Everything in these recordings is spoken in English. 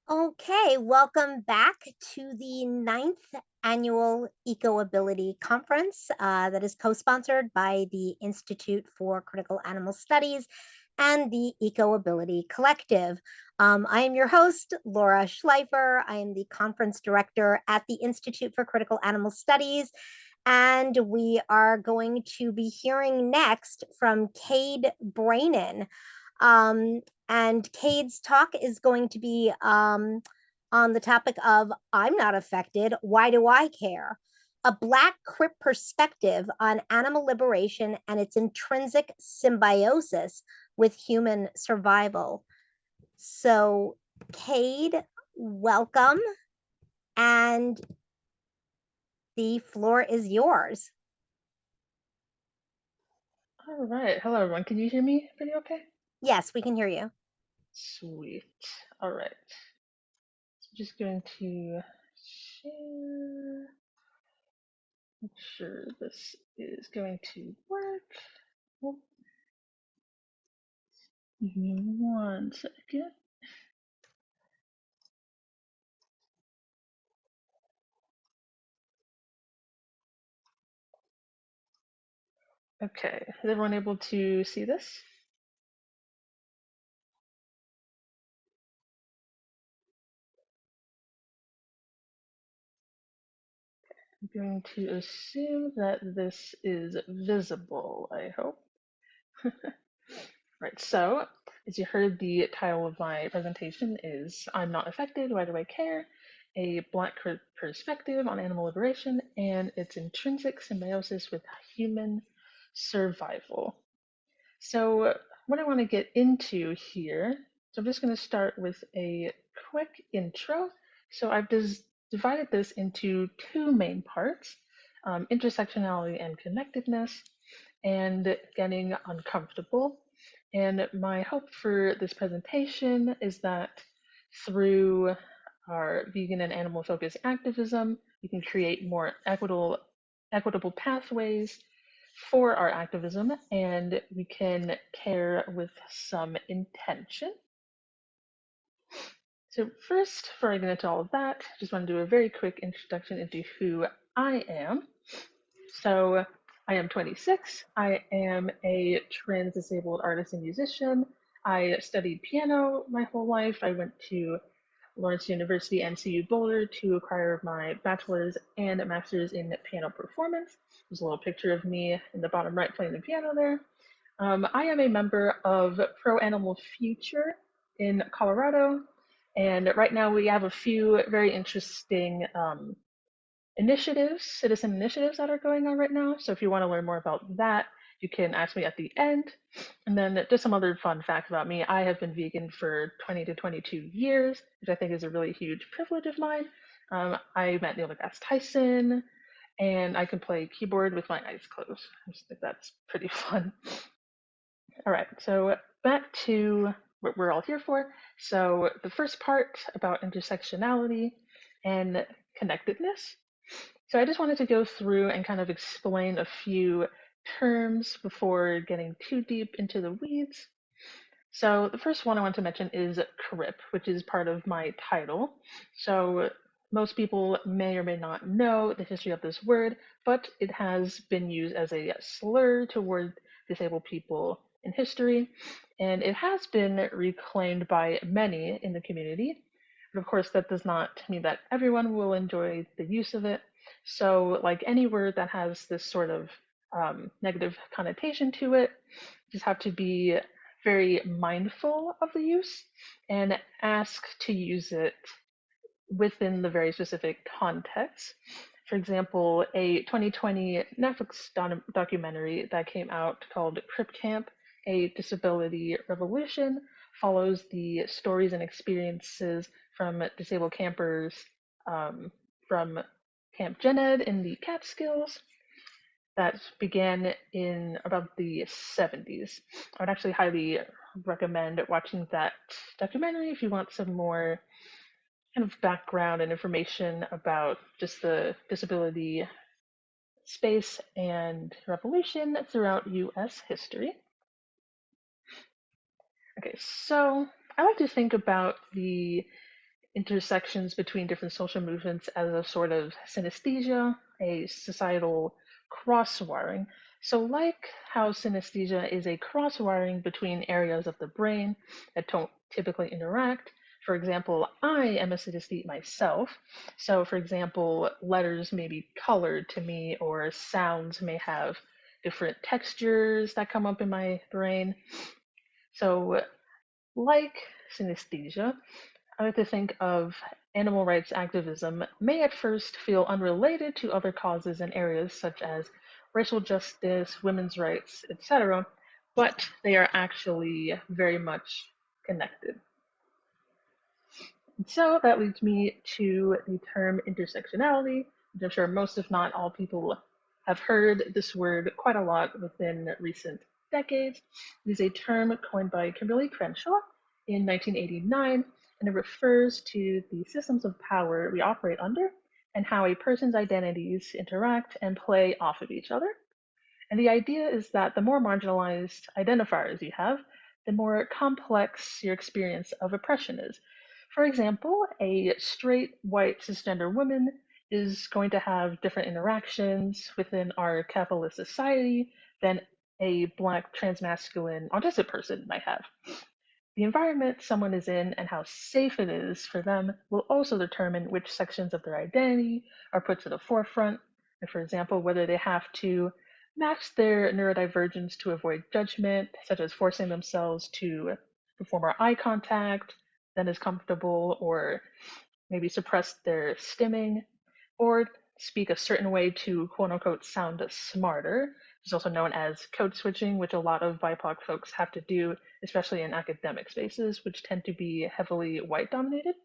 Okay, welcome back to the ninth annual Ecoability Conference that is co-sponsored by the Institute for Critical Animal Studies and the Ecoability Collective. I am your host, Laura Schleifer. I am the conference director at the Institute for Critical Animal Studies, and we are going to be hearing next from Cade Brainin. Um, and Cade's talk is going to be on the topic of I'm not affected. Why do I care? A Black crip perspective on animal liberation and its intrinsic symbiosis with human survival. So, Cade, welcome. And the floor is yours. All right. Hello, everyone. Can you hear me pretty okay? Yes, we can hear you. Sweet. All right. So I'm just going to share, make sure this is going to work. Oh, give me 1 second. Okay. Is everyone able to see this? I'm going to assume that this is visible, I hope. Right, so as you heard, the title of my presentation is I'm Not Affected, Why Do I Care? A Black Perspective on Animal Liberation and its Intrinsic Symbiosis with Human Survival. So, what I want to get into here, so I'm just going to start with a quick intro. So, I've divided this into two main parts, intersectionality and connectedness, and getting uncomfortable. And my hope for this presentation is that through our vegan and animal focused activism, we can create more equitable pathways for our activism and we can care with some intention. So, first, before I get into all of that, I just want to do a very quick introduction into who I am. So I am 26. I am a trans disabled artist and musician. I studied piano my whole life. I went to Lawrence University and CU Boulder to acquire my bachelor's and master's in piano performance. There's a little picture of me in the bottom right playing the piano there. I am a member of Pro Animal Future in Colorado, and right now we have a few very interesting initiatives, citizen initiatives that are going on right now. So if you want to learn more about that, you can ask me at the end. And then just some other fun facts about me. I have been vegan for 20 to 22 years, which I think is a really huge privilege of mine. I met Neil deGrasse Tyson, and I can play keyboard with my eyes closed. I just think that's pretty fun. All right, so back to what we're all here for. So the first part about intersectionality and connectedness. So I just wanted to go through and kind of explain a few terms before getting too deep into the weeds. So the first one I want to mention is CRIP, which is part of my title. So most people may or may not know the history of this word, but it has been used as a slur toward disabled people in history, and it has been reclaimed by many in the community. But of course, that does not mean that everyone will enjoy the use of it. So, like any word that has this sort of negative connotation to it, you just have to be very mindful of the use and ask to use it within the very specific context. For example, a 2020 Netflix documentary that came out called Crip Camp, A Disability Revolution, follows the stories and experiences from disabled campers from Camp Gen Ed in the Catskills that began in about the 70s. I would actually highly recommend watching that documentary if you want some more kind of background and information about just the disability space and revolution throughout US history. Okay, so I like to think about the intersections between different social movements as a sort of synesthesia, a societal cross-wiring. So, like how synesthesia is a cross-wiring between areas of the brain that don't typically interact. For example, I am a synesthete myself. So, for example, letters may be colored to me, or sounds may have different textures that come up in my brain. So, like synesthesia, I like to think of animal rights activism may at first feel unrelated to other causes and areas such as racial justice, women's rights, etc., but they are actually very much connected. And so that leads me to the term intersectionality, which I'm sure most, if not all, people have heard this word quite a lot within recent decades. It is a term coined by Kimberly Crenshaw in 1989, and it refers to the systems of power we operate under and how a person's identities interact and play off of each other. And the idea is that the more marginalized identifiers you have, the more complex your experience of oppression is. For example, a straight white cisgender woman is going to have different interactions within our capitalist society than a black transmasculine autistic person might have. The environment someone is in and how safe it is for them will also determine which sections of their identity are put to the forefront. And for example, whether they have to match their neurodivergence to avoid judgment, such as forcing themselves to perform our eye contact that is comfortable, or maybe suppress their stimming, or speak a certain way to quote unquote sound smarter. It's also known as code switching, which a lot of BIPOC folks have to do, especially in academic spaces, which tend to be heavily white dominated.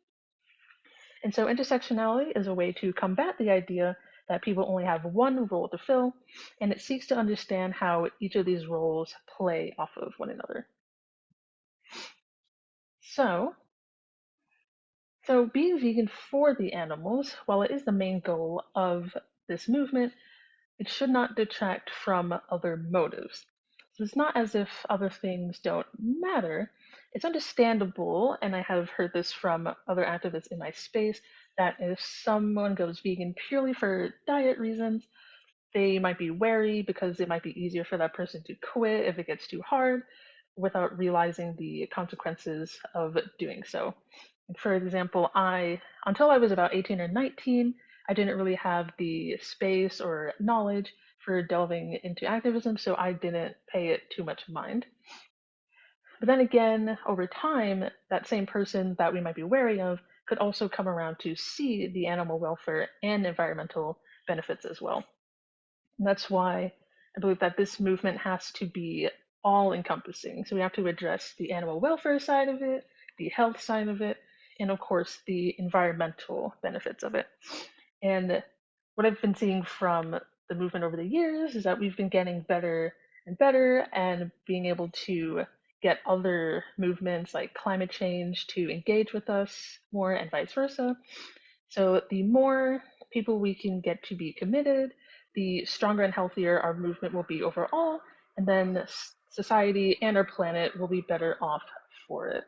And so intersectionality is a way to combat the idea that people only have one role to fill, and it seeks to understand how each of these roles play off of one another. So, so being vegan for the animals, while it is the main goal of this movement, it should not detract from other motives. So it's not as if other things don't matter. It's understandable, and I have heard this from other activists in my space, that if someone goes vegan purely for diet reasons, they might be wary because it might be easier for that person to quit if it gets too hard without realizing the consequences of doing so. For example, until I was about 18 or 19, I didn't really have the space or knowledge for delving into activism, so I didn't pay it too much mind. But then again, over time, that same person that we might be wary of could also come around to see the animal welfare and environmental benefits as well. And that's why I believe that this movement has to be all encompassing. So we have to address the animal welfare side of it, the health side of it, and of course, the environmental benefits of it. And what I've been seeing from the movement over the years is that we've been getting better and better and being able to get other movements like climate change to engage with us more and vice versa. So the more people we can get to be committed, the stronger and healthier our movement will be overall, and then society and our planet will be better off for it.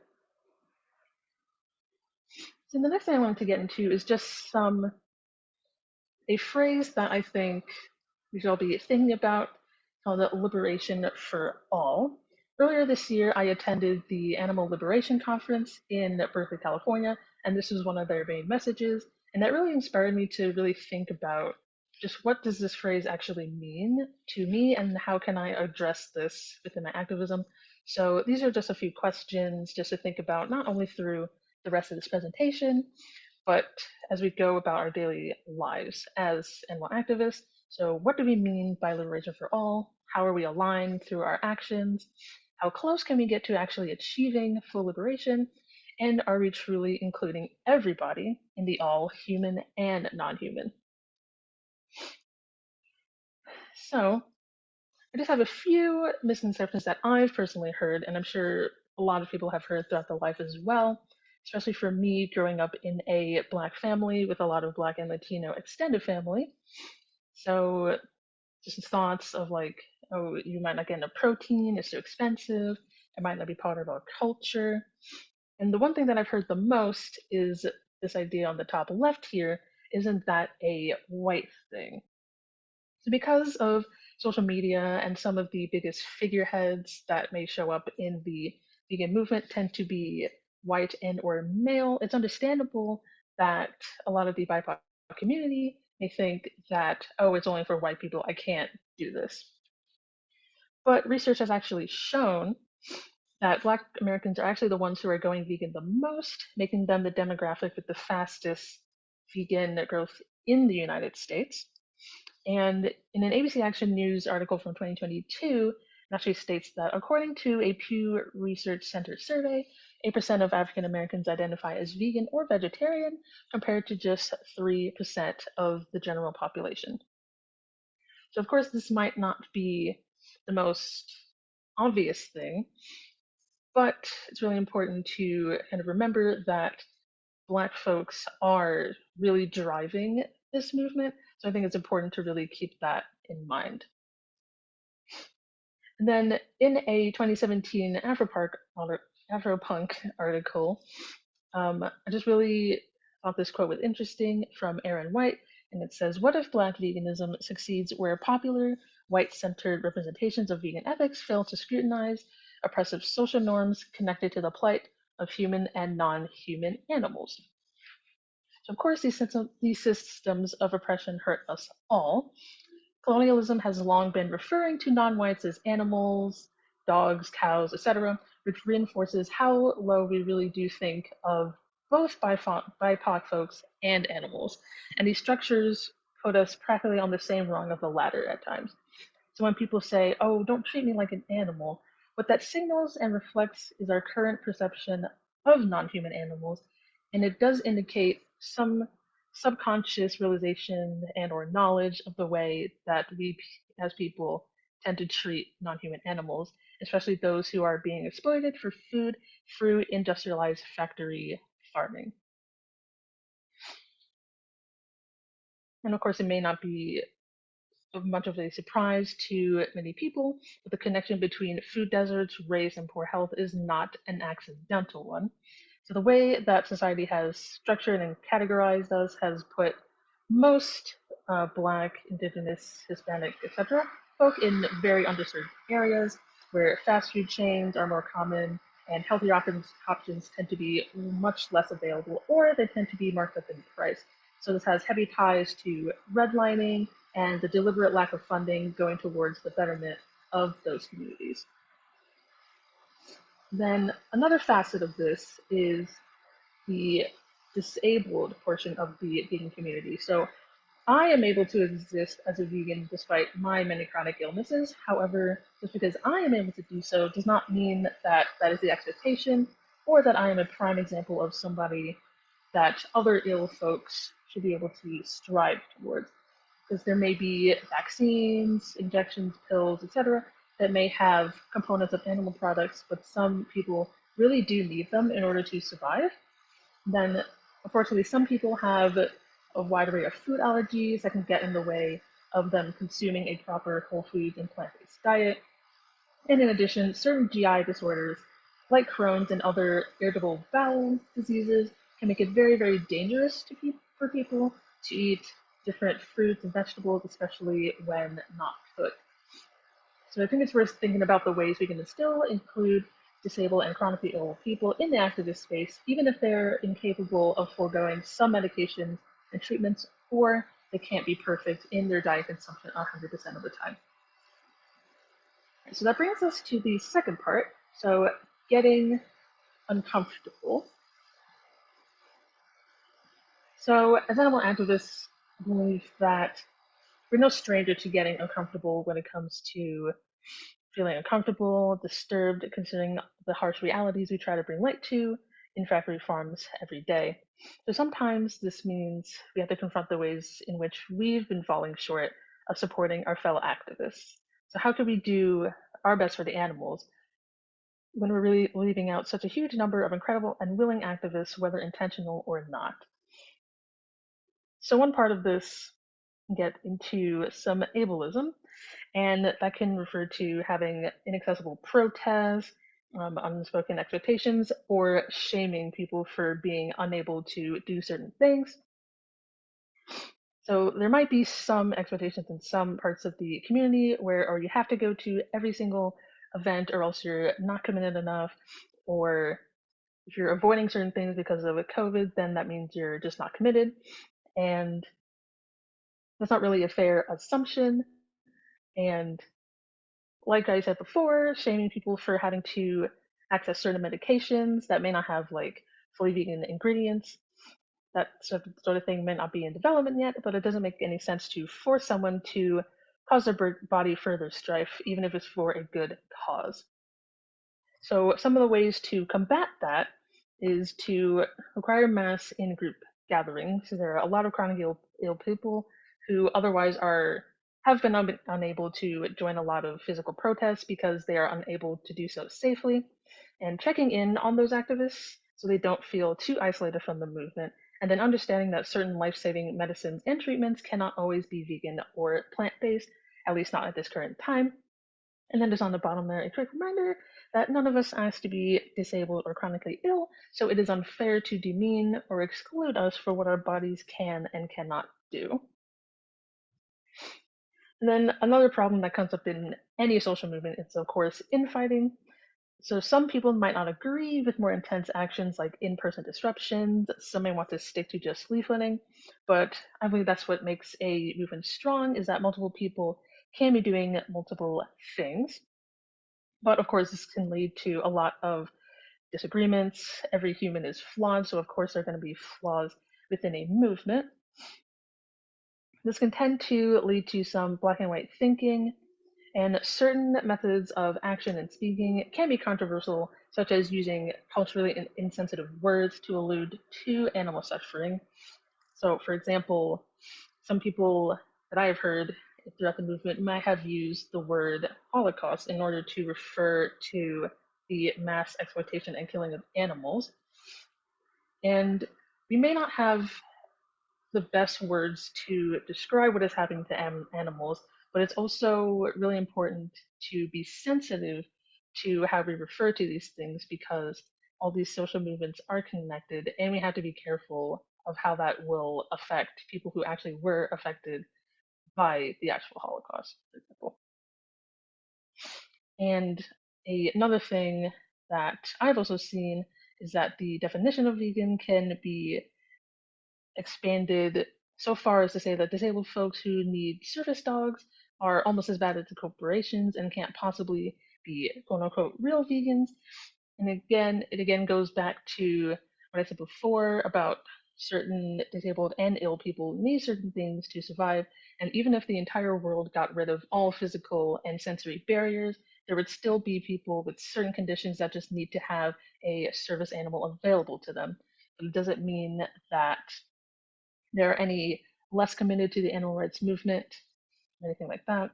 So the next thing I wanted to get into is just a phrase that I think we should all be thinking about called liberation for all. Earlier this year, I attended the Animal Liberation Conference in Berkeley, California, and this was one of their main messages. And that really inspired me to really think about just what does this phrase actually mean to me and how can I address this within my activism. So these are just a few questions just to think about, not only through the rest of this presentation, but as we go about our daily lives as animal activists. So, what do we mean by liberation for all? How are we aligned through our actions? How close can we get to actually achieving full liberation? And are we truly including everybody in the all, human and non human? So, I just have a few misconceptions that I've personally heard, and I'm sure a lot of people have heard throughout their life as well, especially for me growing up in a Black family with a lot of Black and Latino extended family. So, just thoughts of like, oh, you might not get enough protein, it's too expensive, it might not be part of our culture. And the one thing that I've heard the most is this idea on the top left here, isn't that a white thing? So because of social media and some of the biggest figureheads that may show up in the vegan movement tend to be white and or male, it's understandable that a lot of the BIPOC community may think that, oh, it's only for white people, I can't do this. But research has actually shown that Black Americans are actually the ones who are going vegan the most, making them the demographic with the fastest vegan growth in the United States. And in an ABC Action News article from 2022, it actually states that according to a Pew Research Center survey, 8% of African Americans identify as vegan or vegetarian, compared to just 3% of the general population. So, of course, this might not be the most obvious thing, but it's really important to kind of remember that Black folks are really driving this movement. So I think it's important to really keep that in mind. And then in a 2017 Afropunk article, I just really thought this quote was interesting from Aaron White, and it says, "What if Black veganism succeeds where popular, white-centered representations of vegan ethics fail to scrutinize oppressive social norms connected to the plight of human and non-human animals?" So of course, these systems of oppression hurt us all. Colonialism has long been referring to non-whites as animals, dogs, cows, etc., which reinforces how low we really do think of both BIPOC folks and animals. And these structures put us practically on the same rung of the ladder at times. So when people say, oh, don't treat me like an animal, what that signals and reflects is our current perception of non human animals. And it does indicate some subconscious realization and or knowledge of the way that we as people tend to treat non-human animals, especially those who are being exploited for food through industrialized factory farming. And of course, it may not be much of a surprise to many people, but the connection between food deserts, race, and poor health is not an accidental one. So, the way that society has structured and categorized us has put most Black, Indigenous, Hispanic, etc., folk in very underserved areas where fast food chains are more common and healthier options tend to be much less available or they tend to be marked up in price. So, this has heavy ties to redlining and the deliberate lack of funding going towards the betterment of those communities. Then another facet of this is the disabled portion of the vegan community. So I am able to exist as a vegan despite my many chronic illnesses. However, just because I am able to do so does not mean that that is the expectation or that I am a prime example of somebody that other ill folks should be able to strive towards because there may be vaccines, injections, pills, etc., that may have components of animal products, but some people really do need them in order to survive. Then, unfortunately, some people have a wide array of food allergies that can get in the way of them consuming a proper whole foods and plant based diet. And in addition, certain GI disorders like Crohn's and other irritable bowel diseases can make it very, very dangerous for people to eat different fruits and vegetables, especially when not cooked. So I think it's worth thinking about the ways we can still include disabled and chronically ill people in the activist space, even if they're incapable of foregoing some medications and treatments, or they can't be perfect in their diet consumption 100% of the time. So that brings us to the second part. So getting uncomfortable. So as animal activists, I believe that we're no stranger to getting uncomfortable when it comes to feeling uncomfortable, disturbed, considering the harsh realities we try to bring light to in factory farms every day. So sometimes this means we have to confront the ways in which we've been falling short of supporting our fellow activists. So how can we do our best for the animals when we're really leaving out such a huge number of incredible and willing activists, whether intentional or not? So one part of this can get into some ableism, and that can refer to having inaccessible protests, unspoken expectations, or shaming people for being unable to do certain things. So there might be some expectations in some parts of the community where, or you have to go to every single event, or else you're not committed enough, or if you're avoiding certain things because of COVID, then that means you're just not committed. And that's not really a fair assumption. And like I said before, shaming people for having to access certain medications that may not have like fully vegan ingredients, that sort of thing may not be in development yet, but it doesn't make any sense to force someone to cause their body further strife, even if it's for a good cause. So some of the ways to combat that is to require mass in group gatherings. So there are a lot of chronically ill people who otherwise are have been unable to join a lot of physical protests because they are unable to do so safely, and checking in on those activists so they don't feel too isolated from the movement, and then understanding that certain life-saving medicines and treatments cannot always be vegan or plant-based, at least not at this current time. And then just on the bottom there, a quick reminder that none of us asked to be disabled or chronically ill, so it is unfair to demean or exclude us for what our bodies can and cannot do. And then another problem that comes up in any social movement is, of course, infighting. So some people might not agree with more intense actions like in-person disruptions. Some may want to stick to just leafleting, but I believe that's what makes a movement strong, is that multiple people can be doing multiple things. But of course, this can lead to a lot of disagreements. Every human is flawed, so of course, there are going to be flaws within a movement. This can tend to lead to some black and white thinking, and certain methods of action and speaking can be controversial, such as using culturally insensitive words to allude to animal suffering. So, for example, some people that I have heard throughout the movement might have used the word Holocaust in order to refer to the mass exploitation and killing of animals. And we may not have the best words to describe what is happening to animals, but it's also really important to be sensitive to how we refer to these things, because all these social movements are connected, and we have to be careful of how that will affect people who actually were affected by the actual Holocaust, for example. And another thing that I've also seen is that the definition of vegan can be expanded so far as to say that disabled folks who need service dogs are almost as bad as the corporations and can't possibly be quote unquote real vegans. And again, it again goes back to what I said before about certain disabled and ill people need certain things to survive. And even if the entire world got rid of all physical and sensory barriers, there would still be people with certain conditions that just need to have a service animal available to them. But it doesn't mean that they're any less committed to the animal rights movement, anything like that.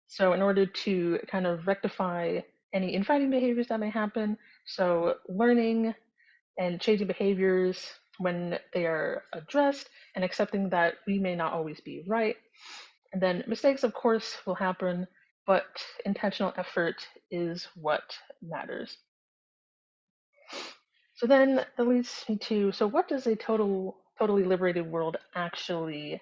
So, in order to kind of rectify any infighting behaviors that may happen, so learning and changing behaviors when they are addressed, and accepting that we may not always be right. And then mistakes, of course, will happen, but intentional effort is what matters. So then that leads me to, so what does a totally liberated world actually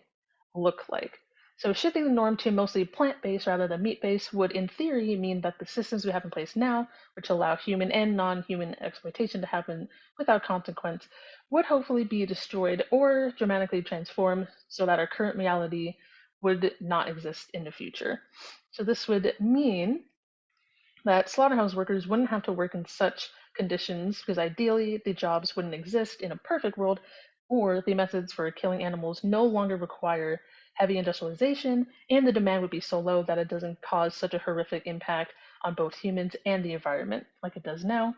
look like? So shifting the norm to mostly plant-based rather than meat-based would, in theory, mean that the systems we have in place now, which allow human and non-human exploitation to happen without consequence, would hopefully be destroyed or dramatically transformed so that our current reality would not exist in the future. So this would mean that slaughterhouse workers wouldn't have to work in such conditions, because ideally the jobs wouldn't exist in a perfect world, or the methods for killing animals no longer require heavy industrialization, and the demand would be so low that it doesn't cause such a horrific impact on both humans and the environment like it does now.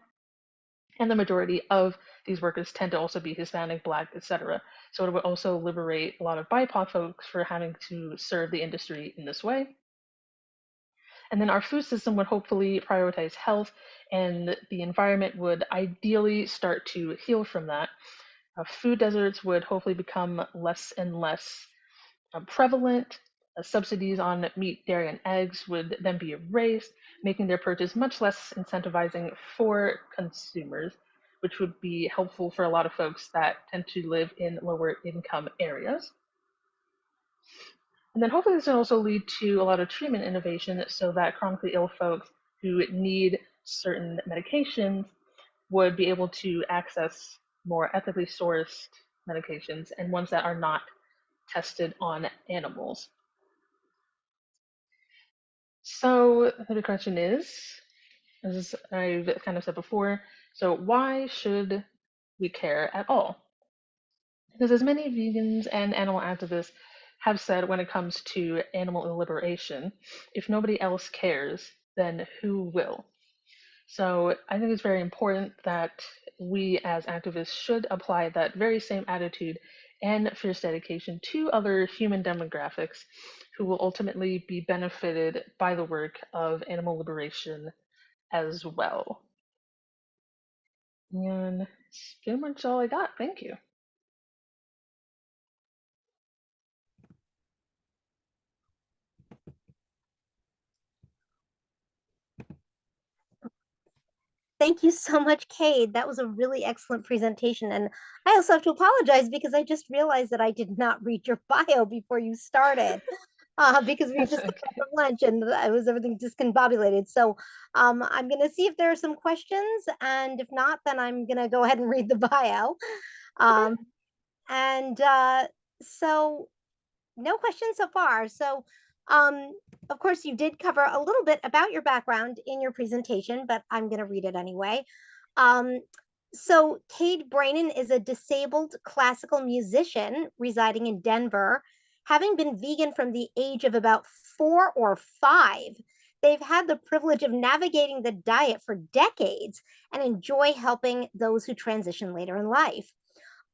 And the majority of these workers tend to also be Hispanic, Black, etc. So it would also liberate a lot of BIPOC folks for having to serve the industry in this way. And then our food system would hopefully prioritize health, and the environment would ideally start to heal from that. Food deserts would hopefully become less and less prevalent. Subsidies on meat, dairy, and eggs would then be erased, making their purchase much less incentivizing for consumers, which would be helpful for a lot of folks that tend to live in lower income areas. And then hopefully this will also lead to a lot of treatment innovation so that chronically ill folks who need certain medications would be able to access more ethically sourced medications and ones that are not tested on animals. So the question is, as I've kind of said before, so why should we care at all? Because as many vegans and animal activists have said when it comes to animal liberation, if nobody else cares, then who will? So I think it's very important that we as activists should apply that very same attitude and fierce dedication to other human demographics who will ultimately be benefited by the work of animal liberation as well. And that's pretty much all I got. Thank you. Thank you so much, Cade. That was a really excellent presentation. And I also have to apologize because I just realized that I did not read your bio before you started. Because we That's just got okay. back from lunch and it was everything discombobulated. So I'm going to see if there are some questions. And if not, then I'm going to go ahead and read the bio. Okay. Um, and so no questions so far. So, um, of course, you did cover a little bit about your background in your presentation, but I'm going to read it anyway. Um, so, Cade Brainin is a disabled classical musician residing in Denver, having been vegan from the age of about 4 or 5. They've had the privilege of navigating the diet for decades and enjoy helping those who transition later in life.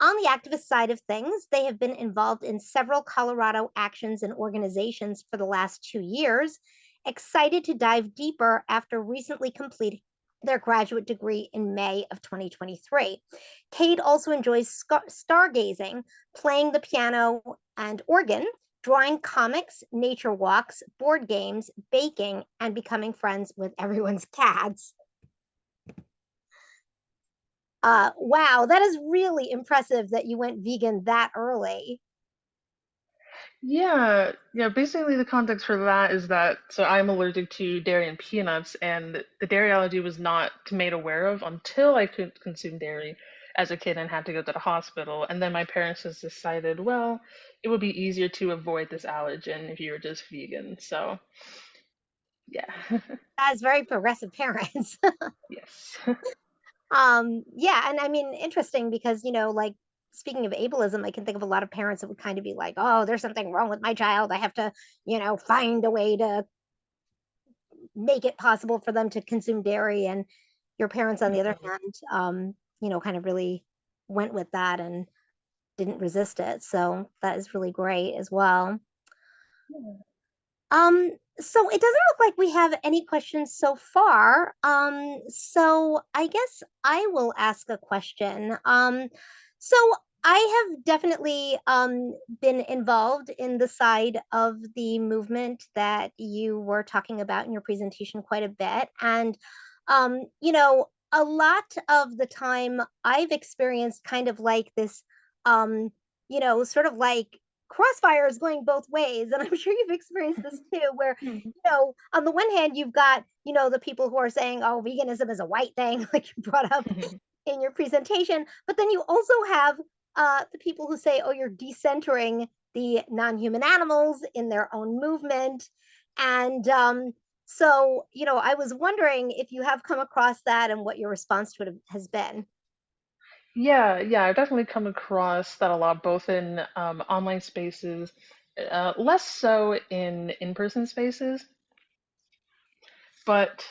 On the activist side of things, they have been involved in several Colorado actions and organizations for the last 2 years, excited to dive deeper after recently completing their graduate degree in May of 2023. Cade also enjoys stargazing, playing the piano and organ, drawing comics, nature walks, board games, baking, and becoming friends with everyone's cats. Wow, that is really impressive that you went vegan that early. Yeah. Basically, the context for that is that so I'm allergic to dairy and peanuts, and the dairy allergy was not made aware of until I could consume dairy as a kid and had to go to the hospital. And then my parents just decided, well, it would be easier to avoid this allergen if you were just vegan. So, yeah. That's very progressive parents. Yes. Yeah, and I mean, interesting because, like speaking of ableism, I can think of a lot of parents that would kind of be like, oh, there's something wrong with my child. I have to, find a way to make it possible for them to consume dairy. And your parents, on the other Mhm. hand, kind of really went with that and didn't resist it. So that is really great as well. So it doesn't look like we have any questions so far. So I guess I will ask a question. So I have definitely been involved in the side of the movement that you were talking about in your presentation quite a bit. And a lot of the time I've experienced kind of like this sort of like crossfire is going both ways. And I'm sure you've experienced this too, where, Mhm. on the one hand, you've got, the people who are saying, oh, veganism is a white thing, like you brought up in your presentation. But then you also have the people who say, oh, you're decentering the non human animals in their own movement. And so, I was wondering if you have come across that and what your response to it has been. Yeah, I've definitely come across that a lot, both in online spaces, less so in in-person spaces, but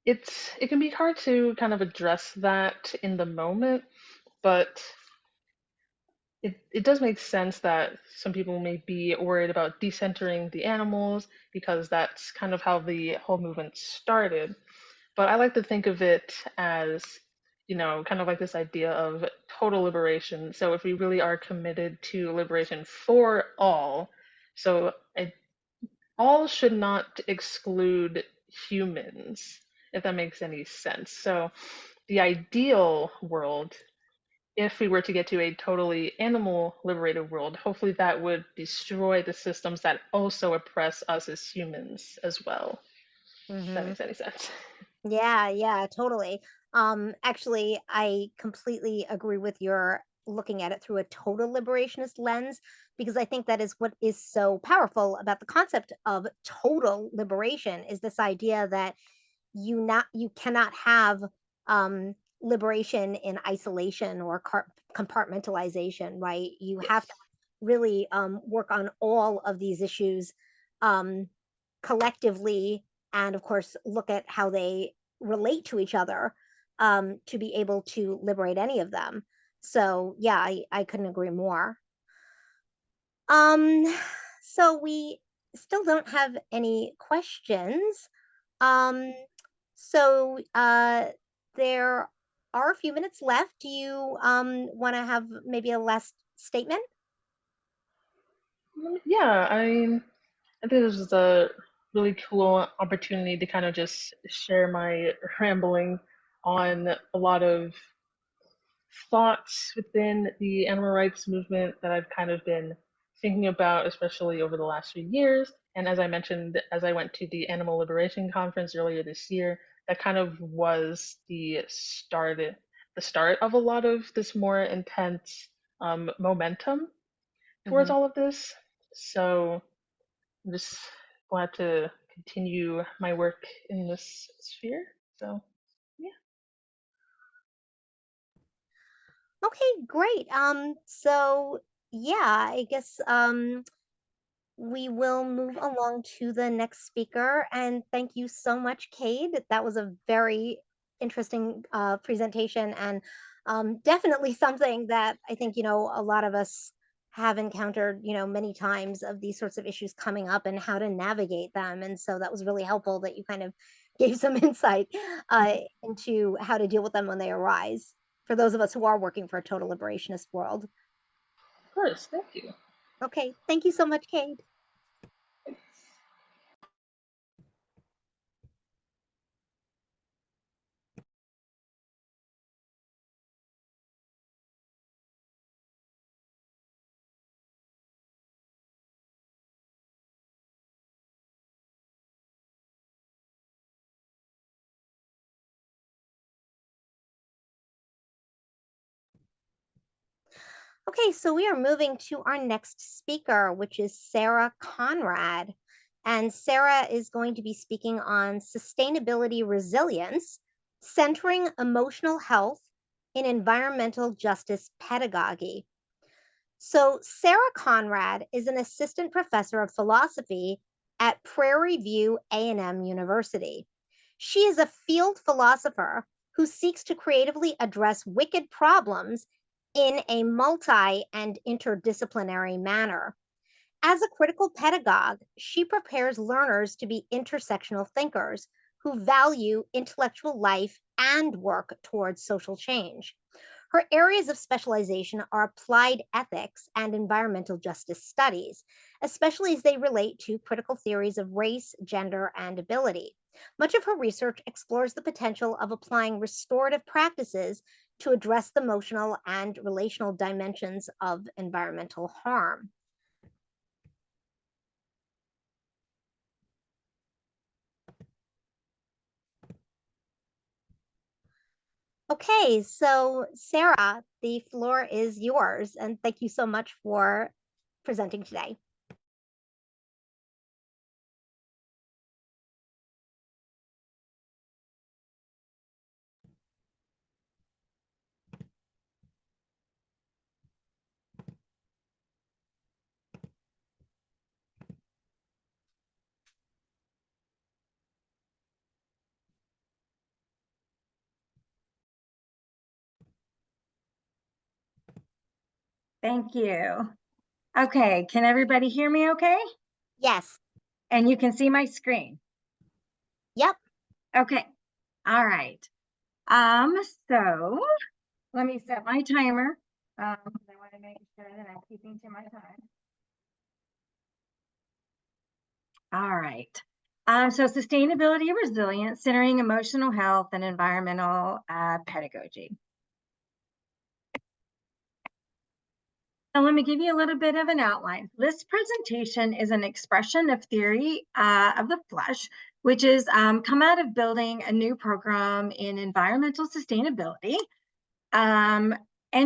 it can be hard to kind of address that in the moment, but it does make sense that some people may be worried about decentering the animals because that's kind of how the whole movement started. But I like to think of it as, kind of like this idea of total liberation. So if we really are committed to liberation for all, So all should not exclude humans, if that makes any sense. So the ideal world, if we were to get to a totally animal liberated world, hopefully that would destroy the systems that also oppress us as humans as well. If that Hmm. makes any sense. Yeah, yeah, totally. Actually, I completely agree with your looking at it through a total liberationist lens because I think that is what is so powerful about the concept of total liberation is this idea that you cannot have liberation in isolation or compartmentalization, right? You have to Yes. really work on all of these issues um, collectively, and of course, look at how they relate to each other to be able to liberate any of them. So, yeah, I couldn't agree more. Um, so we still don't have any questions. Um, so there are a few minutes left. Do you want to have maybe a last statement? Yeah, I think this is a really cool opportunity to kind of just share my rambling on a lot of thoughts within the animal rights movement that I've kind of been thinking about, especially over the last few years. And as I mentioned, as I went to the Animal Liberation Conference earlier this year, that kind of was the start of a lot of this more intense momentum towards Hmm. all of this. So I'm just glad to continue my work in this sphere. So yeah. Okay, great. So yeah, I guess we will move along to the next speaker. And thank you so much, Cade. That was a very interesting presentation and definitely something that I think, a lot of us have encountered, many times of these sorts of issues coming up and how to navigate them. And so that was really helpful that you kind of gave some insight into how to deal with them when they arise for those of us who are working for a total liberationist world. Of course, thank you. Okay, thank you so much, Cade. Okay, so we are moving to our next speaker, which is Sarah Conrad. And Sarah is going to be speaking on sustainability resilience, centering emotional health in environmental justice pedagogy. So, Sarah Conrad is an assistant professor of philosophy at Prairie View A&M University. She is a field philosopher who seeks to creatively address wicked problems in a multi and interdisciplinary manner. As a critical pedagogue, she prepares learners to be intersectional thinkers who value intellectual life and work towards social change. Her areas of specialization are applied ethics and environmental justice studies, especially as they relate to critical theories of race, gender, and ability. Much of her research explores the potential of applying restorative practices to address the emotional and relational dimensions of environmental harm. Okay, so Sarah, the floor is yours, and thank you so much for presenting today. Thank you. Okay, can everybody hear me okay? Yes. And you can see my screen. Yep. Okay. All right. Um, so let me set my timer. 'Cause I want to make sure that I'm keeping to my time. All right. So sustainability and resilience, centering emotional health and environmental pedagogy. So let me give you a little bit of an outline. This presentation is an expression of theory of the flesh, which is come out of building a new program in environmental sustainability and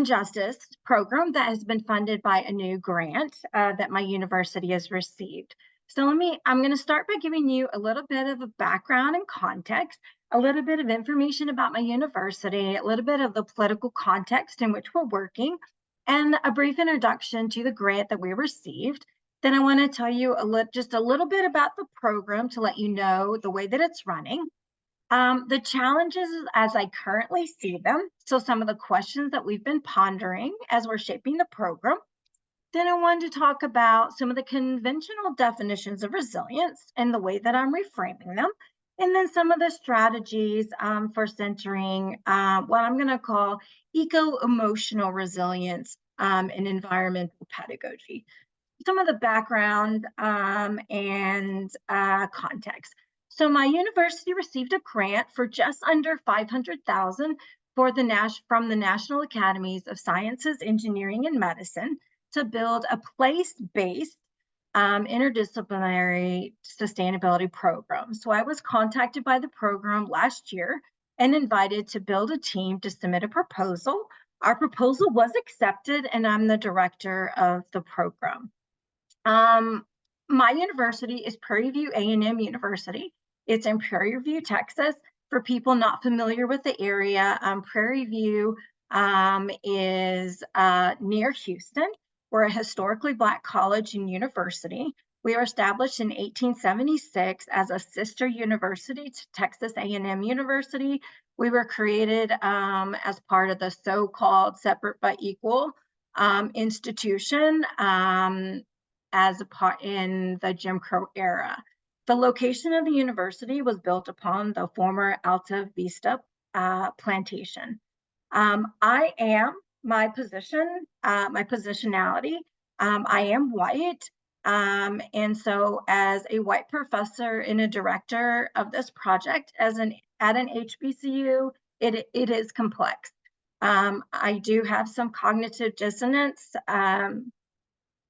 justice program that has been funded by a new grant that my university has received. So I'm going to start by giving you a little bit of a background and context, a little bit of information about my university, a little bit of the political context in which we're working, and a brief introduction to the grant that we received. Then I want to tell you just a little bit about the program to let you know the way that it's running. The challenges as I currently see them. So some of the questions that we've been pondering as we're shaping the program. Then I wanted to talk about some of the conventional definitions of resilience and the way that I'm reframing them. And then some of the strategies for centering what I'm going to call eco-emotional resilience and environmental pedagogy. Some of the background and context. So my university received a grant for just under $500,000 from the National Academies of Sciences, Engineering, and Medicine to build a place-based interdisciplinary sustainability program. So I was contacted by the program last year and invited to build a team to submit a proposal. Our proposal was accepted, and I'm the director of the program. My university is Prairie View A&M University. It's in Prairie View, Texas. For people not familiar with the area, Prairie View is near Houston. We're a historically Black college and university. We were established in 1876 as a sister university to Texas A&M University. We were created as part of the so-called separate but equal institution as a part in the Jim Crow era. The location of the university was built upon the former Alta Vista plantation. I am my positionality. I am white. And so as a white professor and a director of this project at an HBCU, it is complex. I do have some cognitive dissonance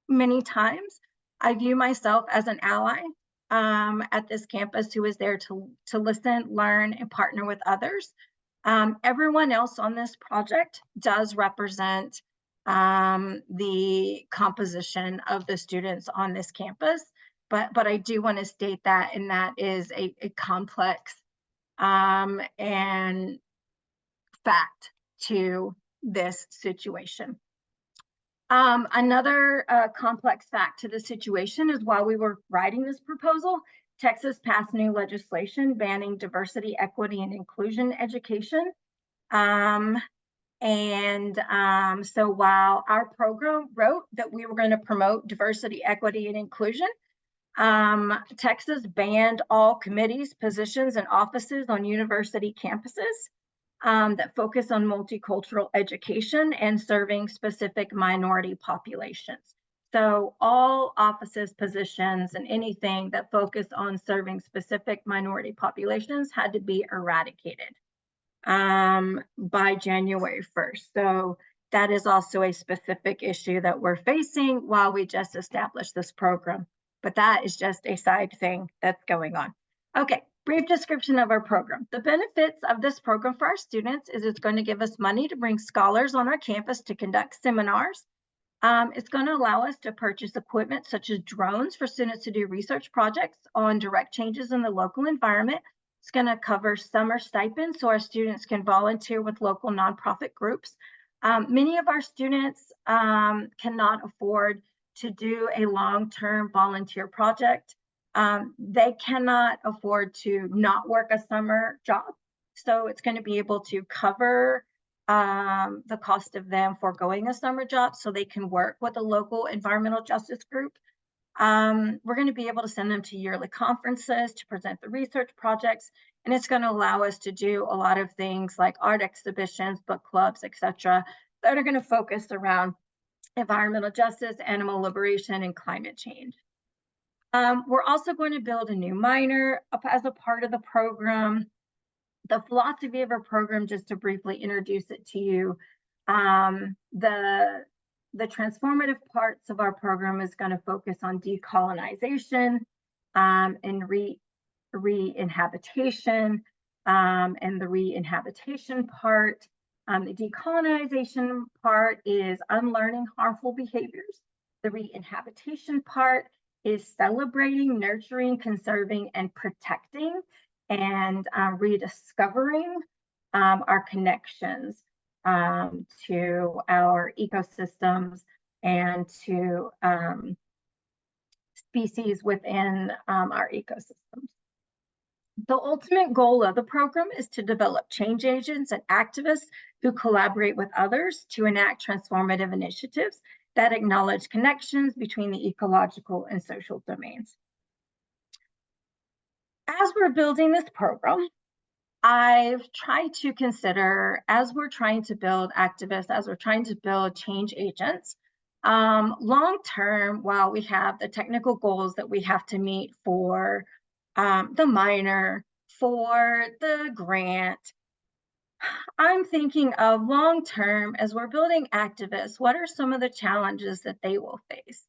many times. I view myself as an ally at this campus who is there to listen, learn, and partner with others. Everyone else on this project does represent the composition of the students on this campus, but I do want to state that, and that is a complex and fact to this situation. Another complex fact to the situation is while we were writing this proposal, Texas passed new legislation banning diversity, equity, and inclusion education. So while our program wrote that we were going to promote diversity, equity, and inclusion, Texas banned all committees, positions, and offices on university campuses that focus on multicultural education and serving specific minority populations. So all offices, positions, and anything that focus on serving specific minority populations had to be eradicated by January 1st. So that is also a specific issue that we're facing while we just established this program. But that is just a side thing that's going on. Okay, brief description of our program. The benefits of this program for our students is it's going to give us money to bring scholars on our campus to conduct seminars. It's going to allow us to purchase equipment such as drones for students to do research projects on direct changes in the local environment. It's going to cover summer stipends so our students can volunteer with local nonprofit groups. Many of our students cannot afford to do a long-term volunteer project. They cannot afford to not work a summer job. So it's going to be able to cover the cost of them foregoing a summer job so they can work with a local environmental justice group. We're going to be able to send them to yearly conferences to present the research projects, and it's going to allow us to do a lot of things like art exhibitions, book clubs, etc., that are going to focus around environmental justice, animal liberation, and climate change. We're also going to build a new minor as a part of the program. The philosophy of our program, just to briefly introduce it to you, the transformative parts of our program is going to focus on decolonization and re-inhabitation. And the re-inhabitation part, the decolonization part is unlearning harmful behaviors. The re-inhabitation part is celebrating, nurturing, conserving, and protecting, and rediscovering our connections to our ecosystems and to species within our ecosystems. The ultimate goal of the program is to develop change agents and activists who collaborate with others to enact transformative initiatives that acknowledge connections between the ecological and social domains. As we're building this program, I've tried to consider, as we're trying to build activists, as we're trying to build change agents, long term, while we have the technical goals that we have to meet for the minor, for the grant, I'm thinking of long term, as we're building activists, what are some of the challenges that they will face?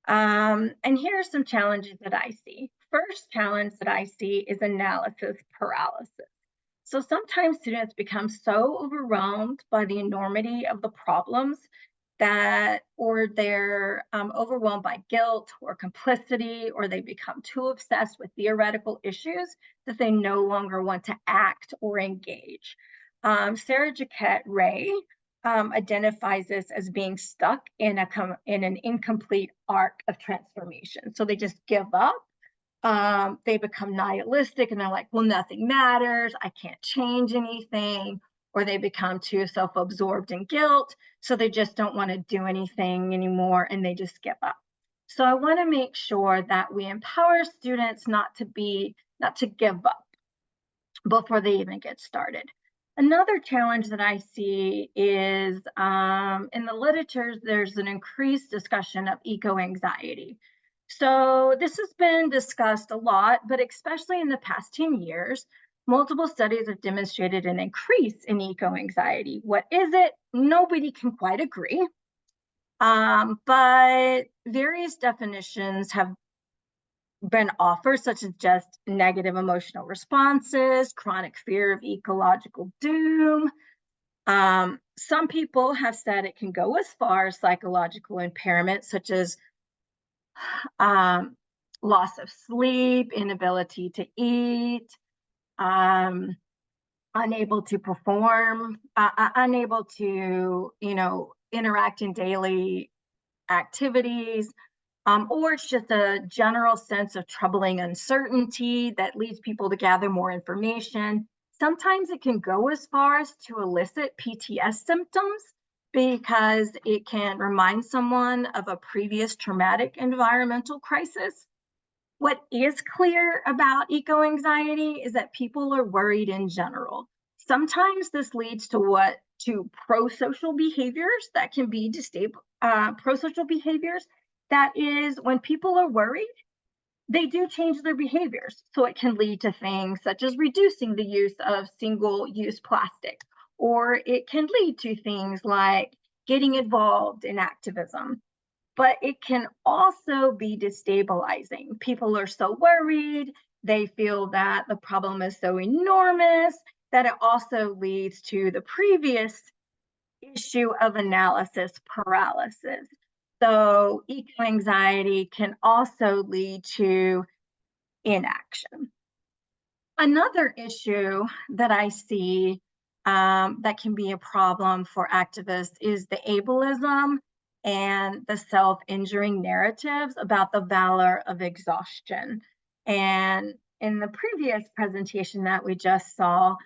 And here are some challenges that I see. First challenge that I see is analysis paralysis. So sometimes students become so overwhelmed by the enormity of the problems that, or they're overwhelmed by guilt or complicity, or they become too obsessed with theoretical issues that they no longer want to act or engage. Sarah Jaquette Ray identifies this as being stuck in an incomplete arc of transformation. So they just give up. They become nihilistic and they're like, well, nothing matters. I can't change anything. Or they become too self-absorbed in guilt. So they just don't want to do anything anymore and they just give up. So I want to make sure that we empower students not to give up before they even get started. Another challenge that I see is in the literature, there's an increased discussion of eco-anxiety. So this has been discussed a lot, but especially in the past 10 years, multiple studies have demonstrated an increase in eco-anxiety. What is it? Nobody can quite agree. But various definitions have been offered, such as just negative emotional responses, chronic fear of ecological doom. Some people have said it can go as far as psychological impairment, such as loss of sleep, inability to eat, unable to perform, unable to, interact in daily activities, or it's just a general sense of troubling uncertainty that leads people to gather more information. Sometimes it can go as far as to elicit PTS symptoms because it can remind someone of a previous traumatic environmental crisis. What is clear about eco-anxiety is that people are worried in general. Sometimes this leads to pro-social behaviors that can be pro-social behaviors. That is, when people are worried, they do change their behaviors. So it can lead to things such as reducing the use of single-use plastic, or it can lead to things like getting involved in activism. But it can also be destabilizing. People are so worried, they feel that the problem is so enormous that it also leads to the previous issue of analysis paralysis. So eco-anxiety can also lead to inaction. Another issue that I see that can be a problem for activists is the ableism and the self-injuring narratives about the valor of exhaustion. And in the previous presentation that we just saw,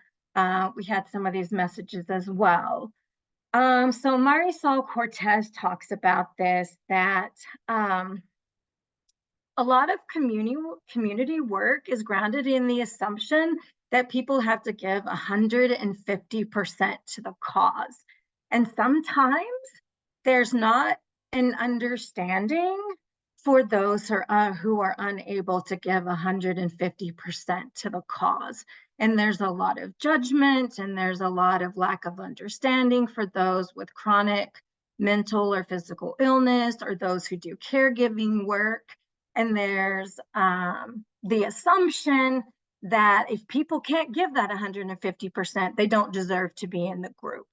we had some of these messages as well. So Marisol Cortez talks about this, that a lot of community work is grounded in the assumption that people have to give 150% to the cause. And sometimes there's not an understanding for those who are unable to give 150% to the cause. And there's a lot of judgment and there's a lot of lack of understanding for those with chronic mental or physical illness or those who do caregiving work. And there's the assumption that if people can't give that 150%, they don't deserve to be in the group.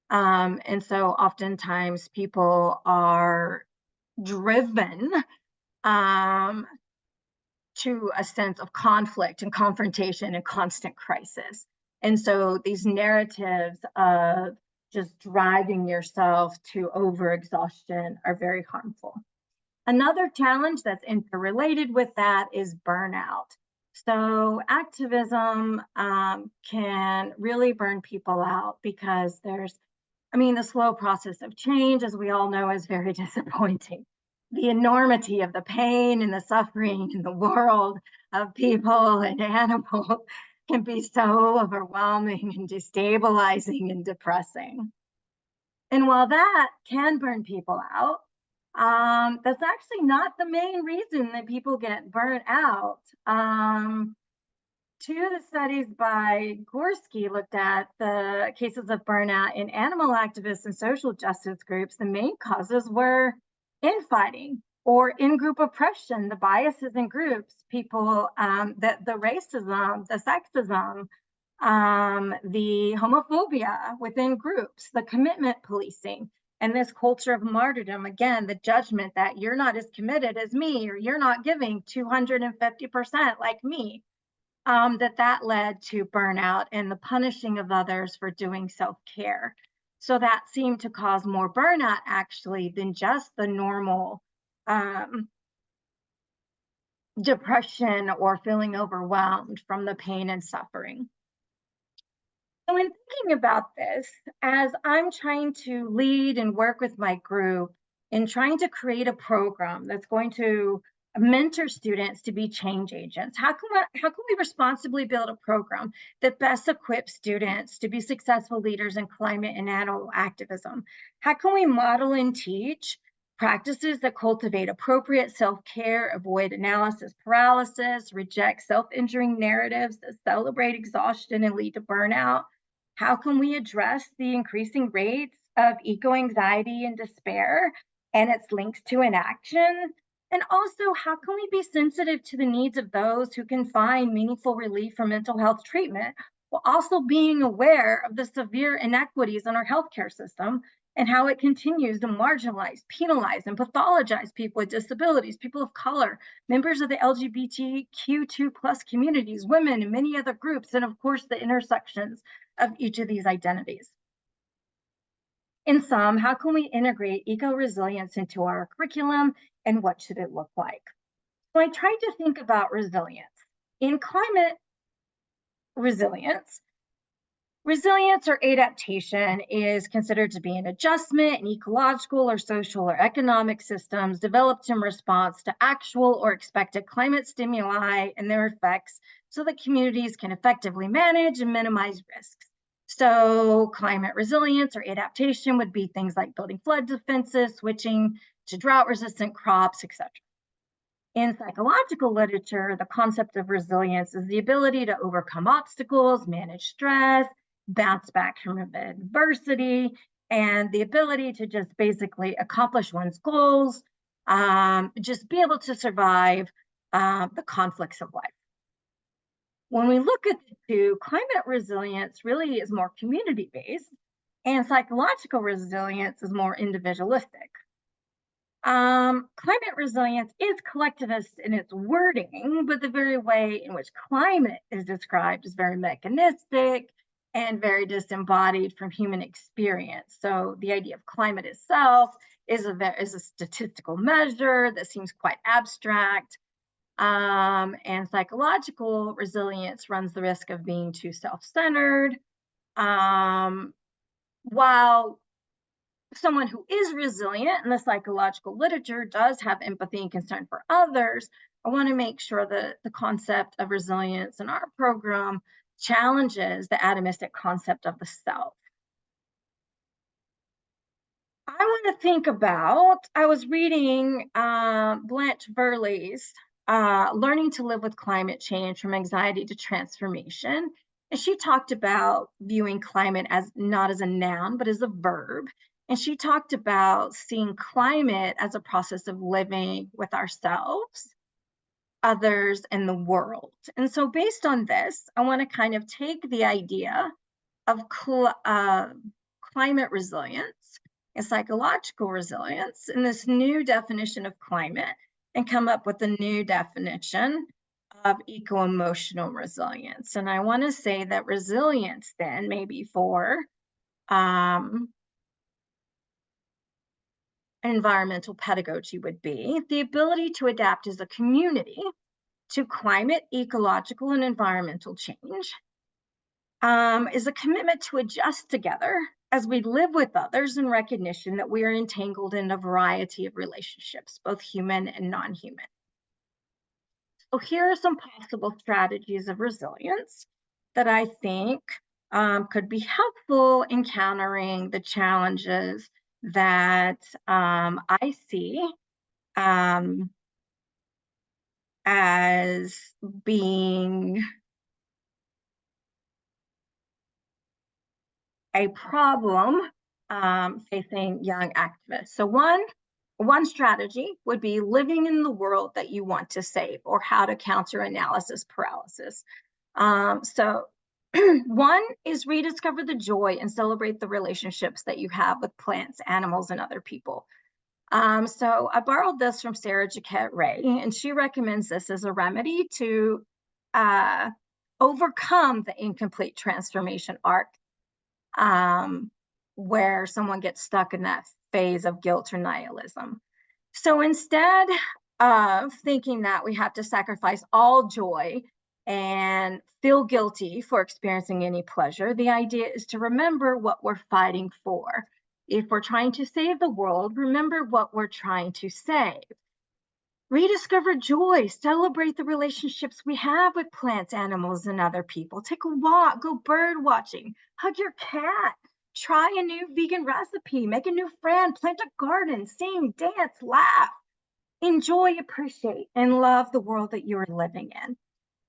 And so oftentimes people are driven to a sense of conflict and confrontation and constant crisis. And so these narratives of just driving yourself to overexhaustion are very harmful. Another challenge that's interrelated with that is burnout. So activism can really burn people out because the slow process of change, as we all know, is very disappointing. The enormity of the pain and the suffering in the world of people and animals can be so overwhelming and destabilizing and depressing. And while that can burn people out, that's actually not the main reason that people get burnt out. Two of the studies by Gorski looked at the cases of burnout in animal activists and social justice groups. The main causes were infighting or in-group oppression, the biases in groups, people, the racism, the sexism, the homophobia within groups, the commitment policing, and this culture of martyrdom, again, the judgment that you're not as committed as me, or you're not giving 250% like me. That led to burnout and the punishing of others for doing self-care. So that seemed to cause more burnout actually than just the normal depression or feeling overwhelmed from the pain and suffering. So in thinking about this, as I'm trying to lead and work with my group in trying to create a program that's going to mentor students to be change agents, how can we responsibly build a program that best equips students to be successful leaders in climate and animal activism? How can we model and teach practices that cultivate appropriate self-care, avoid analysis paralysis, reject self-injuring narratives that celebrate exhaustion and lead to burnout? How can we address the increasing rates of eco-anxiety and despair and its links to inaction? And also, how can we be sensitive to the needs of those who can find meaningful relief from mental health treatment while also being aware of the severe inequities in our healthcare system and how it continues to marginalize, penalize, and pathologize people with disabilities, people of color, members of the LGBTQ2+ communities, women, and many other groups, and of course, the intersections of each of these identities. In sum, how can we integrate eco-resilience into our curriculum and what should it look like? So I tried to think about resilience. In climate resilience or adaptation is considered to be an adjustment in ecological or social or economic systems developed in response to actual or expected climate stimuli and their effects so that communities can effectively manage and minimize risks. So climate resilience or adaptation would be things like building flood defenses, switching to drought-resistant crops, etc. In psychological literature, the concept of resilience is the ability to overcome obstacles, manage stress, bounce back from adversity, and the ability to just basically accomplish one's goals, just be able to survive the conflicts of life. When we look at the two, climate resilience really is more community-based, and psychological resilience is more individualistic. Climate resilience is collectivist in its wording, but the very way in which climate is described is very mechanistic and very disembodied from human experience. So the idea of climate itself is a statistical measure that seems quite abstract. And psychological resilience runs the risk of being too self-centered. While someone who is resilient in the psychological literature does have empathy and concern for others, I want to make sure that the concept of resilience in our program challenges the atomistic concept of the self. I want to think about, I was reading Blanche Burley's Learning to Live with Climate Change from Anxiety to Transformation. And she talked about viewing climate as not as a noun, but as a verb. And she talked about seeing climate as a process of living with ourselves, others, and the world. And so based on this, I want to kind of take the idea of climate resilience and psychological resilience and this new definition of climate and come up with a new definition of eco-emotional resilience. And I want to say that resilience then maybe for environmental pedagogy would be the ability to adapt as a community to climate, ecological, and environmental change, is a commitment to adjust together as we live with others in recognition that we are entangled in a variety of relationships, both human and non-human. So here are some possible strategies of resilience that I think could be helpful in countering the challenges that I see as being a problem facing young activists. So one strategy would be living in the world that you want to save, or how to counter analysis paralysis. So one is rediscover the joy and celebrate the relationships that you have with plants, animals, and other people. So I borrowed this from Sarah Jaquette Ray, and she recommends this as a remedy to overcome the incomplete transformation arc, where someone gets stuck in that phase of guilt or nihilism. So instead of thinking that we have to sacrifice all joy and feel guilty for experiencing any pleasure, the idea is to remember what we're fighting for. If we're trying to save the world, remember what we're trying to save. Rediscover joy, celebrate the relationships we have with plants, animals, and other people. Take a walk, go bird watching, hug your cat, try a new vegan recipe, make a new friend, plant a garden, sing, dance, laugh, enjoy, appreciate, and love the world that you're living in.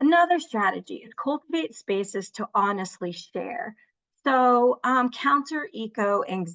Another strategy is cultivate spaces to honestly share. So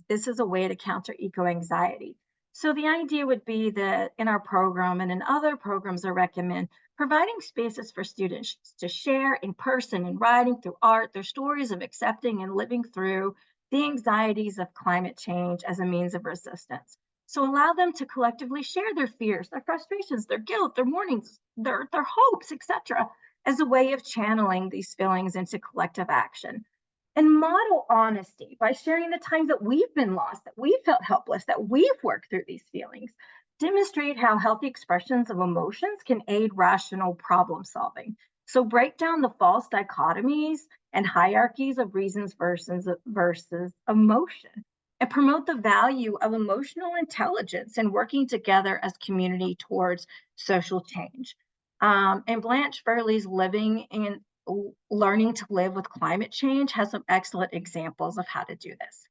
this is a way to counter eco anxiety. So the idea would be that in our program and in other programs I recommend, providing spaces for students to share in person, in writing, through art, their stories of accepting and living through the anxieties of climate change as a means of resistance. So allow them to collectively share their fears, their frustrations, their guilt, their mournings, their hopes, etc., as a way of channeling these feelings into collective action. And model honesty by sharing the times that we've been lost, that we felt helpless, that we've worked through these feelings. Demonstrate how healthy expressions of emotions can aid rational problem solving. So break down the false dichotomies and hierarchies of reasons versus emotion, and promote the value of emotional intelligence and working together as community towards social change. And Blanche Burley's Living and Learning to Live with Climate Change has some excellent examples of how to do this.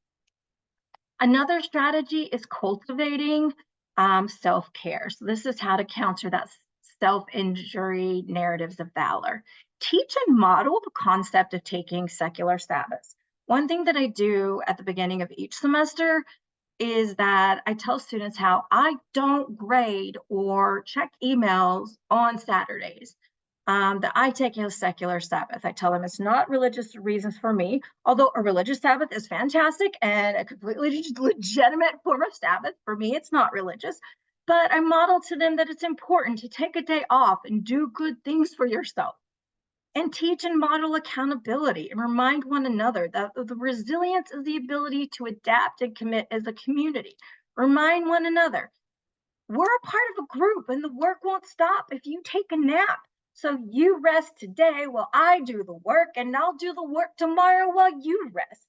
Another strategy is cultivating self-care. So this is how to counter that self-injury narratives of valor. Teach and model the concept of taking secular Sabbaths. One thing that I do at the beginning of each semester is that I tell students how I don't grade or check emails on Saturdays. That I take a secular Sabbath. I tell them it's not religious reasons for me, although a religious Sabbath is fantastic and a completely legitimate form of Sabbath. For me, it's not religious, but I model to them that it's important to take a day off and do good things for yourself, and teach and model accountability and remind one another that the resilience is the ability to adapt and commit as a community. Remind one another, we're a part of a group and the work won't stop if you take a nap. So you rest today while I do the work, and I'll do the work tomorrow while you rest.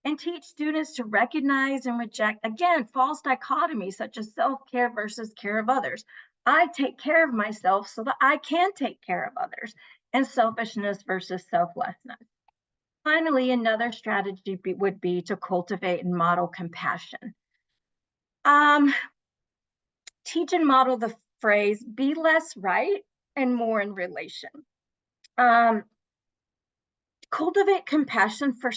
And teach students to recognize and reject, again, false dichotomies such as self-care versus care of others. I take care of myself so that I can take care of others, and selfishness versus selflessness. Finally, another strategy would be to cultivate and model compassion. Um, Teach and model the phrase, be less right and more in relation. Um, Cultivate compassion for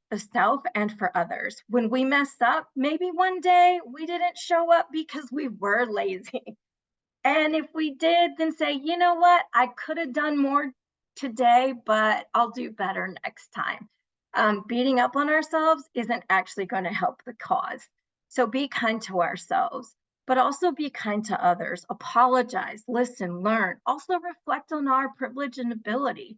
the self and for others. When we mess up, maybe one day we didn't show up because we were lazy. And if we did, then say, you know what, I could have done more today, but I'll do better next time. Beating up on ourselves isn't actually going to help the cause. So be kind to ourselves, but also be kind to others. Apologize, listen, learn. Also reflect on our privilege and ability.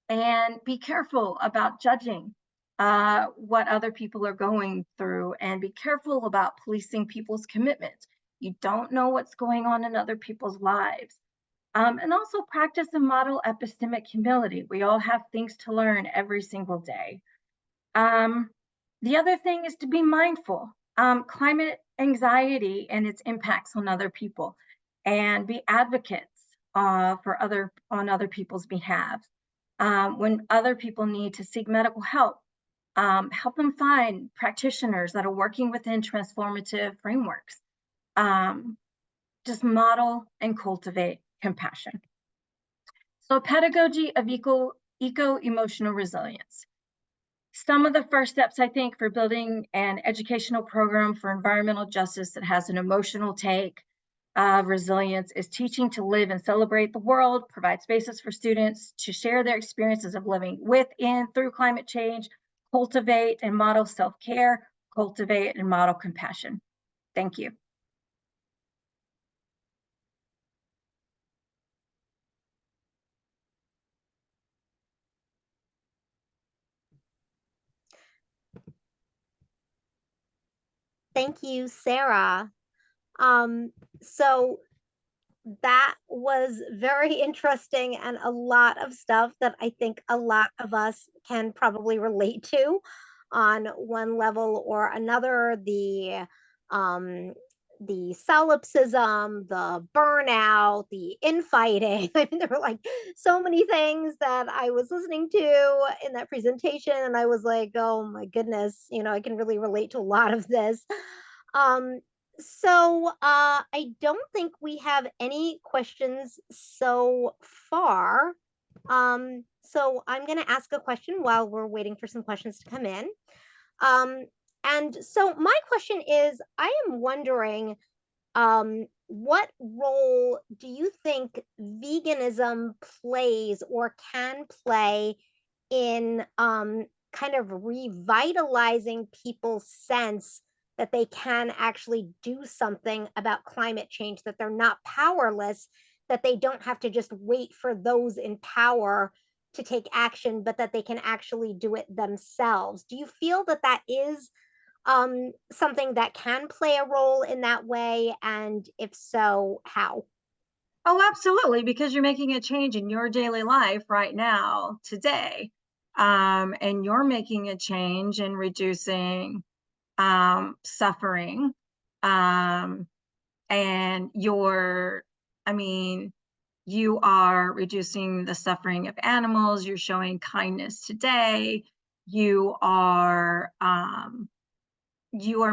And be careful about judging what other people are going through, and be careful about policing people's commitments. You don't know what's going on in other people's lives. And also practice and model epistemic humility. We all have things to learn every single day. Um, the other thing is to be mindful. Climate anxiety and its impacts on other people, and be advocates for other people's behalf. When other people need to seek medical help, help them find practitioners that are working within transformative frameworks. Just model and cultivate compassion. So pedagogy of eco-emotional resilience. Some of the first steps, I think, for building an educational program for environmental justice that has an emotional take of resilience is teaching to live and celebrate the world, provide spaces for students to share their experiences of living with and through climate change, cultivate and model self-care, cultivate and model compassion. Thank you. Thank you, Sarah. So that was very interesting and a lot of stuff that I think a lot of us can probably relate to on one level or another. Um, the solipsism, the burnout, the infighting. I mean, there were like so many things that I was listening to in that presentation, and I was like, oh my goodness, I can really relate to a lot of this. Um, so I don't think we have any questions so far. So I'm going to ask a question while we're waiting for some questions to come in. Um, and so my question is, I am wondering, what role do you think veganism plays or can play in kind of revitalizing people's sense that they can actually do something about climate change, that they're not powerless, that they don't have to just wait for those in power to take action, but that they can actually do it themselves? Do you feel that that is something that can play a role in that way? And if so, how? Oh, absolutely, because you're making a change in your daily life right now, today. And you're making a change in reducing suffering. And I mean, you are reducing the suffering of animals, you're showing kindness today, you are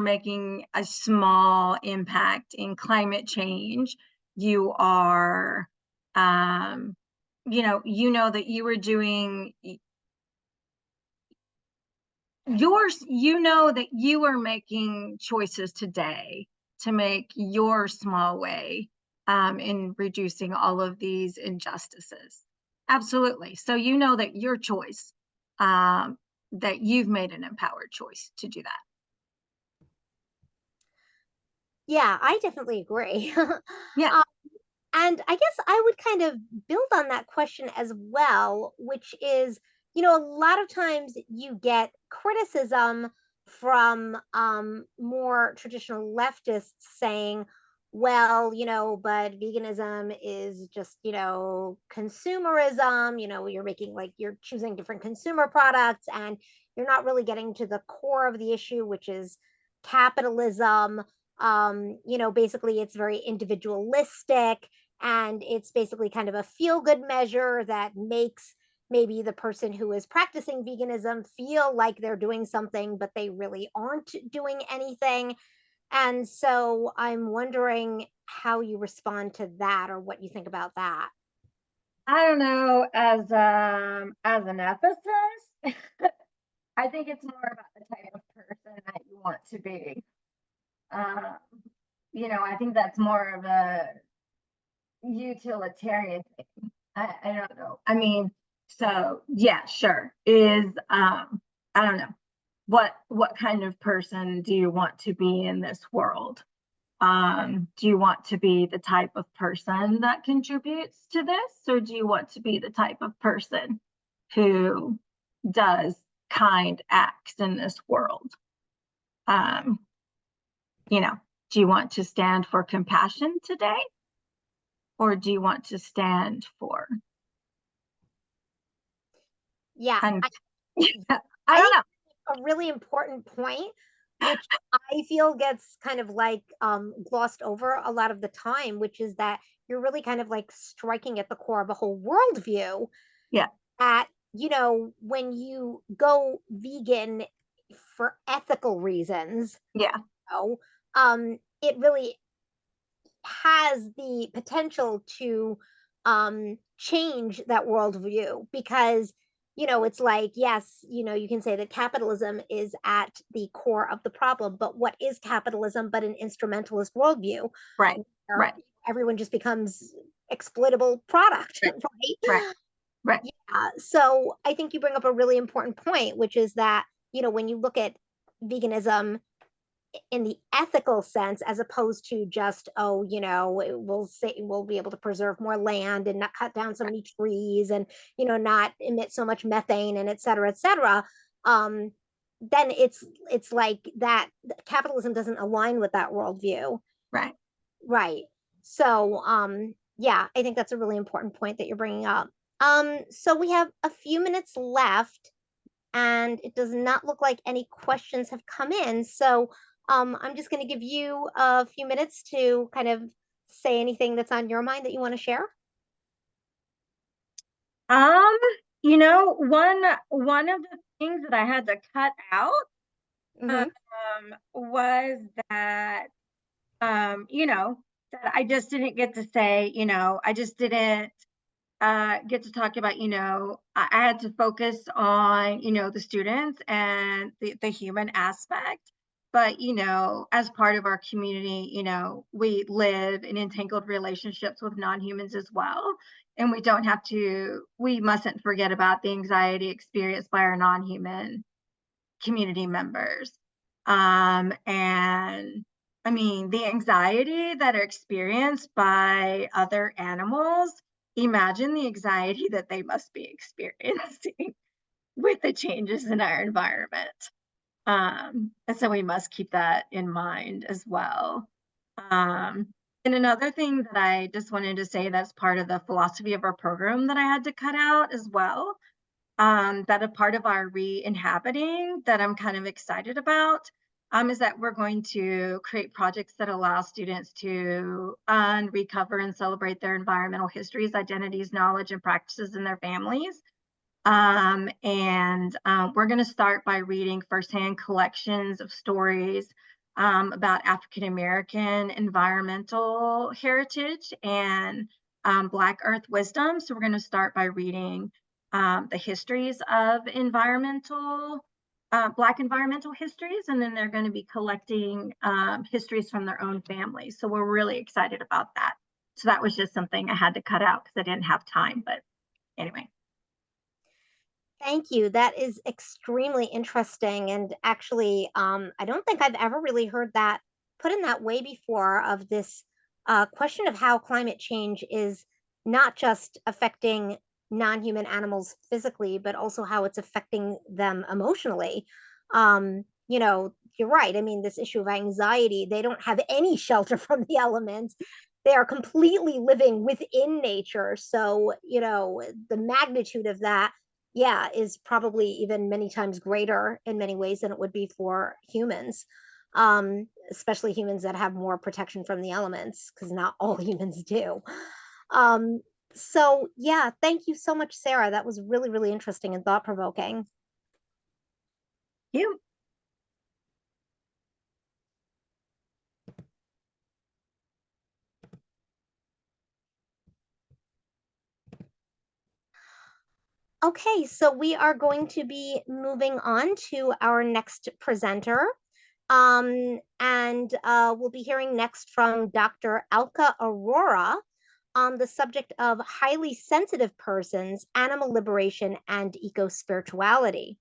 making a small impact in climate change. You are, you know that you are doing yours, you know that you are making choices today to make your small way in reducing all of these injustices. Absolutely. So you know that your choice, that you've made an empowered choice to do that. Yeah, I definitely agree. Yeah. And I guess I would kind of build on that question as well, which is, a lot of times you get criticism from more traditional leftists saying, well, but veganism is just, consumerism, you're making like you're choosing different consumer products and you're not really getting to the core of the issue, which is capitalism. Basically it's very individualistic, and it's basically kind of a feel good measure that makes maybe the person who is practicing veganism feel like they're doing something, but they really aren't doing anything. And so I'm wondering how you respond to that or what you think about that. I don't know, as an ethicist, I think it's more about the type of person that you want to be. Um, I think that's more of a utilitarian thing. I don't know. I mean, so yeah, sure. I don't know. What kind of person do you want to be in this world? Do you want to be the type of person that contributes to this, or do you want to be the type of person who does kind acts in this world? Um, do you want to stand for compassion today, or do you want to stand for Yeah, un- I I don't think know. a really important point, which I feel gets kind of like glossed over a lot of the time, which is that you're really kind of like striking at the core of a whole worldview. Yeah, At when you go vegan for ethical reasons, yeah, it really has the potential to change that worldview because it's like, yes, you can say that capitalism is at the core of the problem, but what is capitalism but an instrumentalist worldview right, where right, everyone just becomes exploitable product, right, right, right? right, So I think you bring up a really important point, which is that when you look at veganism in the ethical sense, as opposed to just, oh, we'll say we'll be able to preserve more land and not cut down so many trees and not emit so much methane and et cetera, um then it's like that capitalism doesn't align with that worldview, right. right? So yeah, I think that's a really important point that you're bringing up. So we have a few minutes left and it does not look like any questions have come in. So I'm just going to give you a few minutes to kind of say anything that's on your mind that you want to share. Um, one of the things that I had to cut out Hmm. was that that I just didn't get to say, I just didn't get to talk about, I had to focus on, the students and the human aspect. But, as part of our community, we live in entangled relationships with non-humans as well. And we mustn't forget about the anxiety experienced by our non-human community members. And I mean, the anxiety that are experienced by other animals, imagine the anxiety that they must be experiencing with the changes in our environment. And so we must keep that in mind as well. Um, and another thing that I just wanted to say that's part of the philosophy of our program that I had to cut out as well, that a part of our re-inhabiting that I'm kind of excited about, is that we're going to create projects that allow students to recover and celebrate their environmental histories, identities, knowledge, and practices in their families. We're going to start by reading firsthand collections of stories about African American environmental heritage and Black Earth wisdom. So we're going to start by reading the histories of Black environmental histories, and then they're going to be collecting histories from their own families. So we're really excited about that. So that was just something I had to cut out because I didn't have time. But anyway. Thank you. That is extremely interesting. And actually, I don't think I've ever really heard that put in that way before of this question of how climate change is not just affecting non-human animals physically, but also how it's affecting them emotionally. You're right. I mean, this issue of anxiety, they don't have any shelter from the elements. They are completely living within nature. So, the magnitude of that, yeah, is probably even many times greater in many ways than it would be for humans, especially humans that have more protection from the elements, because not all humans do. Um, So, yeah, thank you so much, Sarah. That was really, really interesting and thought provoking. You. Okay, so we are going to be moving on to our next presenter. And we'll be hearing next from Dr. Alka Aurora on the subject of highly sensitive persons, animal liberation, and eco-spirituality.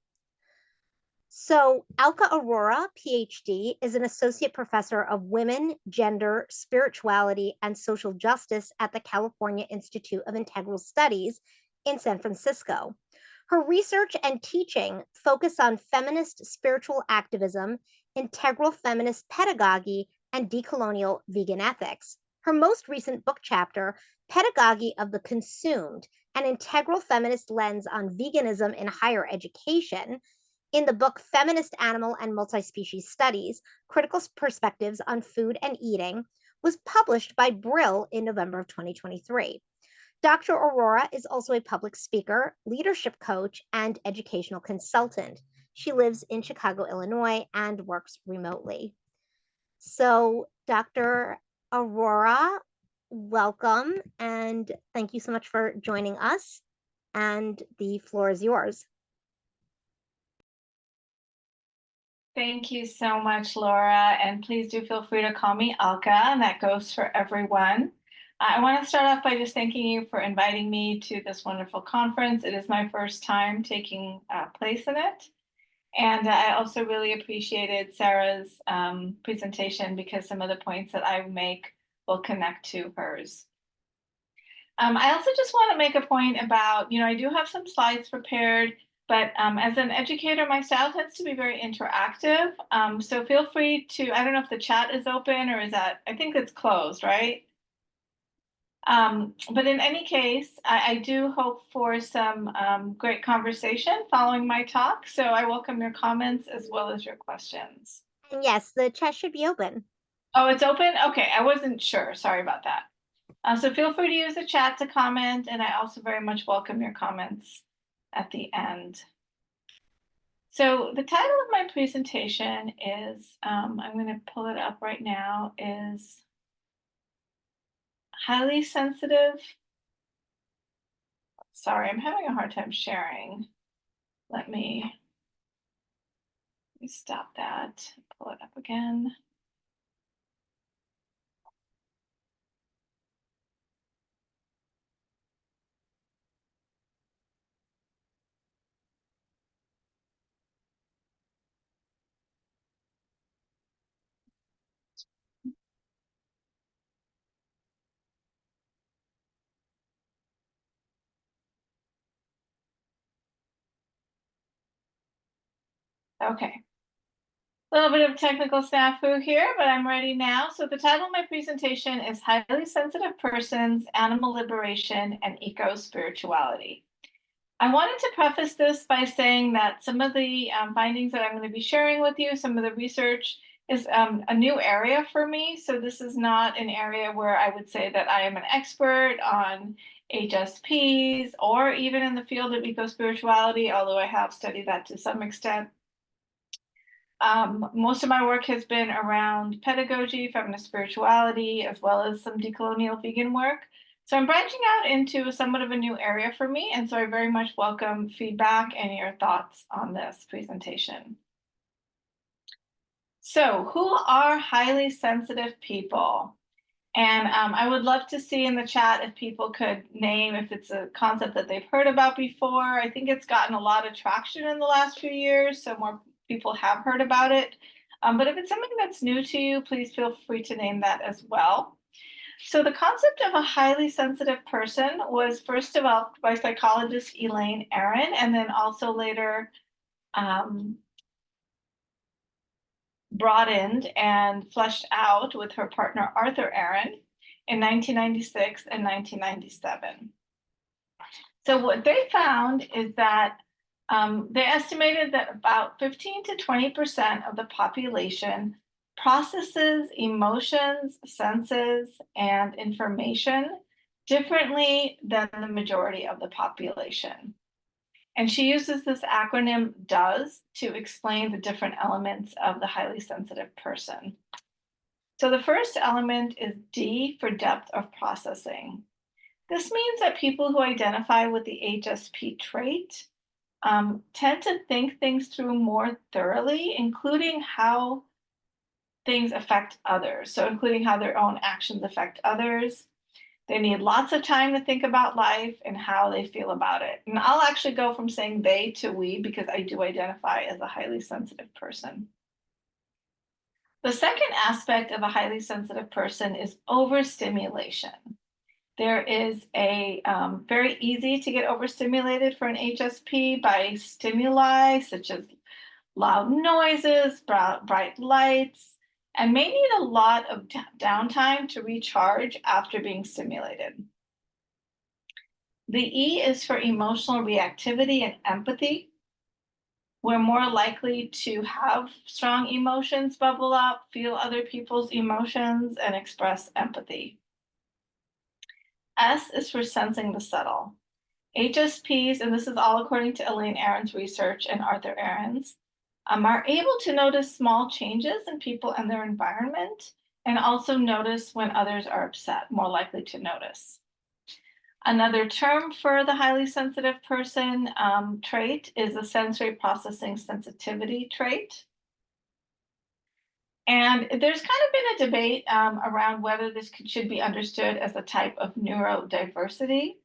So, Alka Aurora, PhD, is an associate professor of women, gender, spirituality, and social justice at the California Institute of Integral Studies in San Francisco. Her research and teaching focus on feminist spiritual activism, integral feminist pedagogy, and decolonial vegan ethics. Her most recent book chapter, Pedagogy of the Consumed, an integral feminist lens on veganism in higher education, in the book Feminist Animal and Multi-Species Studies, Critical Perspectives on Food and Eating, was published by Brill in November of 2023. Dr. Aurora is also a public speaker, leadership coach, and educational consultant. She lives in Chicago, Illinois, and works remotely. So, Dr. Aurora, welcome, and thank you so much for joining us. And the floor is yours. Thank you so much, Laura, and please do feel free to call me Alka, and that goes for everyone. I want to start off by just thanking you for inviting me to this wonderful conference. It is my first time taking place in it. And I also really appreciated Sarah's presentation because some of the points that I make will connect to hers. I also just want to make a point about, I do have some slides prepared, but as an educator, my style tends to be very interactive. So feel free to, I don't know if the chat is open or is that, I think it's closed, right? But in any case, I do hope for some great conversation following my talk. So I welcome your comments as well as your questions. And yes, the chat should be open. Oh, it's open? Okay, I wasn't sure. Sorry about that. So feel free to use the chat to comment, and I also very much welcome your comments at the end. So the title of my presentation is, I'm going to pull it up right now, is Highly Sensitive. Sorry, I'm having a hard time sharing. Let me stop that, pull it up again. Okay. A little bit of technical snafu here, but I'm ready now. So the title of my presentation is Highly Sensitive Persons, Animal Liberation, and Eco-Spirituality. I wanted to preface this by saying that some of the findings that I'm going to be sharing with you, some of the research is a new area for me. So this is not an area where I would say that I am an expert on HSPs or even in the field of eco-spirituality, although I have studied that to some extent. Most of my work has been around pedagogy, feminist spirituality, as well as some decolonial vegan work. So I'm branching out into somewhat of a new area for me, and so I very much welcome feedback and your thoughts on this presentation. So who are highly sensitive people? And I would love to see in the chat if people could name if it's a concept that they've heard about before. I think it's gotten a lot of traction in the last few years, so more people have heard about it. But if it's something that's new to you, please feel free to name that as well. So the concept of a highly sensitive person was first developed by psychologist Elaine Aron, and then also later broadened and fleshed out with her partner Arthur Aron in 1996 and 1997. So what they found is that they estimated that about 15 to 20% of the population processes emotions, senses, and information differently than the majority of the population. And she uses this acronym DOES to explain the different elements of the highly sensitive person. So the first element is D for depth of processing. This means that people who identify with the HSP trait tend to think things through more thoroughly, including how things affect others. So, including how their own actions affect others. They need lots of time to think about life and how they feel about it. And I'll actually go from saying they to we because I do identify as a highly sensitive person. The second aspect of a highly sensitive person is overstimulation. There is a very easy to get overstimulated for an HSP by stimuli such as loud noises, bright lights, and may need a lot of downtime to recharge after being stimulated. The E is for emotional reactivity and empathy. We're more likely to have strong emotions bubble up, feel other people's emotions, and express empathy. S is for sensing the subtle. HSPs, and this is all according to Elaine Aron's research and Arthur Aron's, are able to notice small changes in people and their environment, and also notice when others are upset, more likely to notice. Another term for the highly sensitive person trait is the sensory processing sensitivity trait. And there's kind of been a debate around whether this should be understood as a type of neurodiversity,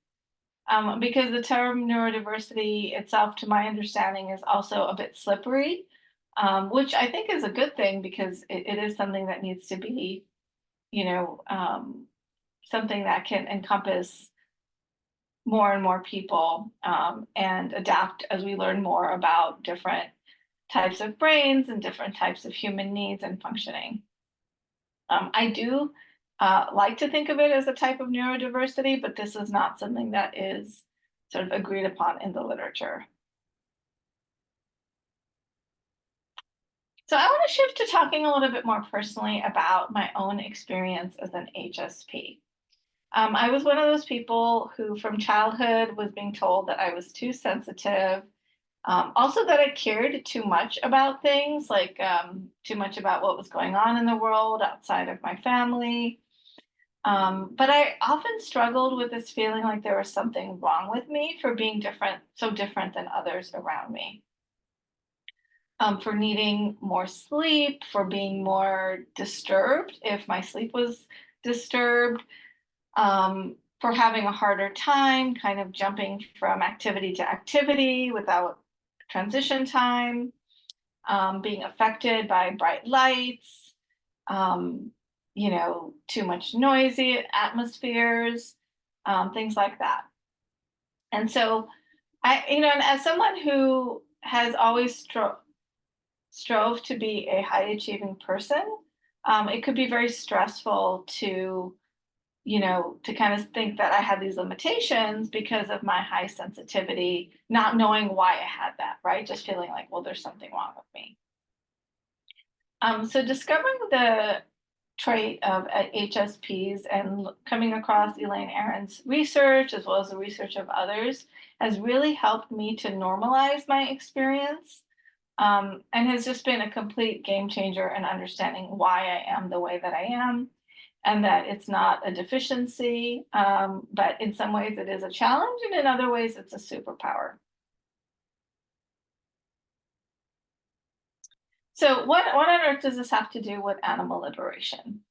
because the term neurodiversity itself, to my understanding, is also a bit slippery, which I think is a good thing because it is something that needs to be, something that can encompass more and more people and adapt as we learn more about different types of brains and different types of human needs and functioning. I do like to think of it as a type of neurodiversity, but this is not something that is sort of agreed upon in the literature. So I want to shift to talking a little bit more personally about my own experience as an HSP. I was one of those people who from childhood was being told that I was too sensitive. Also that I cared too much about things, like too much about what was going on in the world outside of my family. But I often struggled with this feeling like there was something wrong with me for being different, so different than others around me. For needing more sleep, for being more disturbed if my sleep was disturbed, for having a harder time kind of jumping from activity to activity without transition time, being affected by bright lights, too much noisy atmospheres, things like that. And so and as someone who has always strove to be a high achieving person, it could be very stressful to kind of think that I had these limitations because of my high sensitivity, not knowing why I had that, right? Just feeling like, well, there's something wrong with me. So discovering the trait of HSPs and coming across Elaine Aron's research, as well as the research of others, has really helped me to normalize my experience, and has just been a complete game changer in understanding why I am the way that I am, and that it's not a deficiency, but in some ways it is a challenge, and in other ways it's a superpower. So what on earth does this have to do with animal liberation?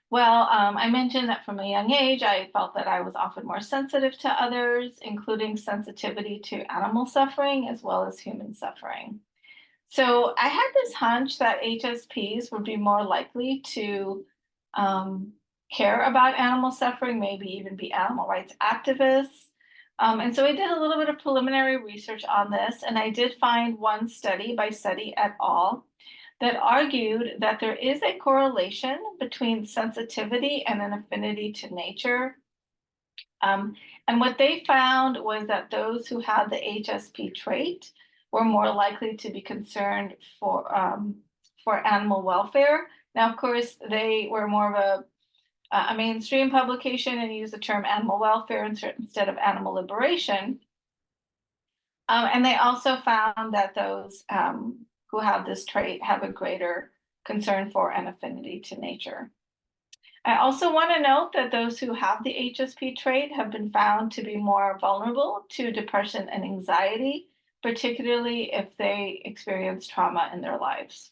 Well, I mentioned that from a young age, I felt that I was often more sensitive to others, including sensitivity to animal suffering as well as human suffering. So I had this hunch that HSPs would be more likely to care about animal suffering, maybe even be animal rights activists. And so I did a little bit of preliminary research on this, and I did find one study by Seti et al. That argued that there is a correlation between sensitivity and an affinity to nature. And what they found was that those who had the HSP trait were more likely to be concerned for animal welfare. Now, of course, they were more of a mainstream publication and use the term animal welfare instead of animal liberation. And they also found that those who have this trait have a greater concern for and affinity to nature. I also want to note that those who have the HSP trait have been found to be more vulnerable to depression and anxiety, particularly if they experience trauma in their lives.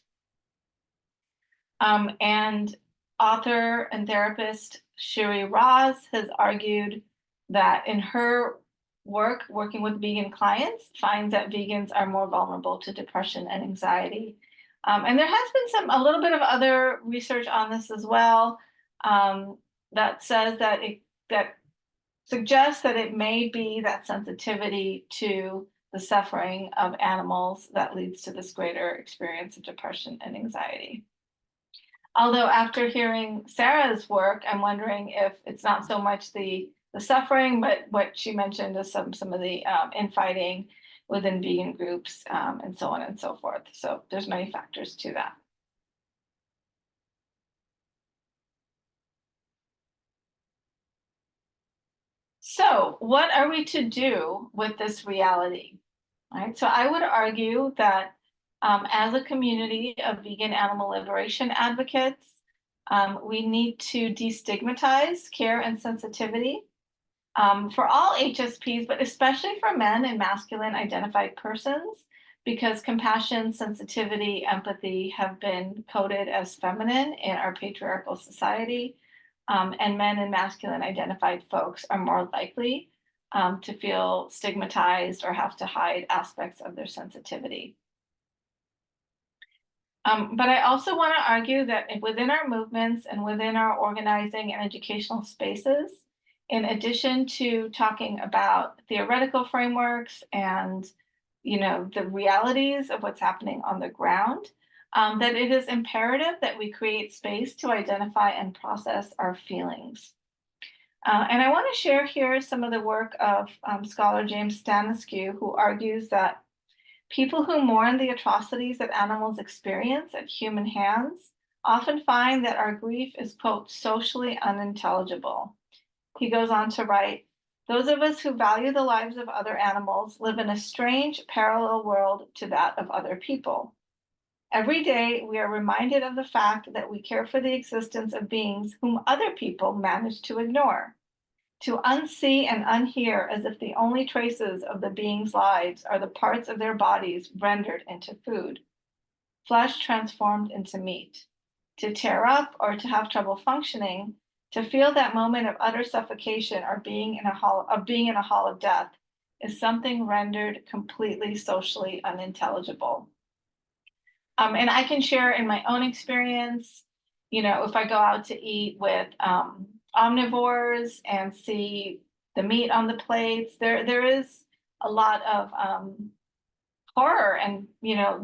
And author and therapist Shiri Raz has argued that in her work, working with vegan clients, finds that vegans are more vulnerable to depression and anxiety. And there has been a little bit of other research on this as well, that says that suggests that it may be that sensitivity to the suffering of animals that leads to this greater experience of depression and anxiety. Although after hearing Sarah's work, I'm wondering if it's not so much the suffering, but what she mentioned is some of the infighting within vegan groups, and so on and so forth. So there's many factors to that. So what are we to do with this reality? Right. So I would argue that as a community of vegan animal liberation advocates, we need to destigmatize care and sensitivity for all HSPs, but especially for men and masculine identified persons, because compassion, sensitivity, empathy have been coded as feminine in our patriarchal society. And men and masculine identified folks are more likely to feel stigmatized or have to hide aspects of their sensitivity. But I also want to argue that within our movements and within our organizing and educational spaces, in addition to talking about theoretical frameworks and the realities of what's happening on the ground, that it is imperative that we create space to identify and process our feelings. And I want to share here some of the work of scholar James Stanescu, who argues that people who mourn the atrocities that animals experience at human hands often find that our grief is, quote, socially unintelligible. He goes on to write, those of us who value the lives of other animals live in a strange parallel world to that of other people. Every day, we are reminded of the fact that we care for the existence of beings whom other people manage to ignore, to unsee and unhear as if the only traces of the beings' lives are the parts of their bodies rendered into food, flesh transformed into meat, to tear up or to have trouble functioning, to feel that moment of utter suffocation or being in a hall of death is something rendered completely socially unintelligible. And I can share in my own experience, if I go out to eat with omnivores and see the meat on the plates, there is a lot of horror and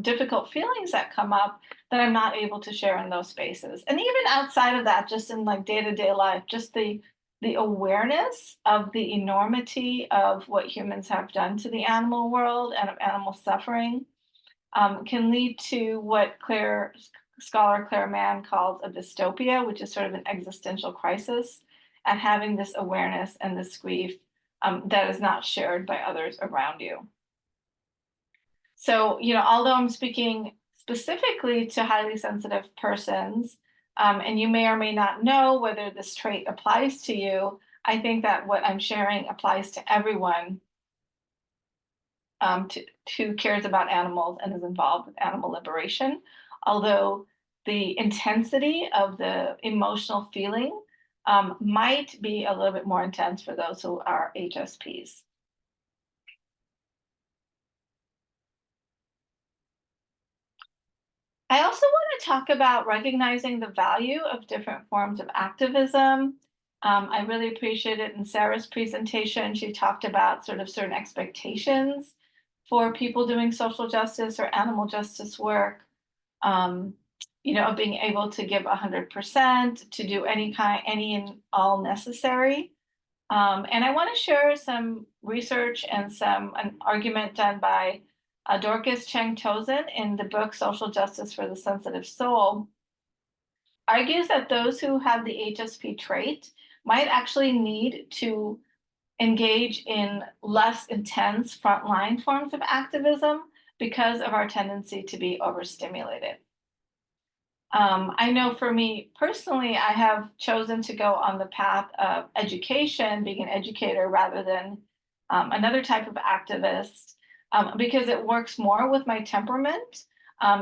difficult feelings that come up that I'm not able to share in those spaces. And even outside of that, just in like day-to-day life, just the awareness of the enormity of what humans have done to the animal world and of animal suffering can lead to what scholar Claire Mann calls a dystopia, which is sort of an existential crisis, and having this awareness and this grief that is not shared by others around you. So, although I'm speaking specifically to highly sensitive persons, and you may or may not know whether this trait applies to you, I think that what I'm sharing applies to everyone who cares about animals and is involved with animal liberation, although the intensity of the emotional feeling might be a little bit more intense for those who are HSPs. I also want to talk about recognizing the value of different forms of activism. I really appreciated in Sarah's presentation, she talked about sort of certain expectations for people doing social justice or animal justice work, being able to give 100%, to do any and all necessary. And I want to share some research and an argument done by Dorcas Chang Tozin in the book Social Justice for the Sensitive Soul, argues that those who have the HSP trait might actually need to engage in less intense frontline forms of activism because of our tendency to be overstimulated. I know for me personally, I have chosen to go on the path of education, being an educator rather than another type of activist, because it works more with my temperament.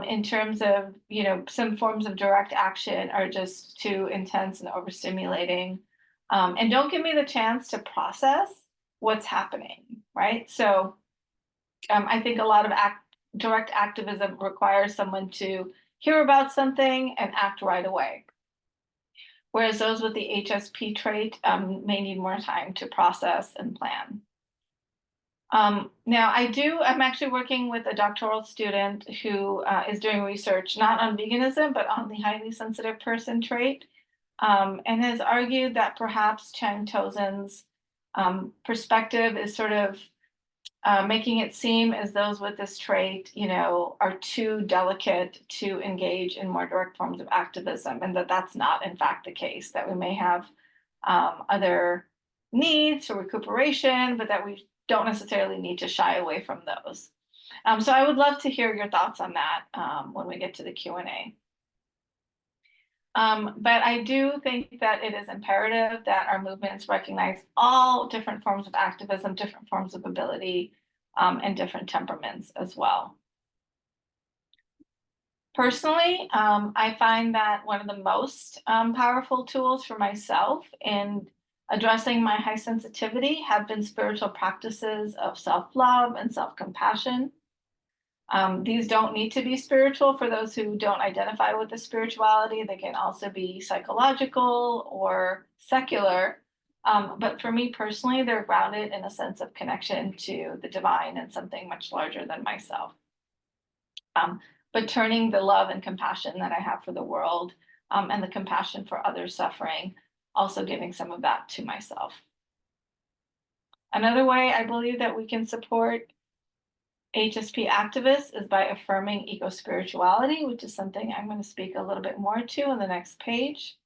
In terms of, some forms of direct action are just too intense and overstimulating, and don't give me the chance to process what's happening, right? So I think a lot of direct activism requires someone to hear about something and act right away. Whereas those with the HSP trait may need more time to process and plan. Now, I'm actually working with a doctoral student who is doing research not on veganism, but on the highly sensitive person trait, and has argued that perhaps Chang Tozen's perspective is sort of making it seem as those with this trait, are too delicate to engage in more direct forms of activism, and that that's not, in fact, the case, that we may have other needs for recuperation, but that we don't necessarily need to shy away from those. So I would love to hear your thoughts on that when we get to the Q&A. But I do think that it is imperative that our movements recognize all different forms of activism, different forms of ability, and different temperaments as well. Personally, I find that one of the most powerful tools for myself in addressing my high sensitivity have been spiritual practices of self-love and self-compassion. These don't need to be spiritual for those who don't identify with the spirituality. They can also be psychological or secular. But for me personally, they're grounded in a sense of connection to the divine and something much larger than myself. But turning the love and compassion that I have for the world and the compassion for others suffering, also giving some of that to myself. Another way I believe that we can support HSP activists is by affirming eco-spirituality, which is something I'm going to speak a little bit more to on the next page.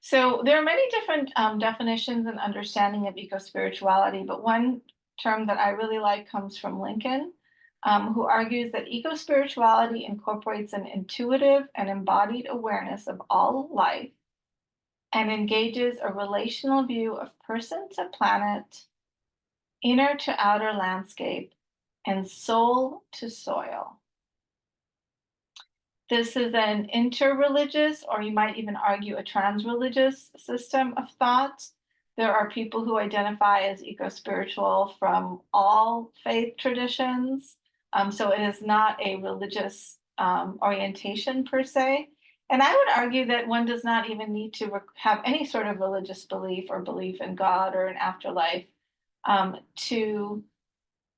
So there are many different definitions and understanding of eco-spirituality, but one term that I really like comes from Lincoln, who argues that eco-spirituality incorporates an intuitive and embodied awareness of all life and engages a relational view of person to planet, inner to outer landscape, and soul to soil. This is an interreligious, or you might even argue a trans-religious system of thought. There are people who identify as eco-spiritual from all faith traditions. So it is not a religious orientation per se. And I would argue that one does not even need to have any sort of religious belief or belief in God or an afterlife to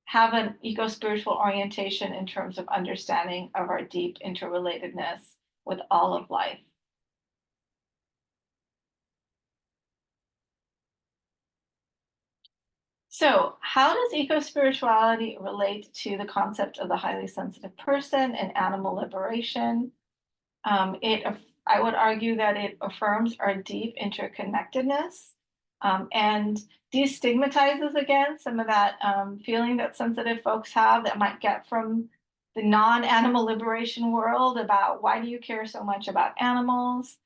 have an eco-spiritual orientation in terms of understanding of our deep interrelatedness with all of life. So how does eco-spirituality relate to the concept of the highly sensitive person and animal liberation? I would argue that it affirms our deep interconnectedness and destigmatizes again some of that feeling that sensitive folks have that might get from the non-animal liberation world about why do you care so much about animals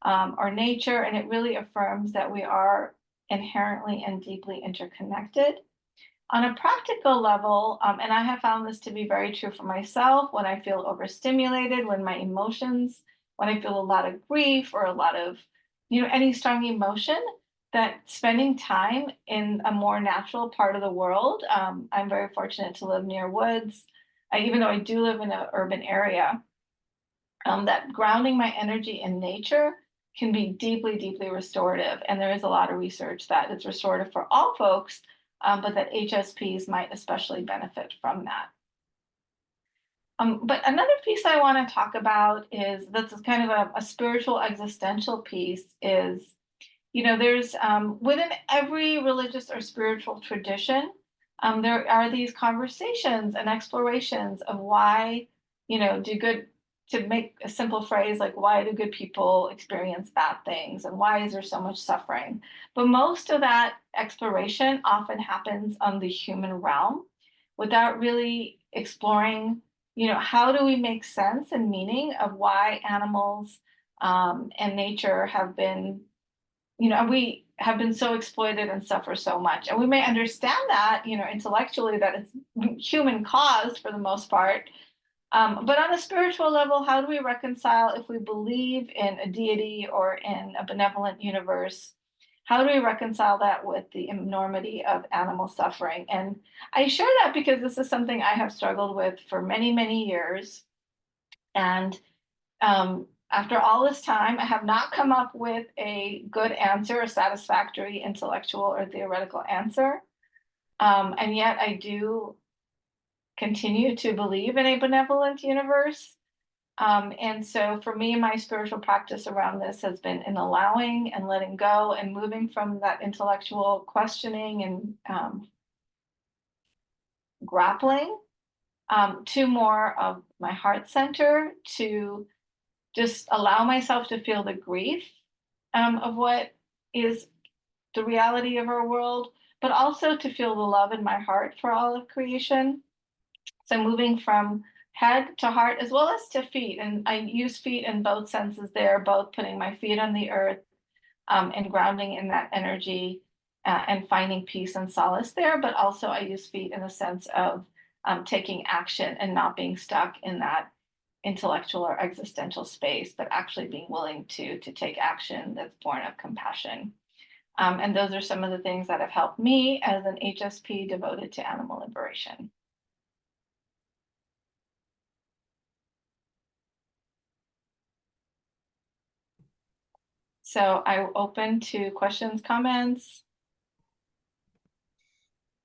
or nature, and it really affirms that we are inherently and deeply interconnected. On a practical level, and I have found this to be very true for myself, when I feel overstimulated, when my emotions, when I feel a lot of grief or a lot of, any strong emotion, that spending time in a more natural part of the world, I'm very fortunate to live near woods, even though I do live in an urban area, that grounding my energy in nature can be deeply, deeply restorative. And there is a lot of research that it's restorative for all folks, but that HSPs might especially benefit from that. But another piece I want to talk about is that's kind of a spiritual existential piece is, there's within every religious or spiritual tradition, there are these conversations and explorations of why, do good to make a simple phrase like, why do good people experience bad things and why is there so much suffering? But most of that exploration often happens on the human realm without really exploring, how do we make sense and meaning of why animals and nature have been, we have been so exploited and suffer so much. And we may understand that, intellectually, that it's human caused for the most part. But on a spiritual level, how do we reconcile if we believe in a deity or in a benevolent universe? How do we reconcile that with the enormity of animal suffering? And I share that because this is something I have struggled with for many, many years. And after all this time, I have not come up with a good answer, a satisfactory intellectual or theoretical answer. And yet I do continue to believe in a benevolent universe. And so for me, my spiritual practice around this has been in allowing and letting go and moving from that intellectual questioning and grappling to more of my heart center, to just allow myself to feel the grief of what is the reality of our world, but also to feel the love in my heart for all of creation. So moving from head to heart as well as to feet. And I use feet in both senses there, both putting my feet on the earth and grounding in that energy and finding peace and solace there. But also I use feet in the sense of taking action and not being stuck in that intellectual or existential space, but actually being willing to take action that's born of compassion. And those are some of the things that have helped me as an HSP devoted to animal liberation. So I open to questions, comments.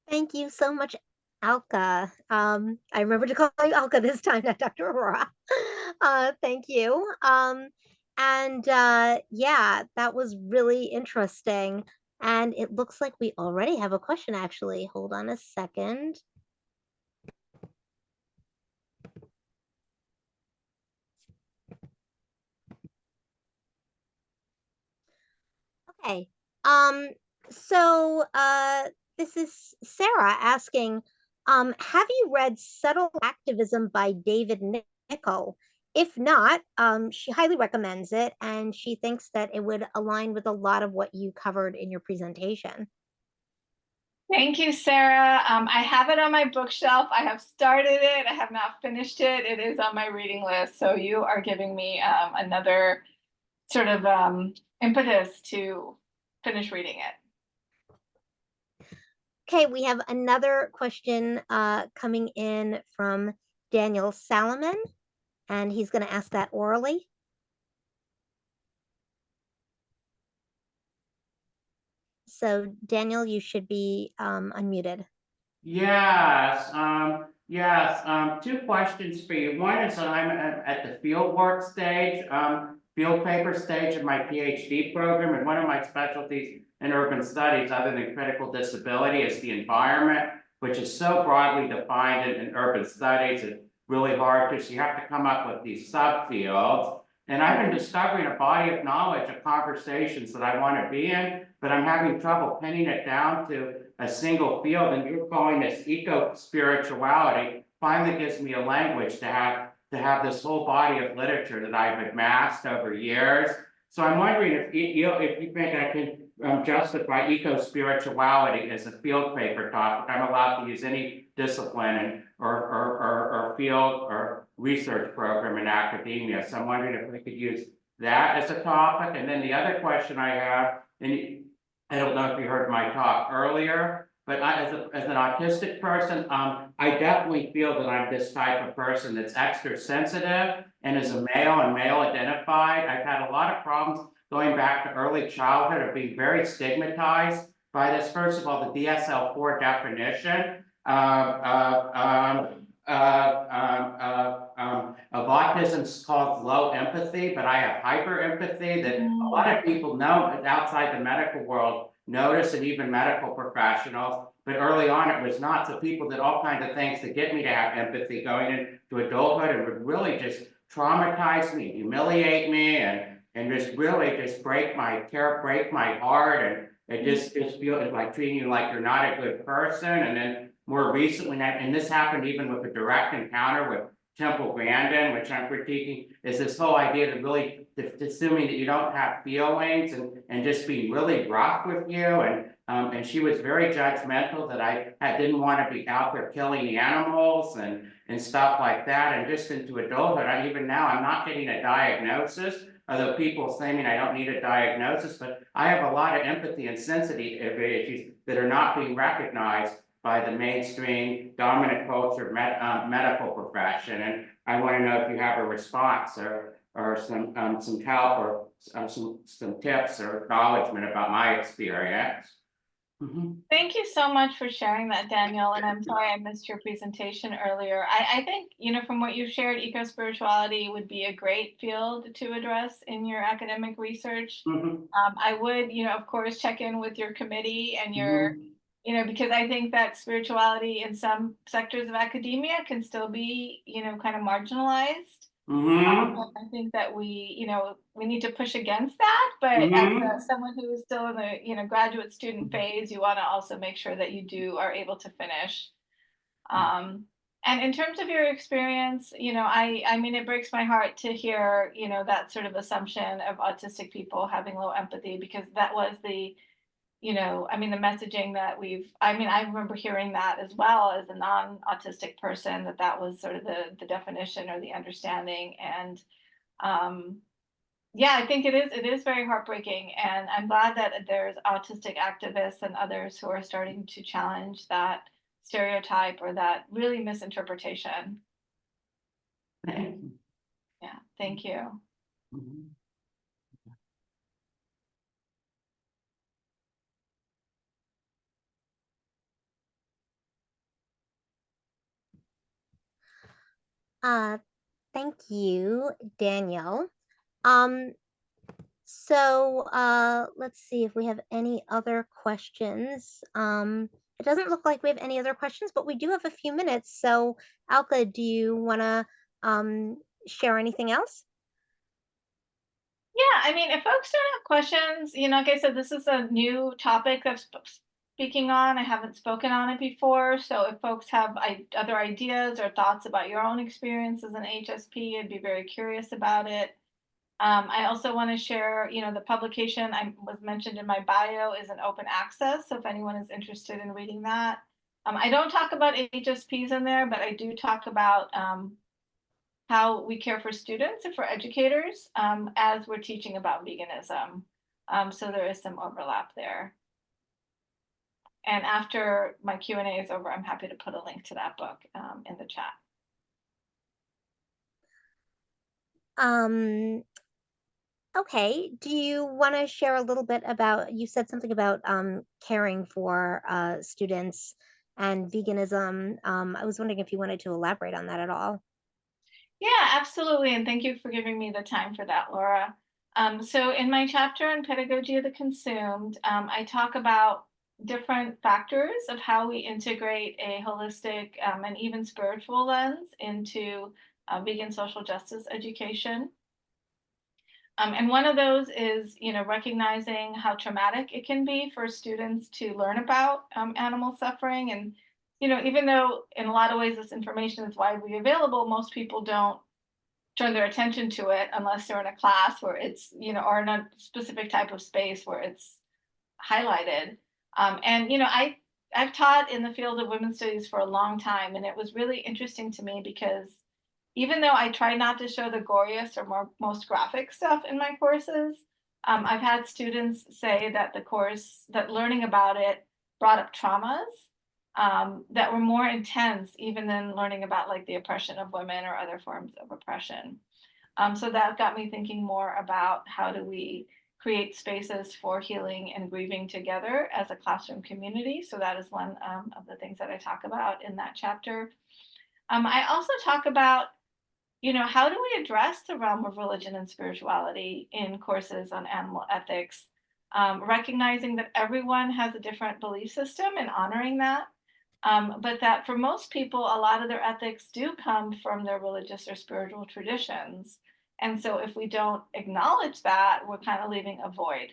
Thank you so much, Alka. I remember to call you Alka this time, not Dr. Aurora. Thank you. Yeah, that was really interesting. And it looks like we already have a question, actually. Hold on a second. Okay. Um, this is Sarah asking, have you read Subtle Activism by David Nichol? If not, she highly recommends it, and she thinks that it would align with a lot of what you covered in your presentation. Thank you, Sarah. I have it on my bookshelf. I have started it. I have not finished it. It is on my reading list. So you are giving me another sort of impetus to finish reading it. Okay, we have another question coming in from Daniel Salomon, and he's going to ask that orally. So Daniel, you should be unmuted. Yes, two questions for you. One is that I'm at the field work stage, field paper stage of my PhD program, and one of my specialties in urban studies, other than critical disability, is the environment, which is so broadly defined in urban studies. It's really hard because you have to come up with these subfields. And I've been discovering a body of knowledge of conversations that I want to be in, but I'm having trouble pinning it down to a single field. And you're calling this eco-spirituality finally gives me a language to have this whole body of literature that I've amassed over years. So I'm wondering if you think I can justify eco-spirituality as a field paper topic. I'm allowed to use any discipline or field or research program in academia. So I'm wondering if we could use that as a topic. And then the other question I have, and I don't know if you heard my talk earlier, but as an autistic person, I definitely feel that I'm this type of person that's extra sensitive and is a male and male identified. I've had a lot of problems going back to early childhood of being very stigmatized by this. First of all, the DSL-4 definition of autism is called low empathy, but I have hyper empathy that a lot of people know outside the medical world notice, and even medical professionals. But early on, it was not. So people did all kinds of things to get me to have empathy going into adulthood, and would really just traumatize me, humiliate me, and just really just break my heart, and it just feels like treating you like you're not a good person. And then more recently, and this happened even with a direct encounter with Temple Grandin, which I'm critiquing, is this whole idea of really assuming that you don't have feelings, and just being really rough with you. And she was very judgmental that I didn't want to be out there killing animals and stuff like that. And just into adulthood, even now, I'm not getting a diagnosis, although people say I don't need a diagnosis, but I have a lot of empathy and sensitive issues that are not being recognized by the mainstream dominant culture medical profession. And I want to know if you have a response or some help, or some tips or acknowledgement about my experience. Thank you so much for sharing that, Daniel. And I'm sorry I missed your presentation earlier. I think, from what you shared, eco-spirituality would be a great field to address in your academic research. I would, of course, check in with your committee and your, because I think that spirituality in some sectors of academia can still be, kind of marginalized. I think that we need to push against that, but as someone who is still in the, graduate student phase, you want to also make sure that you are able to finish. And in terms of your experience, I mean, it breaks my heart to hear, that sort of assumption of autistic people having low empathy, because that was the, I mean, the messaging that I remember hearing that as well as a non-autistic person, that was sort of the definition or the understanding. And yeah, I think it is very heartbreaking. And I'm glad that there's autistic activists and others who are starting to challenge that stereotype or that really misinterpretation. Thank you. Yeah, thank you. Thank you, Daniel. So let's see if we have any other questions. It doesn't look like we have any other questions, but we do have a few minutes. So Alka, do you want to share anything else? Yeah, I mean, if folks don't have questions, like I said, this is a new topic that I'm speaking on. I haven't spoken on it before. So if folks have other ideas or thoughts about your own experience as an HSP, I'd be very curious about it. I also want to share, the publication I was mentioned in my bio is an open access. So if anyone is interested in reading that, I don't talk about HSPs in there, but I do talk about how we care for students and for educators as we're teaching about veganism. So there is some overlap there. And after my Q&A is over, I'm happy to put a link to that book in the chat. Okay, do you want to share a little bit about, you said something about caring for students and veganism. I was wondering if you wanted to elaborate on that at all. Yeah, absolutely. And thank you for giving me the time for that, Laura. So in my chapter on pedagogy of the consumed, I talk about different factors of how we integrate a holistic and even spiritual lens into vegan social justice education. And one of those is, recognizing how traumatic it can be for students to learn about animal suffering. And, even though in a lot of ways this information is widely available, most people don't turn their attention to it unless they're in a class where it's, or in a specific type of space where it's highlighted. And, I've taught in the field of women's studies for a long time, and it was really interesting to me because even though I try not to show the goriest or most graphic stuff in my courses, I've had students say that that learning about it brought up traumas that were more intense even than learning about like the oppression of women or other forms of oppression. So that got me thinking more about how do we create spaces for healing and grieving together as a classroom community. So that is one of the things that I talk about in that chapter. I also talk about how do we address the realm of religion and spirituality in courses on animal ethics, recognizing that everyone has a different belief system and honoring that. but that for most people, a lot of their ethics do come from their religious or spiritual traditions. And so if we don't acknowledge that, we're kind of leaving a void.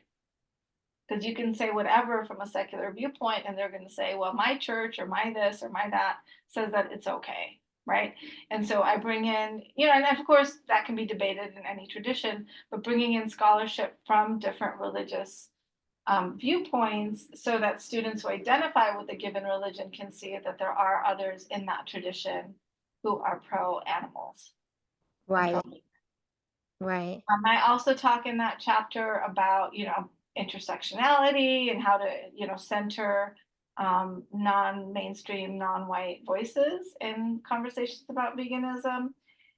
Because you can say whatever from a secular viewpoint, and they're going to say, well, my church or my this or my that says that it's okay. Right. And so I bring in, and of course that can be debated in any tradition, but bringing in scholarship from different religious viewpoints so that students who identify with a given religion can see that there are others in that tradition who are pro animals. Right. Right. I also talk in that chapter about, intersectionality and how to, center non-mainstream, non-white voices in conversations about veganism,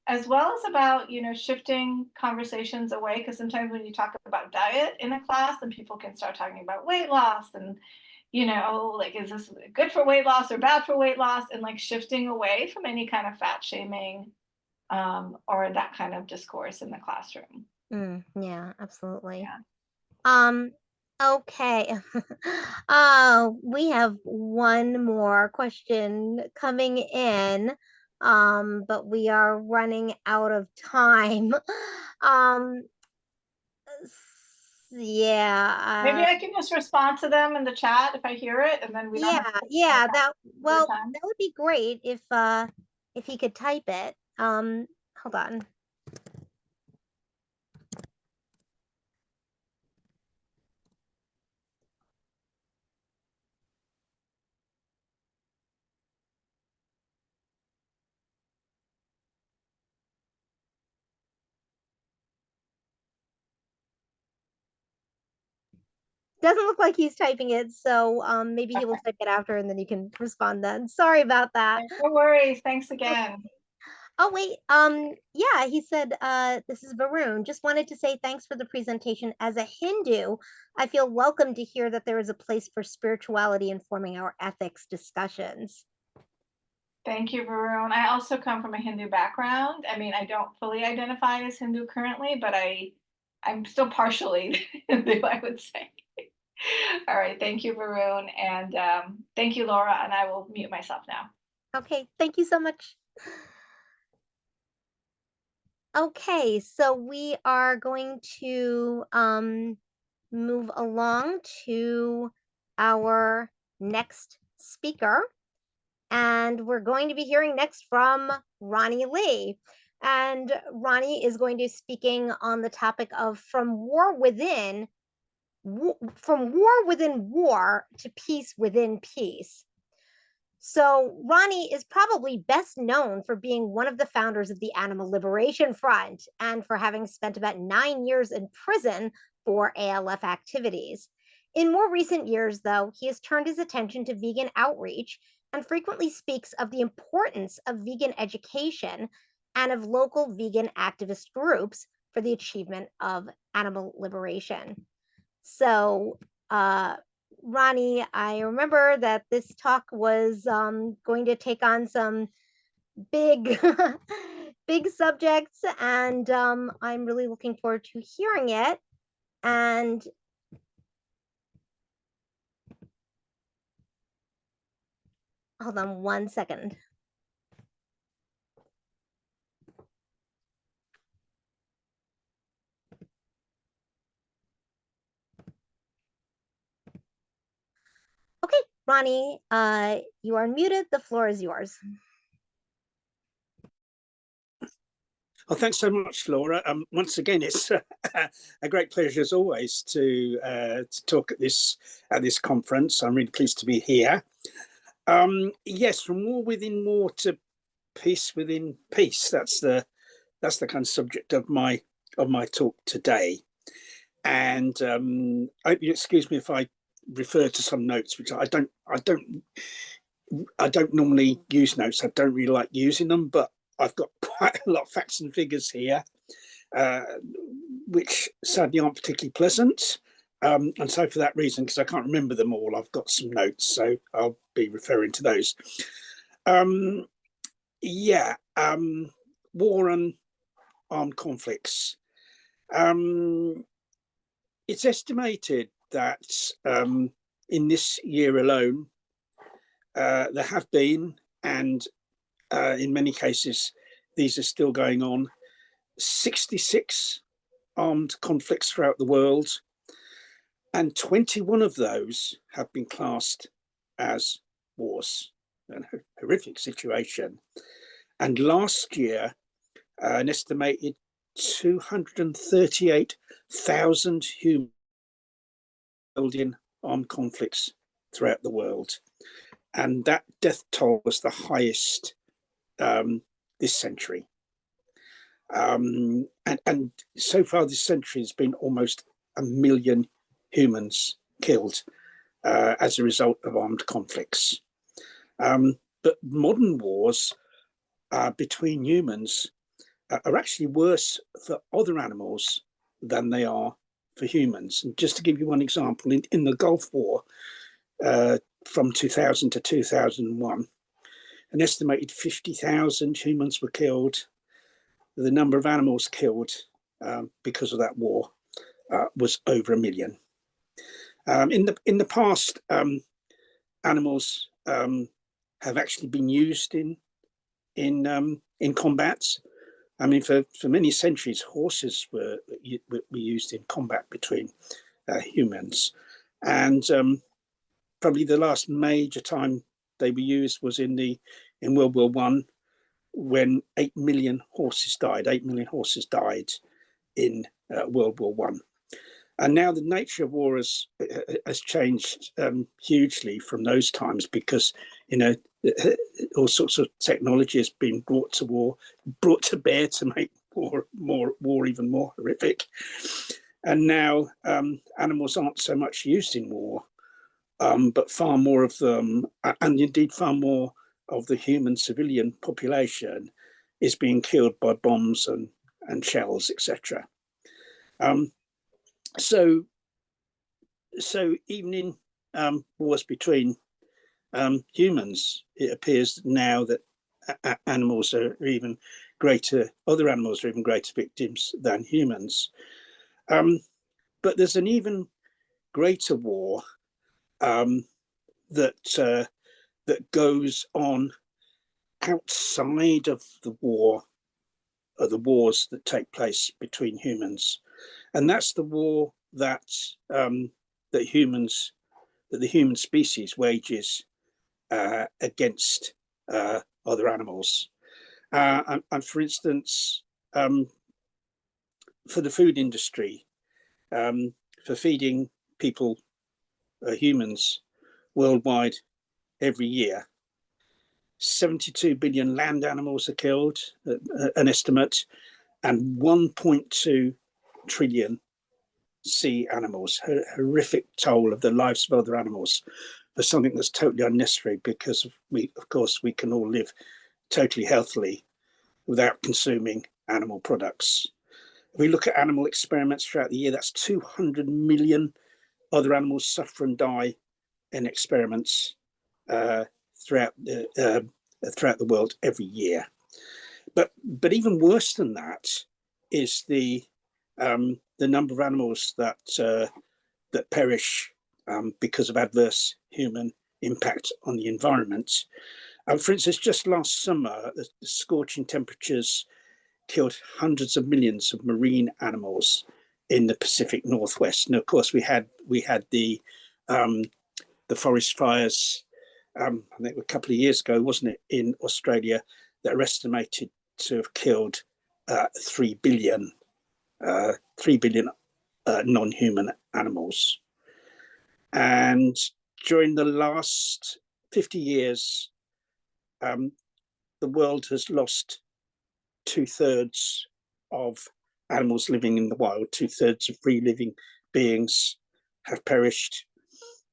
as well as about, shifting conversations away. Because sometimes when you talk about diet in a class, then people can start talking about weight loss and, like, is this good for weight loss or bad for weight loss? And like shifting away from any kind of fat shaming or that kind of discourse in the classroom. Yeah, absolutely. Yeah. Okay. We have one more question coming in, but we are running out of time. Yeah. Maybe I can just respond to them in the chat if I hear it, and then we don't have Yeah, to time. that would be great if he could type it. Hold on. Doesn't look like he's typing it, so maybe he will type it after and then you can respond then. Sorry about that. No worries. Thanks again. Oh wait, yeah, he said, this is Varun. Just wanted to say thanks for the presentation. As a Hindu, I feel welcome to hear that there is a place for spirituality informing our ethics discussions. Thank you, Varun. I also come from a Hindu background. I mean, I don't fully identify as Hindu currently, but I'm still partially Hindu, I would say. All right. Thank you, Varun. And thank you, Laura. And I will mute myself now. Okay, thank you so much. Okay, so we are going to move along to our next speaker. And we're going to be hearing next from Ronnie Lee. And Ronnie is going to be speaking on the topic of from war within war to peace within peace. So Ronnie is probably best known for being one of the founders of the Animal Liberation Front and for having spent about 9 years in prison for ALF activities. In more recent years, though, he has turned his attention to vegan outreach and frequently speaks of the importance of vegan education and of local vegan activist groups for the achievement of animal liberation. So, Ronnie, I remember that this talk was going to take on some big, big subjects, and I'm really looking forward to hearing it. And hold on one second. Okay, Ronnie, you are muted. The floor is yours. Well, thanks so much, Laura. Once again, it's a great pleasure as always to talk at this conference. I'm really pleased to be here. Yes, from war within war to peace within peace. That's the kind of subject of my talk today. And I hope you excuse me if I refer to some notes, which I don't normally use notes. I don't really like using them, but I've got quite a lot of facts and figures here, which sadly aren't particularly pleasant. And so for that reason, because I can't remember them all, I've got some notes, so I'll be referring to those. War and armed conflicts. It's estimated that in this year alone, there have been, and in many cases, these are still going on, 66 armed conflicts throughout the world, and 21 of those have been classed as wars. A horrific situation. And last year, an estimated 238,000 humans killed in armed conflicts throughout the world. And that death toll was the highest this century. And so far this century has been almost 1 million humans killed as a result of armed conflicts. But modern wars between humans are actually worse for other animals than they are for humans. And just to give you one example, in the Gulf War from 2000 to 2001, an estimated 50,000 humans were killed. The number of animals killed because of that war was over 1 million. In the past, animals have actually been used in combats. I mean, for many centuries, horses were used in combat between humans, and probably the last major time they were used was in World War I, when 8 million horses died. 8 million horses died in World War I. And now the nature of war has changed hugely from those times, because all sorts of technology has been brought to bear to make war even more horrific. And now animals aren't so much used in war, but far more of them, and indeed far more of the human civilian population, is being killed by bombs and shells, etc. So even in wars between humans, it appears now that animals are even greater, other animals are even greater victims than humans. But there's an even greater war that goes on outside of the wars that take place between humans, and that's the war that the human species wages against other animals. And for instance, for the food industry, for feeding people, humans worldwide every year, 72 billion land animals are killed, an estimate, and 1.2 trillion sea animals. Horrific toll of the lives of other animals for something that's totally unnecessary, because of course we can all live totally healthily without consuming animal products. If we look at animal experiments throughout the year, that's 200 million other animals suffer and die in experiments throughout the world every year. But even worse than that is the number of animals that perish because of adverse human impact on the environment. For instance, just last summer, the scorching temperatures killed hundreds of millions of marine animals in the Pacific Northwest. And of course, we had the forest fires. I think a couple of years ago, wasn't it, in Australia, that are estimated to have killed 3 billion non-human animals. And during the last 50 years, the world has lost 2/3 of animals living in the wild. 2/3 of free living beings have perished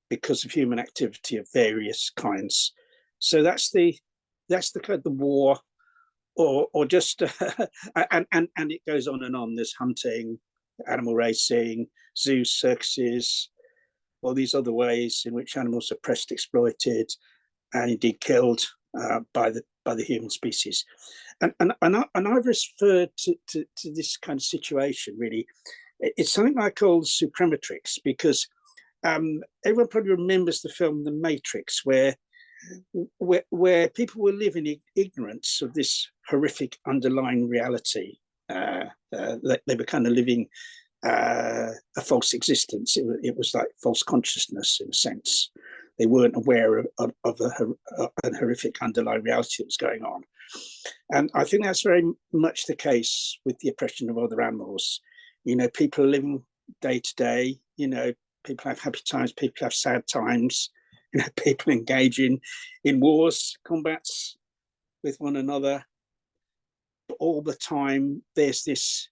because of human activity of various kinds. So that's the kind of the war, or just and it goes on and on. There's hunting, animal racing, zoos, circuses, all these other ways in which animals are oppressed, exploited, and indeed killed by the human species. And I've referred to this kind of situation, really. It's something I call the suprematrix, because everyone probably remembers the film The Matrix, where where people were living in ignorance of this horrific underlying reality. They were kind of living a false existence. It was like false consciousness in a sense. They weren't aware of a horrific underlying reality that was going on. And I think that's very much the case with the oppression of other animals. You know, people are living day to day, you know, people have happy times, people have sad times, you know, people engage in wars, combats with one another. But all the time, there's this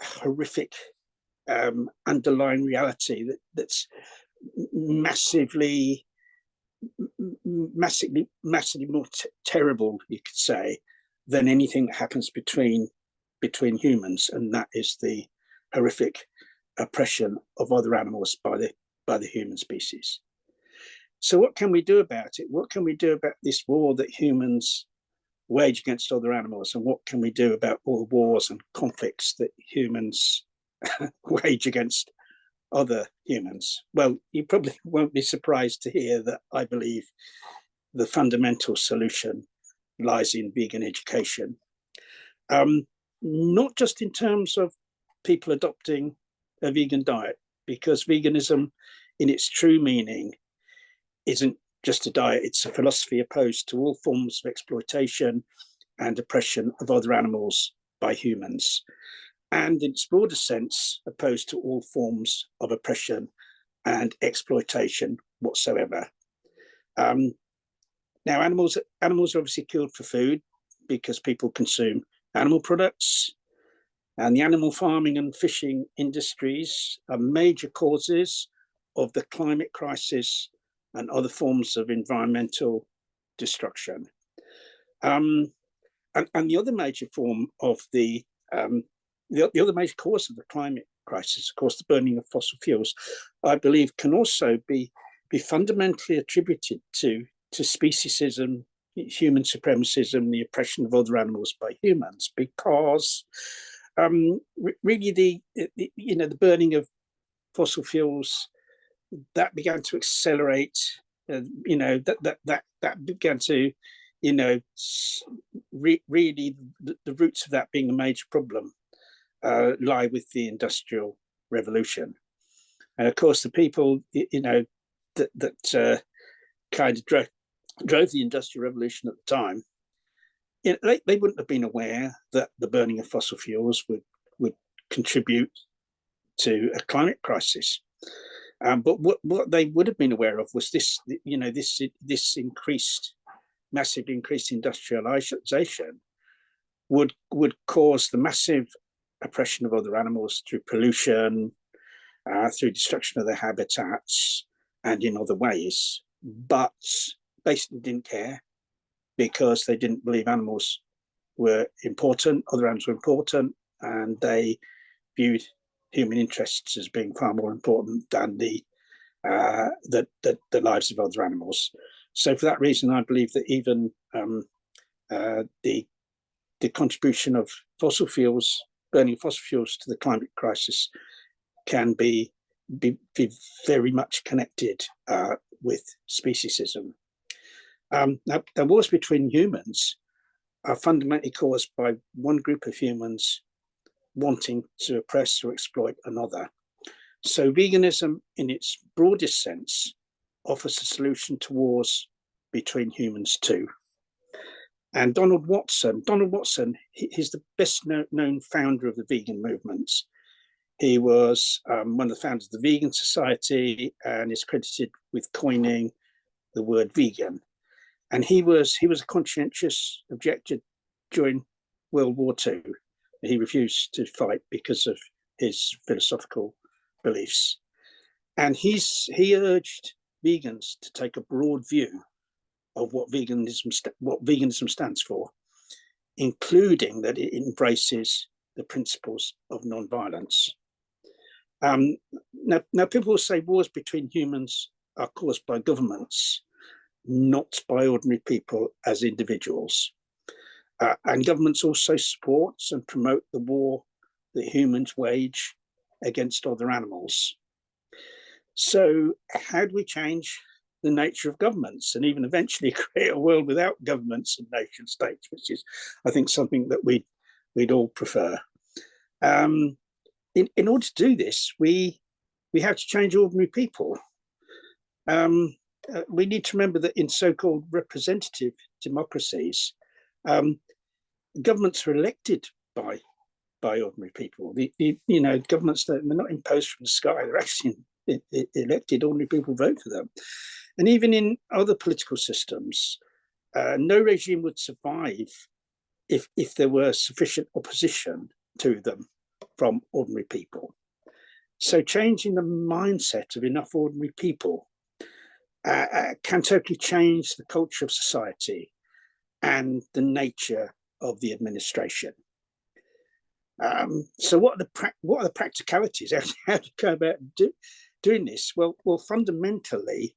horrific underlying reality that's massively more terrible, you could say, than anything that happens between humans, and that is the horrific oppression of other animals by the human species. So what can we do about it? What can we do about this war that humans wage against other animals, and what can we do about all the wars and conflicts that humans wage against other humans? Well, you probably won't be surprised to hear that I believe the fundamental solution lies in vegan education. Not just in terms of people adopting a vegan diet, because veganism in its true meaning isn't just a diet, it's a philosophy opposed to all forms of exploitation and oppression of other animals by humans, and in its broader sense, opposed to all forms of oppression and exploitation whatsoever. Now, animals are obviously killed for food because people consume animal products, and the animal farming and fishing industries are major causes of the climate crisis and other forms of environmental destruction. And the other major form of the other major cause of the climate crisis, of course, the burning of fossil fuels, I believe can also be fundamentally attributed to speciesism, human supremacism, the oppression of other animals by humans, because really the burning of fossil fuels that began to accelerate. That began to, really the roots of that being a major problem lie with the Industrial Revolution, and of course the people that kind of drove the Industrial Revolution at the time. They wouldn't have been aware that the burning of fossil fuels would contribute to a climate crisis. But what they would have been aware of was this massively increased industrialization would cause the massive oppression of other animals through pollution, through destruction of their habitats, and in other ways, but basically didn't care, because they didn't believe animals were important, other animals were important, and they viewed human interests as being far more important than the lives of other animals. So for that reason, I believe that even the contribution of fossil fuels, burning fossil fuels to the climate crisis, can be very much connected with speciesism. Now, wars between humans are fundamentally caused by one group of humans wanting to oppress or exploit another. So veganism, in its broadest sense, offers a solution to wars between humans too. And Donald Watson, he's the best known founder of the vegan movement. He was one of the founders of the Vegan Society and is credited with coining the word vegan. And he was a conscientious objector during World War II. He refused to fight because of his philosophical beliefs. And he urged vegans to take a broad view of what veganism stands for, including that it embraces the principles of non-violence. Now, people will say wars between humans are caused by governments, not by ordinary people as individuals. And governments also support and promote the war that humans wage against other animals. So how do we change the nature of governments, and even eventually create a world without governments and nation states, which is, I think, something that we'd all prefer. In order to do this, we have to change ordinary people. We need to remember that in so-called representative democracies, governments are elected by ordinary people. Governments, they're not imposed from the sky. They're actually elected. Ordinary people vote for them. And even in other political systems, no regime would survive if there were sufficient opposition to them from ordinary people. So changing the mindset of enough ordinary people can totally change the culture of society and the nature of the administration. So what are the practicalities? How do you go about doing this? Well, fundamentally,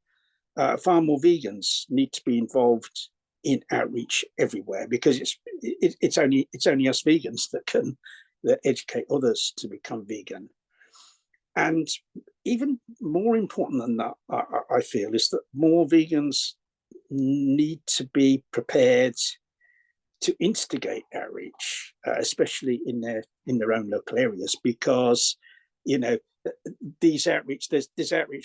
far more vegans need to be involved in outreach everywhere, because it's only us vegans that educate others to become vegan. And even more important than that, I feel, is that more vegans need to be prepared to instigate outreach, especially in their own local areas, because there's outreach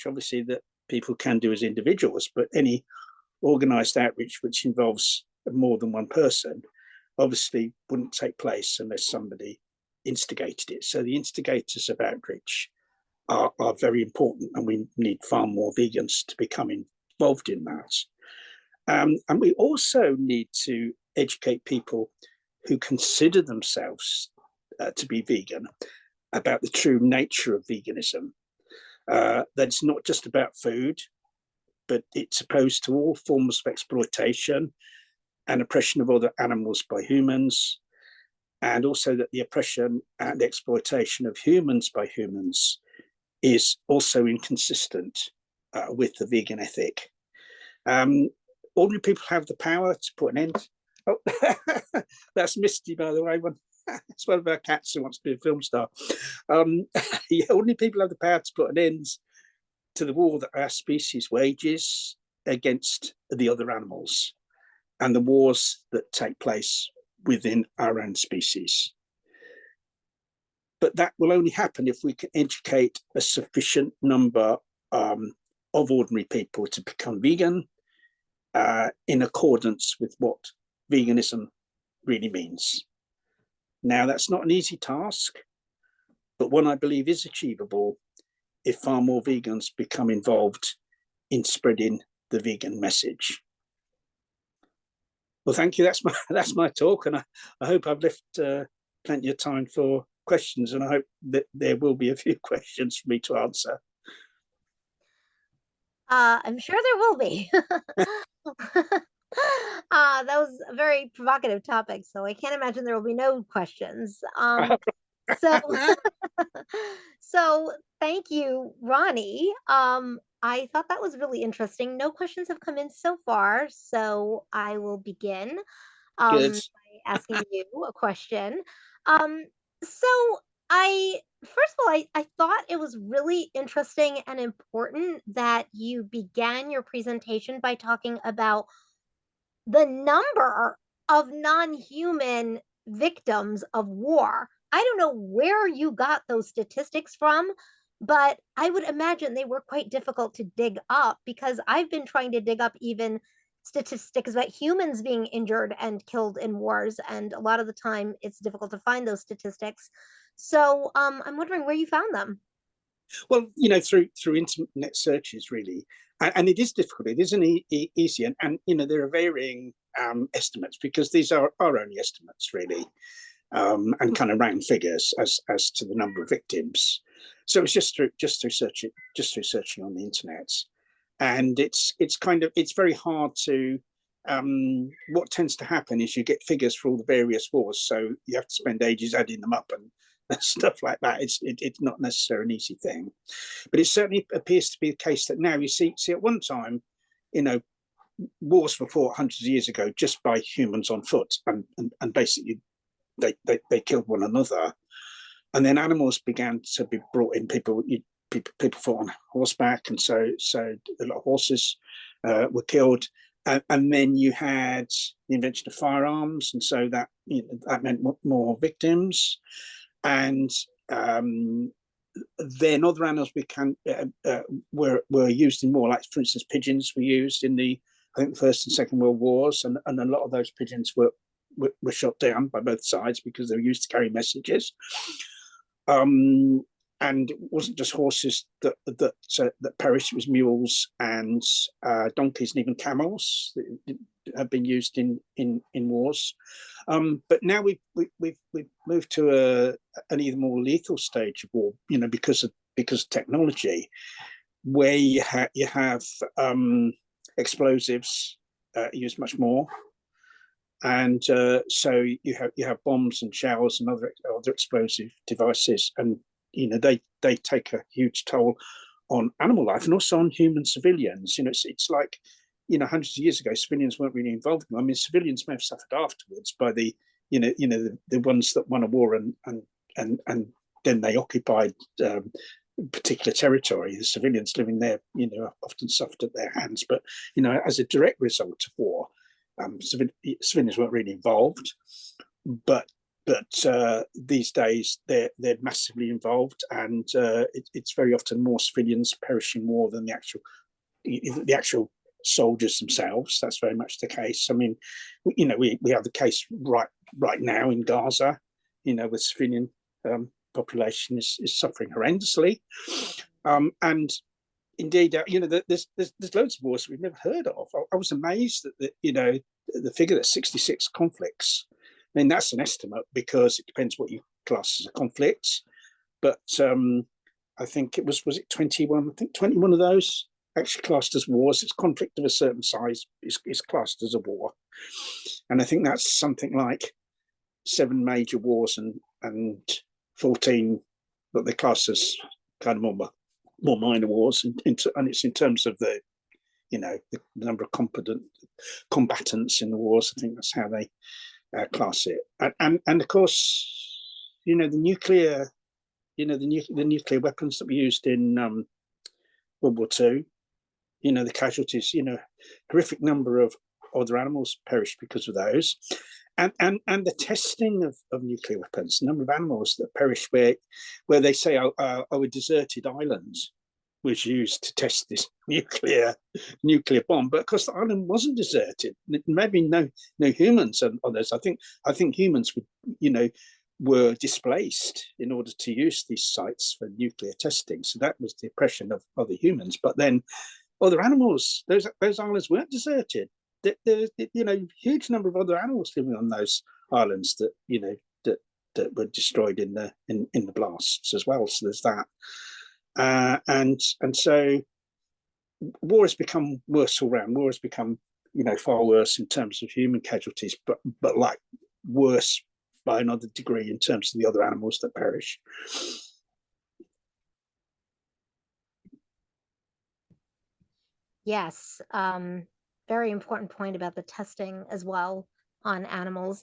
obviously that people can do as individuals, but any organized outreach which involves more than one person obviously wouldn't take place unless somebody instigated it. So the instigators of outreach are very important, and we need far more vegans to become involved in that. And we also need to educate people who consider themselves to be vegan about the true nature of veganism. That it's not just about food, but it's opposed to all forms of exploitation and oppression of other animals by humans, and also that the oppression and exploitation of humans by humans is also inconsistent with the vegan ethic. Ordinary people have the power to put an end. Oh, that's Misty, by the way. It's one of our cats who wants to be a film star. Yeah, ordinary people have the power to put an end to the war that our species wages against the other animals, and the wars that take place within our own species. But that will only happen if we can educate a sufficient number of ordinary people to become vegan in accordance with what veganism really means. Now, that's not an easy task, but one I believe is achievable if far more vegans become involved in spreading the vegan message. Well, thank you. That's my talk, and I hope I've left plenty of time for questions, and I hope that there will be a few questions for me to answer. I'm sure there will be. That was a very provocative topic, so I can't imagine there will be no questions. So, so thank you, Ronnie. I thought that was really interesting. No questions have come in so far, so I will begin by asking you a question. So first of all, I thought it was really interesting and important that you began your presentation by talking about the number of non-human victims of war. I don't know where you got those statistics from, but I would imagine they were quite difficult to dig up, because I've been trying to dig up even statistics about humans being injured and killed in wars, and a lot of the time it's difficult to find those statistics. So I'm wondering where you found them. Well, through internet searches, really, and it is difficult. It isn't easy, and there are varying estimates, because these are only estimates, really, and kind of round figures as to the number of victims. So it's just through searching on the internet, and it's very hard to. What tends to happen is you get figures for all the various wars, so you have to spend ages adding them up and stuff like that. It's not necessarily an easy thing, but it certainly appears to be the case that now you see at one time, wars were fought hundreds of years ago just by humans on foot, and basically they killed one another, and then animals began to be brought in. People fought on horseback, and so a lot of horses were killed. And then you had the invention of firearms, and so that that meant more victims. And then other animals were used in more, like for instance, pigeons were used in the First and Second World Wars, and a lot of those pigeons were shot down by both sides because they were used to carry messages. And it wasn't just horses that perished; it was mules and donkeys and even camels that have been used in wars. But now we've moved to an even more lethal stage of war, because of technology, where you have explosives used much more, and so you have bombs and shells and other explosive devices, and they take a huge toll on animal life and also on human civilians. It's like, hundreds of years ago, civilians weren't really involved. I mean, civilians may have suffered afterwards by the ones that won a war and then they occupied particular territory. The civilians living there, often suffered at their hands. But as a direct result of war, civilians weren't really involved. But these days they're massively involved, and it's very often more civilians perish in war than the actual soldiers themselves. That's very much the case. I mean, we have the case right now in Gaza, with civilian population is suffering horrendously, and indeed, there's loads of wars we've never heard of. I was amazed that the figure that 66 conflicts. I mean, that's an estimate because it depends what you class as a conflict. But I think was it 21? I think 21 of those actually classed as wars. It's conflict of a certain size is classed as a war, and I think that's something like 7 major wars and 14 that they class as kind of more minor wars, and it's in terms of the number of combatants in the wars. I think that's how they class it, and of course, the nuclear weapons that were used in World War II. The casualties. Horrific number of other animals perished because of those, and the testing of nuclear weapons. The number of animals that perished where they say a deserted island was used to test this nuclear bomb, but of course the island wasn't deserted. Maybe no humans on this. I think humans were displaced in order to use these sites for nuclear testing. So that was the oppression of other humans. But then other animals, those islands weren't deserted. There's huge number of other animals living on those islands that that were destroyed in the blasts as well. So there's that. And so war has become worse all round. War has become far worse in terms of human casualties, but like worse by another degree in terms of the other animals that perish. Yes, very important point about the testing as well on animals.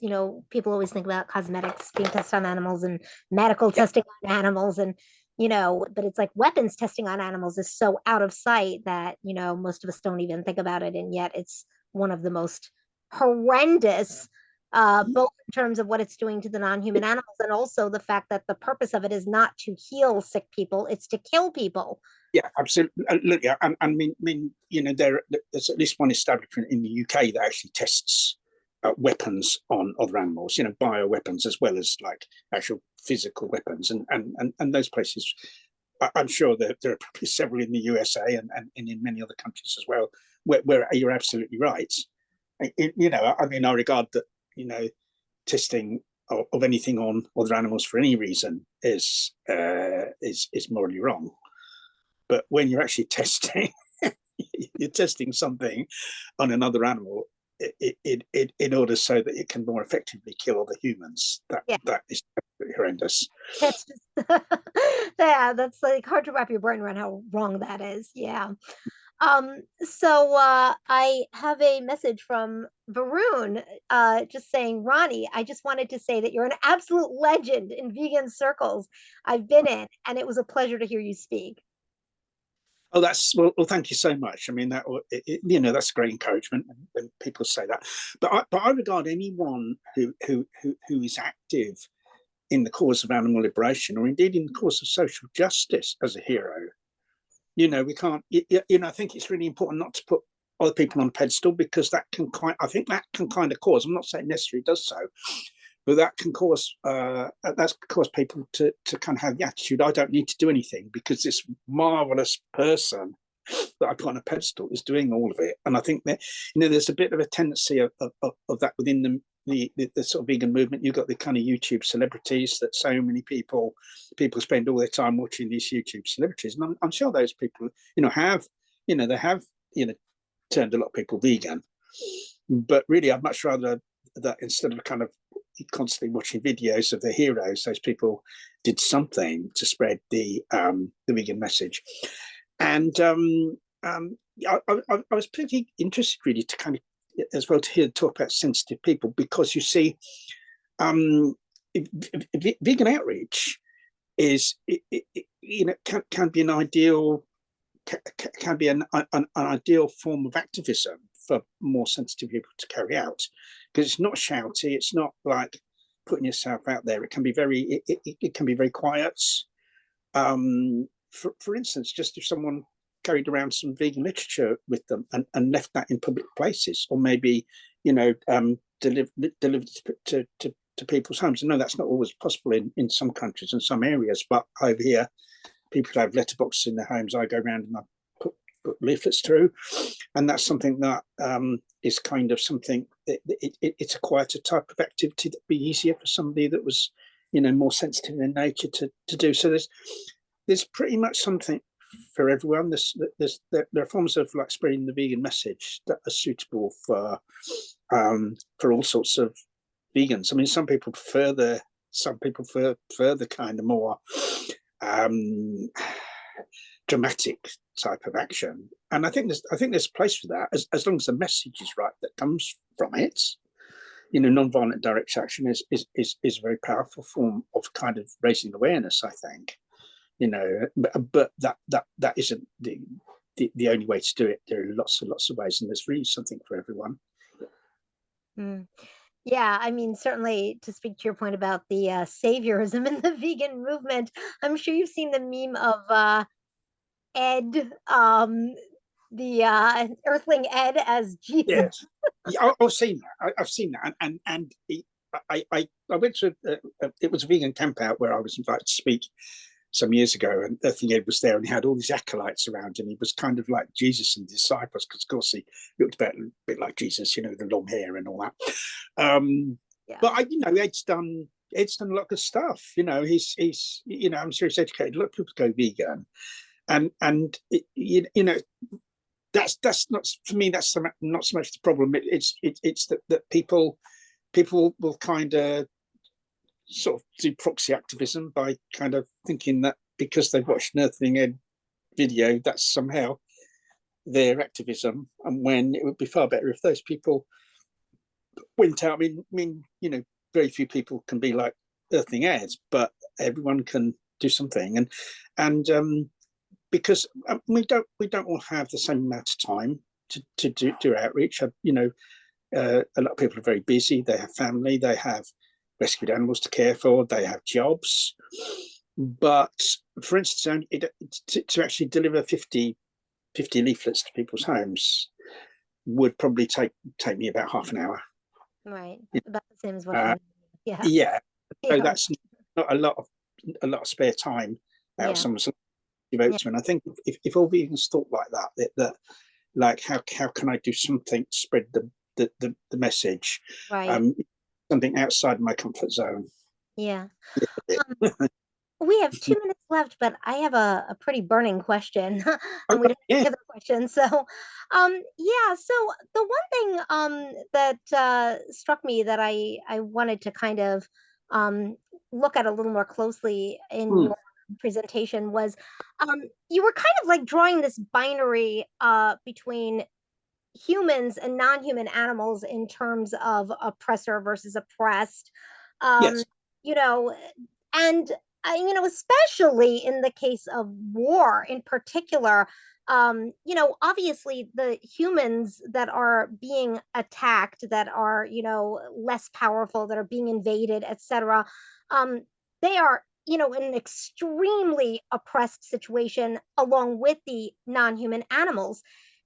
People always think about cosmetics being tested on animals and medical testing on animals, and but it's like weapons testing on animals is so out of sight that most of us don't even think about it, and yet it's one of the most horrendous, both in terms of what it's doing to the non-human animals, and also the fact that the purpose of it is not to heal sick people, it's to kill people. Yeah, absolutely. Look, yeah, I mean, there's at least one establishment in the UK that actually tests weapons on other animals, bioweapons as well as like actual physical weapons, and those places. I'm sure there are probably several in the USA and in many other countries as well, where you're absolutely right. I regard that testing of anything on other animals for any reason is morally wrong. But when you're actually testing, you're testing something on another animal in order so that it can more effectively kill other humans. That is horrendous. That's just yeah, that's like hard to wrap your brain around how wrong that is. Yeah. So I have a message from Varun just saying, Ronnie, I just wanted to say that you're an absolute legend in vegan circles I've been in, and it was a pleasure to hear you speak. Oh, that's well. Thank you so much. I mean, you know, that's great encouragement when people say that. But I regard anyone who is active in the cause of animal liberation, or indeed in the cause of social justice, as a hero. You know, we can't. You know, I think it's really important not to put other people on a pedestal, because that can I think that can kind of cause. I'm not saying necessarily does so, but that can cause people to kind of have the attitude, I don't need to do anything because this marvelous person that I put on a pedestal is doing all of it. And I think that, you know, there's a bit of a tendency of that within the sort of vegan movement. You've got the kind of YouTube celebrities that so many people spend all their time watching these YouTube celebrities, and I'm sure those people, you know, they have turned a lot of people vegan. But really, I'd much rather that instead of kind of constantly watching videos of the heroes, those people did something to spread the vegan message. And I was pretty interested, really, to kind of as well to hear talk about sensitive people, because you see, vegan outreach is can be an ideal ideal form of activism for more sensitive people to carry out, because it's not shouty, it's not like putting yourself out there. It can be it can be very quiet. For instance, just if someone carried around some vegan literature with them and left that in public places, or maybe delivered to people's homes. I know that's not always possible in some countries and some areas, but over here people have letterboxes in their homes. I go around and I put leaflets through, and that's something that is kind of something. It's a quieter type of activity that'd be easier for somebody that was, more sensitive in nature to do. So there's pretty much something for everyone. There are forms of like spreading the vegan message that are suitable for all sorts of vegans. I mean, some people prefer the kind of more dramatic type of action, and I think there's a place for that, as long as the message is right that comes from it. Non-violent direct action is a very powerful form of kind of raising awareness, I think. But that isn't the only way to do it. There are lots of ways, and there's really something for everyone. Yeah, I mean, certainly to speak to your point about the saviorism in the vegan movement, I'm sure you've seen the meme of Ed, the Earthling Ed as Jesus. Yes, yeah, I've seen that. I've seen that, and I went to it was a vegan camp out where I was invited to speak some years ago, and Earthling Ed was there, and he had all these acolytes around him. He was kind of like Jesus and the disciples, because of course he looked a bit like Jesus, the long hair and all that. Yeah. But Ed's done a lot of good stuff. He's I'm sure he's educated a lot of people to go vegan, and that's not, for me, that's not so much the problem. It's that people will kind of sort of do proxy activism by kind of thinking that because they've watched an Earthling Ed video, that's somehow their activism, and when it would be far better if those people went out. I mean, very few people can be like Earthling Ed, but everyone can do something, and because we don't all have the same amount of time to do outreach. A lot of people are very busy. They have family. They have rescued animals to care for. They have jobs. But for instance, to actually deliver 50 leaflets to people's homes would probably take me about half an hour. Right, about the same as what. Yeah. So that's not a lot of spare time out of someone's devote to. And I think if all vegans thought like that like how can I do something to spread the message, right, something outside my comfort zone. Yeah. We have 2 minutes left, but I have a pretty burning question, and we don't have any other questions. So, yeah. So the one thing that struck me that I wanted to kind of look at a little more closely in your presentation was you were kind of like drawing this binary between humans and non-human animals in terms of oppressor versus oppressed. Yes. And especially in the case of war in particular, obviously the humans that are being attacked, that are, less powerful, that are being invaded, etc., um, they are, in an extremely oppressed situation along with the non-human animals.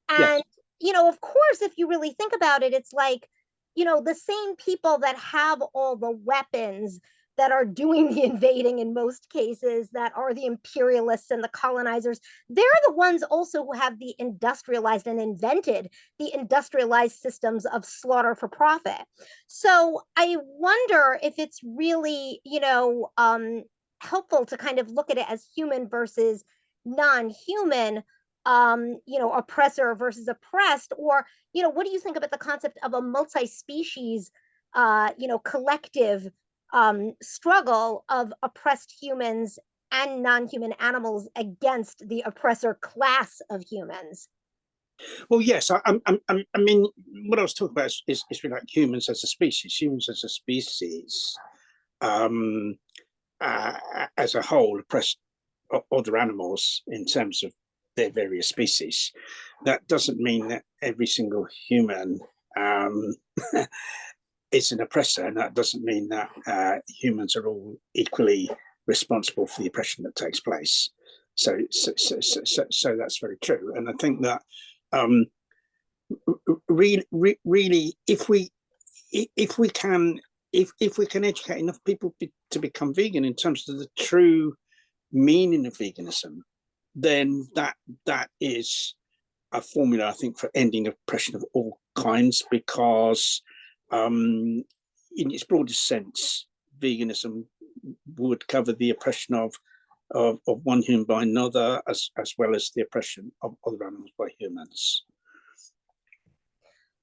Yes. And, of course, if you really think about it, it's like, the same people that have all the weapons that are doing the invading in most cases, that are the imperialists and the colonizers, they're the ones also who have the industrialized and invented the industrialized systems of slaughter for profit. So I wonder if it's really, helpful to kind of look at it as human versus non-human, oppressor versus oppressed, or, what do you think about the concept of a multi-species, collective struggle of oppressed humans and non-human animals against the oppressor class of humans? Well, yes. I mean, what I was talking about is really like humans as a species. Humans as a species, um, as a whole, oppressed other animals in terms of their various species. That doesn't mean that every single human is an oppressor, and that doesn't mean that humans are all equally responsible for the oppression that takes place. So that's very true, and I think that really, if we can educate enough people to become vegan in terms of the true meaning of veganism, then that is a formula, I think, for ending oppression of all kinds, because in its broadest sense, veganism would cover the oppression of one human by another, as well as the oppression of other animals by humans.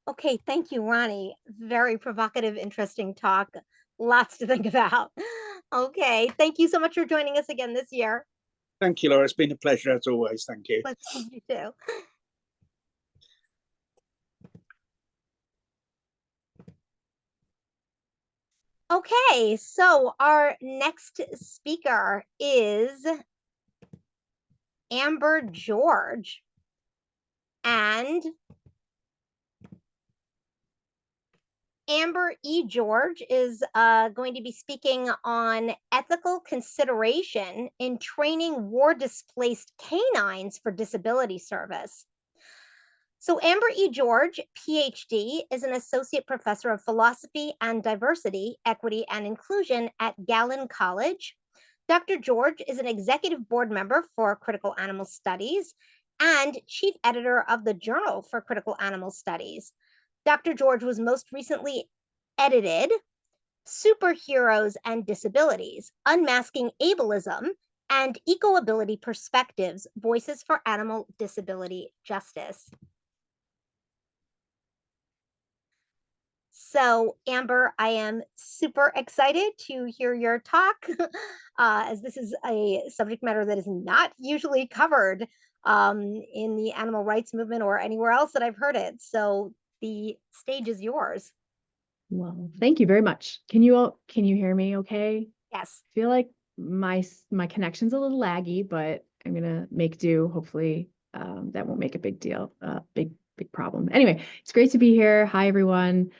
Okay, thank you, Ronnie. Very provocative, interesting talk. Lots to think about. Okay, thank you so much for joining us again this year. Thank you, Laura. It's been a pleasure as always. Thank you. Let's see you too. Okay, so our next speaker is Amber George. And Amber E. George is going to be speaking on ethical consideration in training war-displaced canines for disability service. So Amber E. George, PhD, is an associate professor of philosophy and diversity, equity, and inclusion at Gallon College. Dr. George is an executive board member for Critical Animal Studies and chief editor of the Journal for Critical Animal Studies. Dr. George was most recently edited Superheroes and Disabilities, Unmasking Ableism, and Ecoability Perspectives, Voices for Animal Disability Justice. So, Amber, I am super excited to hear your talk, as this is a subject matter that is not usually covered in the animal rights movement or anywhere else that I've heard it. So the stage is yours. Well, thank you very much. Can you hear me okay? Yes. I feel like my connection's a little laggy, but I'm gonna make do. Hopefully, that won't make a big deal, big problem. Anyway, it's great to be here. Hi, everyone.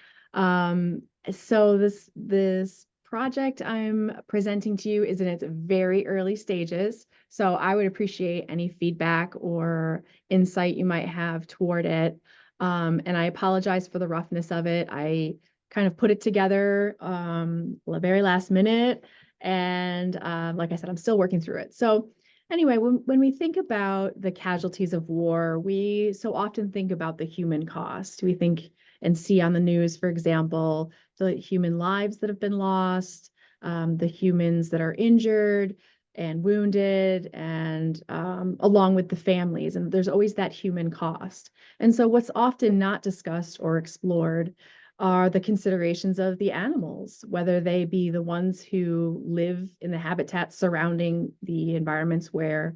So this project I'm presenting to you is in its very early stages. So I would appreciate any feedback or insight you might have toward it. And I apologize for the roughness of it. I kind of put it together the very last minute. And like I said, I'm still working through it. So anyway, when we think about the casualties of war, we so often think about the human cost. We think and see on the news, for example, the human lives that have been lost, the humans that are injured and wounded, and along with the families. And there's always that human cost. And so what's often not discussed or explored are the considerations of the animals, whether they be the ones who live in the habitats surrounding the environments where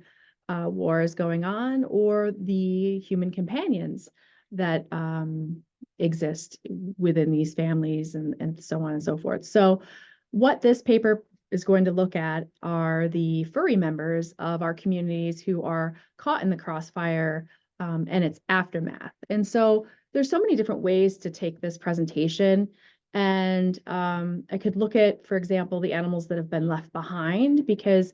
war is going on, or the human companions that exist within these families, and so on and so forth. So what this paper is going to look at are the furry members of our communities who are caught in the crossfire and its aftermath. And so there's so many different ways to take this presentation. And I could look at, for example, the animals that have been left behind, because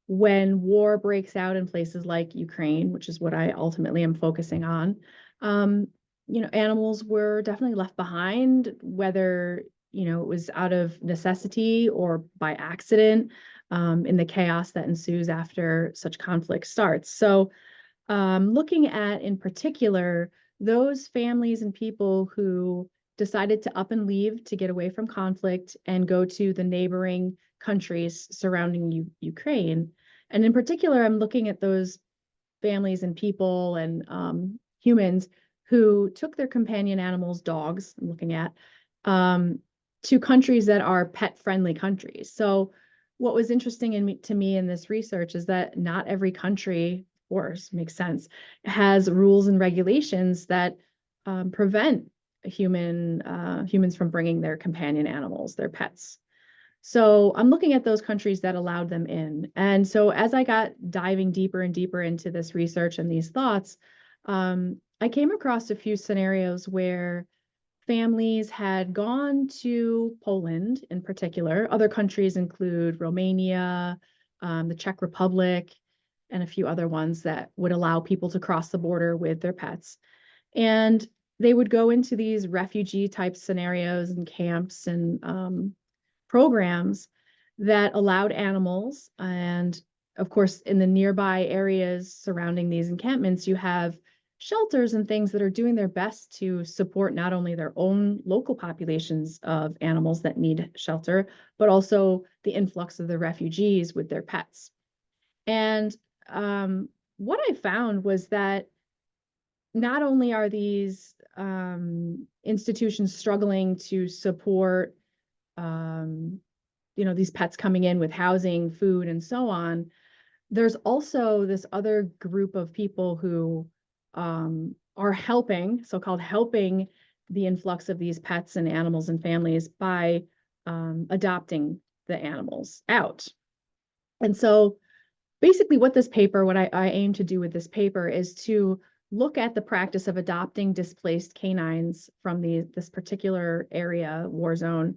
when war breaks out in places like Ukraine, which is what I ultimately am focusing on, animals were definitely left behind, whether, it was out of necessity or by accident, in the chaos that ensues after such conflict starts. So looking at, in particular, those families and people who decided to up and leave to get away from conflict and go to the neighboring countries surrounding Ukraine. And in particular, I'm looking at those families and people and humans who took their companion animals, dogs, I'm looking at, to countries that are pet-friendly countries. So what was interesting to me in this research is that not every country, of course, makes sense, has rules and regulations that prevent humans from bringing their companion animals, their pets. So I'm looking at those countries that allowed them in. And so as I got diving deeper and deeper into this research and these thoughts, I came across a few scenarios where families had gone to Poland in particular. Other countries include Romania, the Czech Republic, and a few other ones that would allow people to cross the border with their pets. And they would go into these refugee type scenarios and camps and programs that allowed animals. And of course, in the nearby areas surrounding these encampments, you have shelters and things that are doing their best to support not only their own local populations of animals that need shelter, but also the influx of the refugees with their pets. And what I found was that not only are these institutions struggling to support these pets coming in with housing, food, and so on, there's also this other group of people who are helping, so-called helping the influx of these pets and animals and families by adopting the animals out. And so basically what I aim to do with this paper is to look at the practice of adopting displaced canines from this particular area, war zone,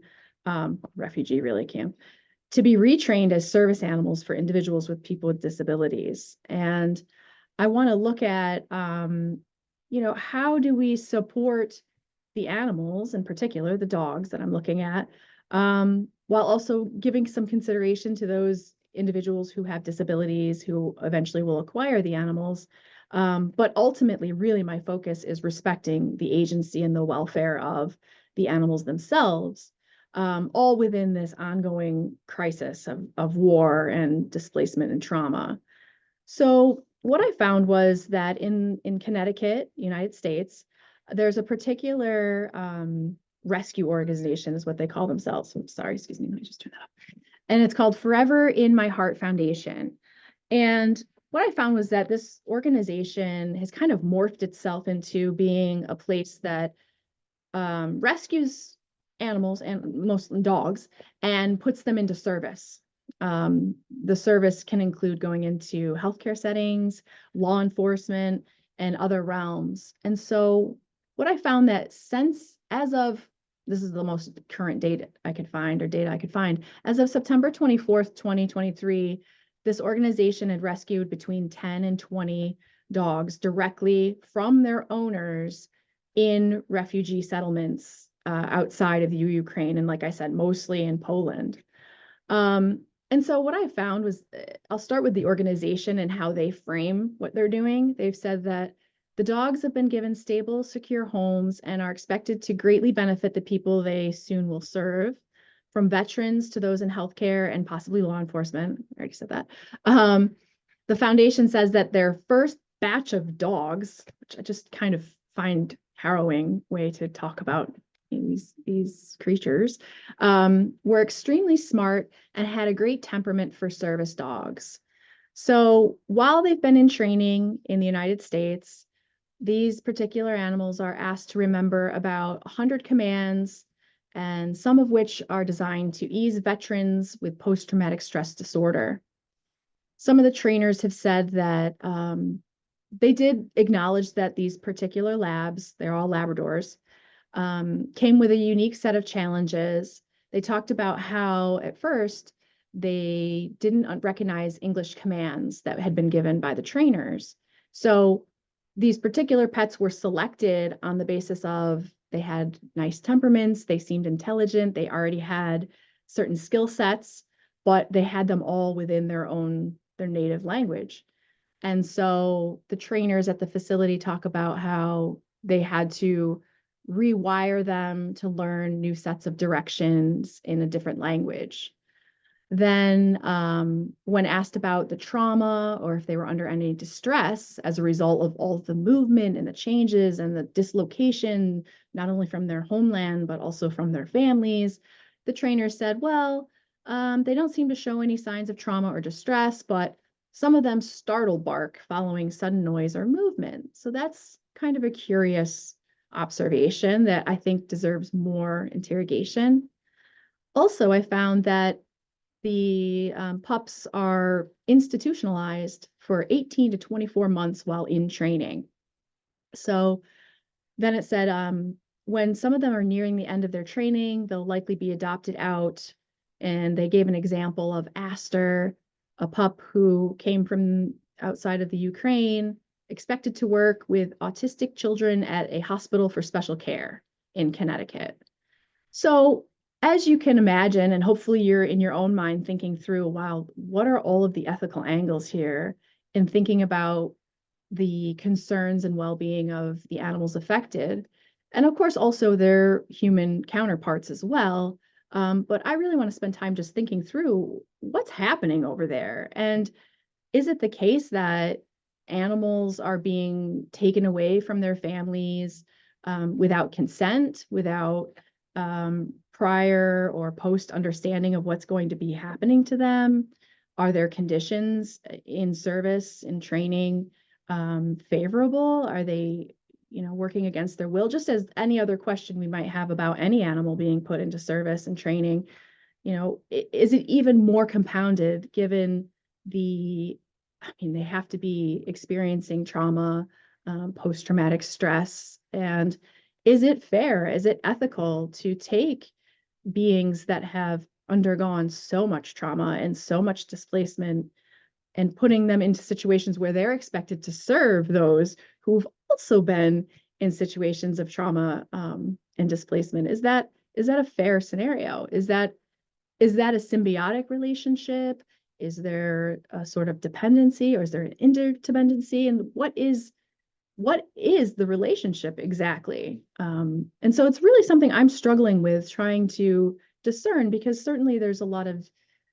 refugee really camp, to be retrained as service animals for individuals with people with disabilities. And I want to look at, how do we support the animals, in particular, the dogs that I'm looking at, while also giving some consideration to those individuals who have disabilities who eventually will acquire the animals. But ultimately, really, my focus is respecting the agency and the welfare of the animals themselves, all within this ongoing crisis of war and displacement and trauma. So what I found was that in Connecticut, United States, there's a particular rescue organization is what they call themselves. I'm sorry, excuse me, let me just turn that up. And it's called Forever in My Heart Foundation. And what I found was that this organization has kind of morphed itself into being a place that rescues animals and mostly dogs and puts them into service. The service can include going into healthcare settings, law enforcement, and other realms. And so what I found that this is the most current data I could find, as of September 24th, 2023, this organization had rescued between 10 and 20 dogs directly from their owners in refugee settlements outside of Ukraine. And like I said, mostly in Poland. And so what I found was, I'll start with the organization and how they frame what they're doing. They've said that the dogs have been given stable, secure homes and are expected to greatly benefit the people they soon will serve, from veterans to those in healthcare and possibly law enforcement. I already said that. The foundation says that their first batch of dogs, which I just kind of find harrowing way to talk about these creatures, were extremely smart and had a great temperament for service dogs. So while they've been in training in the United States, these particular animals are asked to remember about 100 commands and some of which are designed to ease veterans with post-traumatic stress disorder. Some of the trainers have said that they did acknowledge that these particular labs, they're all Labradors, came with a unique set of challenges. They talked about how at first they didn't recognize English commands that had been given by the trainers. So these particular pets were selected on the basis of they had nice temperaments, they seemed intelligent, they already had certain skill sets, but they had them all within their native language. And so the trainers at the facility talk about how they had to rewire them to learn new sets of directions in a different language. Then, when asked about the trauma or if they were under any distress as a result of all the movement and the changes and the dislocation, not only from their homeland, but also from their families, the trainer said, well, they don't seem to show any signs of trauma or distress, but some of them startle bark following sudden noise or movement. So that's kind of a curious observation that I think deserves more interrogation. Also, I found that the pups are institutionalized for 18 to 24 months while in training. So then it said when some of them are nearing the end of their training, they'll likely be adopted out. And they gave an example of Aster, a pup who came from outside of the Ukraine, expected to work with autistic children at a hospital for special care in Connecticut. So as you can imagine, and hopefully you're in your own mind thinking through, wow, what are all of the ethical angles here, and thinking about the concerns and well-being of the animals affected, and of course also their human counterparts as well. But I really want to spend time just thinking through what's happening over there. And is it the case that animals are being taken away from their families without consent, without prior or post understanding of what's going to be happening to them? Are their conditions in service, in training, favorable? Are they, working against their will? Just as any other question we might have about any animal being put into service and training, is it even more compounded given they have to be experiencing trauma, post-traumatic stress, and is it fair? Is it ethical to take beings that have undergone so much trauma and so much displacement and putting them into situations where they're expected to serve those who've also been in situations of trauma and displacement? Is that a fair scenario? Is that a symbiotic relationship? Is there a sort of dependency, or is there an interdependency? And what is the relationship exactly? And so it's really something I'm struggling with trying to discern, because certainly there's a lot of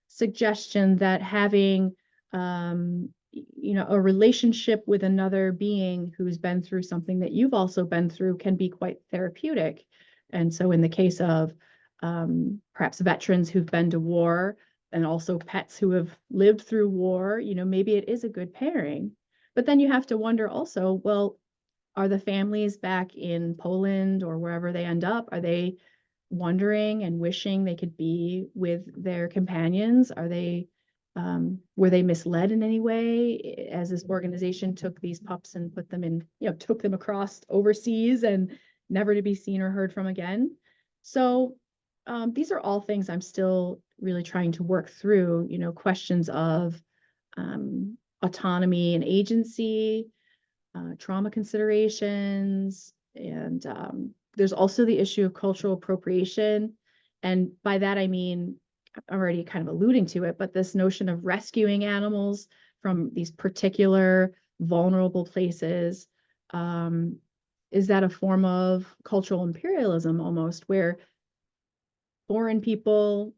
suggestion that having a relationship with another being who's been through something that you've also been through can be quite therapeutic. And so in the case of perhaps veterans who've been to war and also pets who have lived through war, maybe it is a good pairing. But then you have to wonder also, well, are the families back in Poland or wherever they end up, are they wondering and wishing they could be with their companions? Are they, were they misled in any way as this organization took these pups and put them in, took them across overseas and never to be seen or heard from again? So these are all things I'm still really trying to work through, questions of autonomy and agency, trauma considerations, and there's also the issue of cultural appropriation. And by that, I mean, I'm already kind of alluding to it, but this notion of rescuing animals from these particular vulnerable places, is that a form of cultural imperialism almost, where foreign people,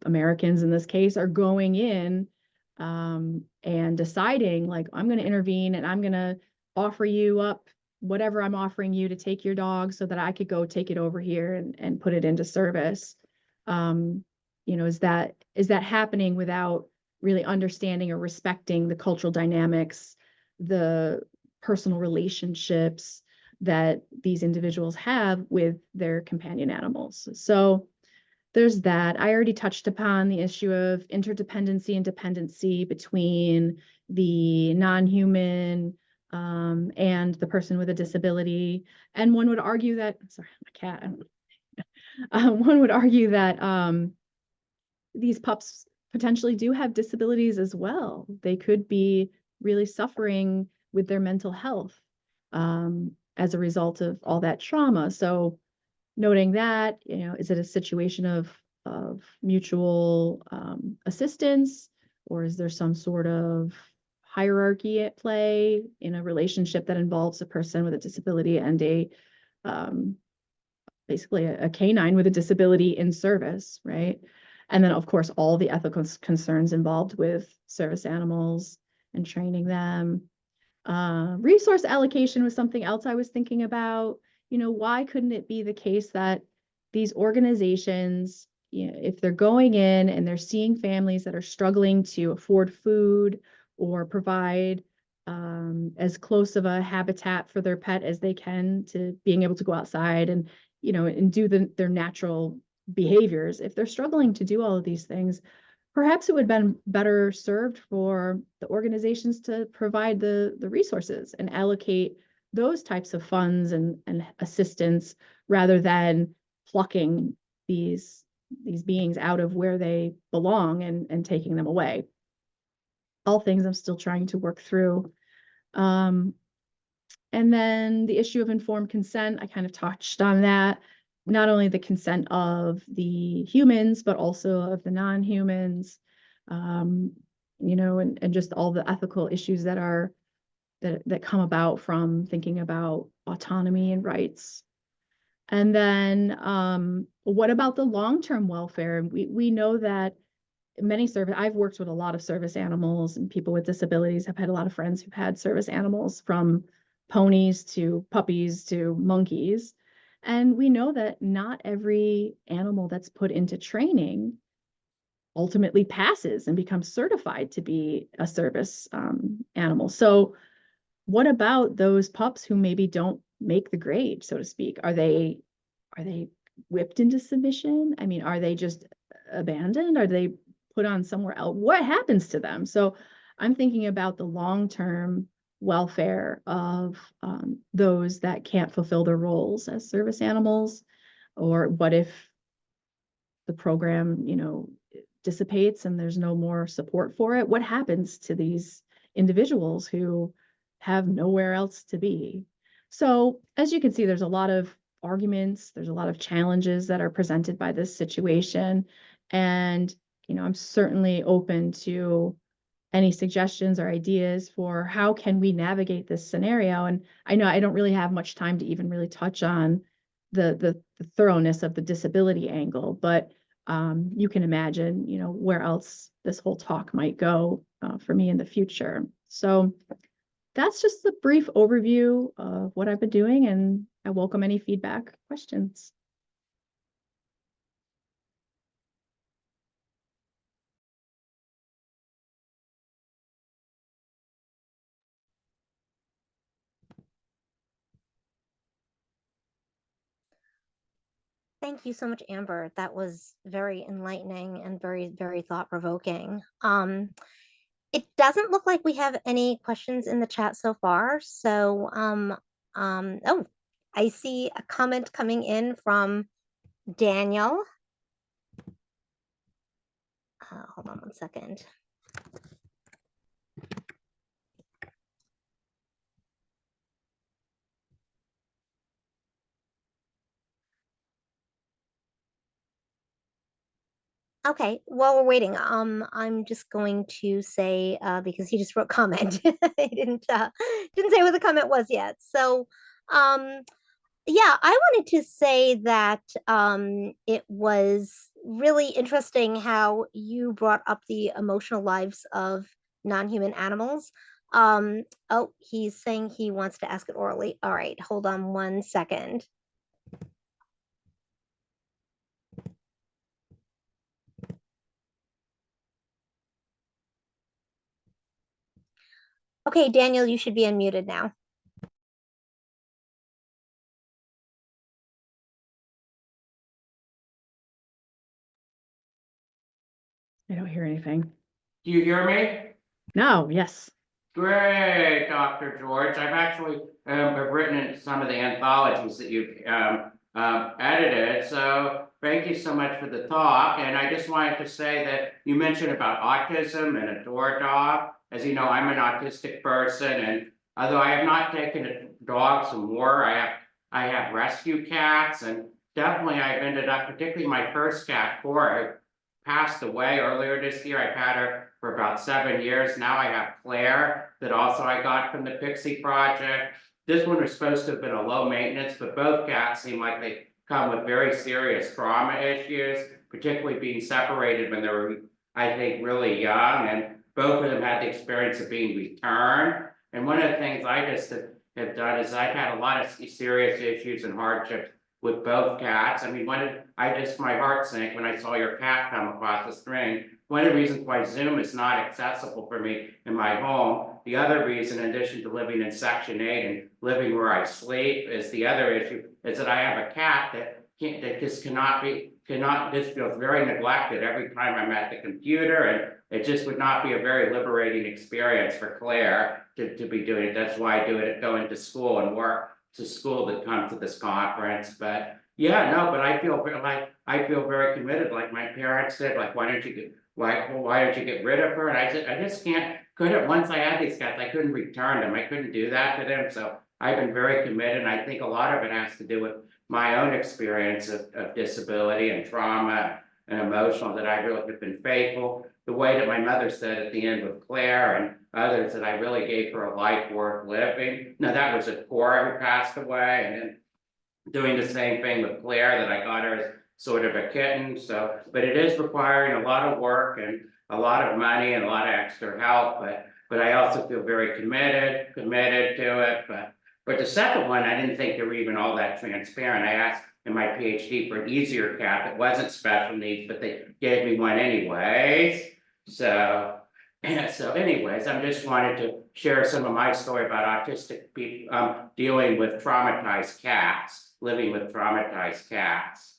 Americans in this case, are going in and deciding, like, I'm going to intervene and I'm going to offer you up whatever I'm offering you to take your dog so that I could go take it over here and put it into service. Is that happening without really understanding or respecting the cultural dynamics, the personal relationships, that these individuals have with their companion animals. So there's that. I already touched upon the issue of interdependency and dependency between the non-human and the person with a disability. And one would argue that, sorry, my cat, one would argue that these pups potentially do have disabilities as well. They could be really suffering with their mental health as a result of all that trauma. So noting that, is it a situation of mutual assistance, or is there some sort of hierarchy at play in a relationship that involves a person with a disability and a basically a canine with a disability in service, right? And then, of course, all the ethical concerns involved with service animals and training them. Resource allocation was something else I was thinking about. Why couldn't it be the case that these organizations, if they're going in and they're seeing families that are struggling to afford food or provide as close of a habitat for their pet as they can to being able to go outside and do their natural behaviors, if they're struggling to do all of these things, perhaps it would have been better served for the organizations to provide the resources and allocate those types of funds and assistance rather than plucking these beings out of where they belong and taking them away. All things I'm still trying to work through. And then the issue of informed consent, I kind of touched on that. Not only the consent of the humans, but also of the non-humans, and just all the ethical issues that come about from thinking about autonomy and rights. And then what about the long-term welfare? We know that I've worked with a lot of service animals and people with disabilities. I've had a lot of friends who've had service animals, from ponies to puppies to monkeys. And we know that not every animal that's put into training ultimately passes and becomes certified to be a service animal. So what about those pups who maybe don't make the grade, so to speak? Are they whipped into submission? I mean, are they just abandoned? Are they put on somewhere else? What happens to them? So I'm thinking about the long-term welfare of those that can't fulfill their roles as service animals. Or what if the program, dissipates and there's no more support for it? What happens to these individuals who have nowhere else to be? So as you can see, there's a lot of arguments, there's a lot of challenges that are presented by this situation. And, I'm certainly open to any suggestions or ideas for how can we navigate this scenario. And I know I don't really have much time to even really touch on the thoroughness of the disability angle, but you can imagine, where else this whole talk might go for me in the future. So that's just a brief overview of what I've been doing, and I welcome any feedback, questions. Thank you so much, Amber. That was very enlightening and very, very thought-provoking. It doesn't look like we have any questions in the chat so far. So, oh, I see a comment coming in from Daniel. Hold on one second. Okay, while we're waiting, I'm just going to say because he just wrote comment, he didn't say what the comment was yet. So, yeah, I wanted to say that it was really interesting how you brought up the emotional lives of non-human animals. Oh, he's saying he wants to ask it orally. All right, hold on one second. Okay, Daniel, you should be unmuted now. anything. Do you hear me? No, yes. Great, Dr. George. I've actually have written in some of the anthologies that you've edited. So thank you so much for the talk. And I just wanted to say that you mentioned about autism and a door dog. As you know, I'm an autistic person, and although I have not taken a dog some more, I have rescue cats, and definitely I've ended up, particularly my first cat, Cora, passed away earlier this year. I've had her for about 7 years. Now I have Claire that also I got from the Pixie Project. This one was supposed to have been a low maintenance, but both cats seem like they come with very serious trauma issues, particularly being separated when they were, I think, really young. And both of them had the experience of being returned. And one of the things I just have done is I've had a lot of serious issues and hardships with both cats. I mean, my heart sank when I saw your cat come across the screen. One of the reasons why Zoom is not accessible for me in my home, the other reason, in addition to living in Section 8 and living where I sleep, is the other issue, is that I have a cat that just this feels very neglected every time I'm at the computer, and it just would not be a very liberating experience for Claire to be doing it. That's why I do it, going to school and work to school to come to this conference. But yeah, no, but I feel very committed. Like my parents said, like, why don't you get rid of her? And I just couldn't, once I had these cats, I couldn't return them. I couldn't do that to them. So I've been very committed. And I think a lot of it has to do with my own experience of disability and trauma and emotional, that I really have been faithful. The way that my mother said at the end with Claire and others, that I really gave her a life worth living. Now that was a Cora who passed away, and then doing the same thing with Claire, that I got her as sort of a kitten. So, but it is requiring a lot of work and a lot of money and a lot of extra help. But I also feel very committed to it. But the second one, I didn't think they were even all that transparent. I asked in my PhD for an easier cat that wasn't special needs, but they gave me one anyways. So anyways, I just wanted to share some of my story about autistic people dealing with traumatized cats, living with traumatized cats.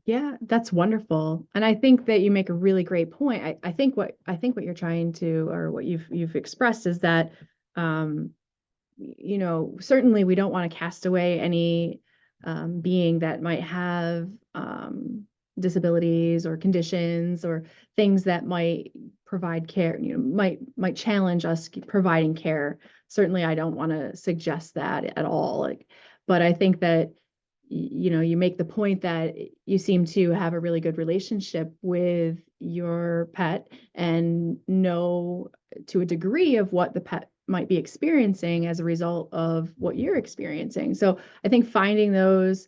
Yeah, that's wonderful. And I think that you make a really great point. I think what you're trying to, or what you've expressed, is that certainly we don't want to cast away any being that might have disabilities or conditions or things that might provide care, might challenge us providing care. Certainly, I don't want to suggest that at all. But I think that you make the point that you seem to have a really good relationship with your pet and know to a degree of what the pet might be experiencing as a result of what you're experiencing. So I think finding those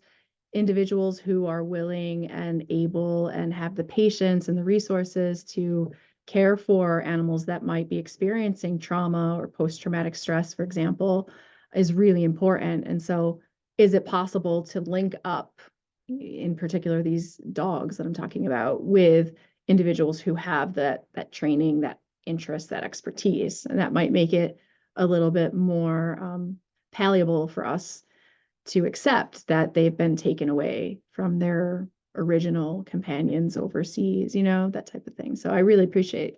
individuals who are willing and able and have the patience and the resources to care for animals that might be experiencing trauma or post-traumatic stress, for example, is really important. And so is it possible to link up, in particular these dogs that I'm talking about, with individuals who have that training, that interest, that expertise? And that might make it a little bit more palatable for us to accept that they've been taken away from their original companions overseas, that type of thing. So I really appreciate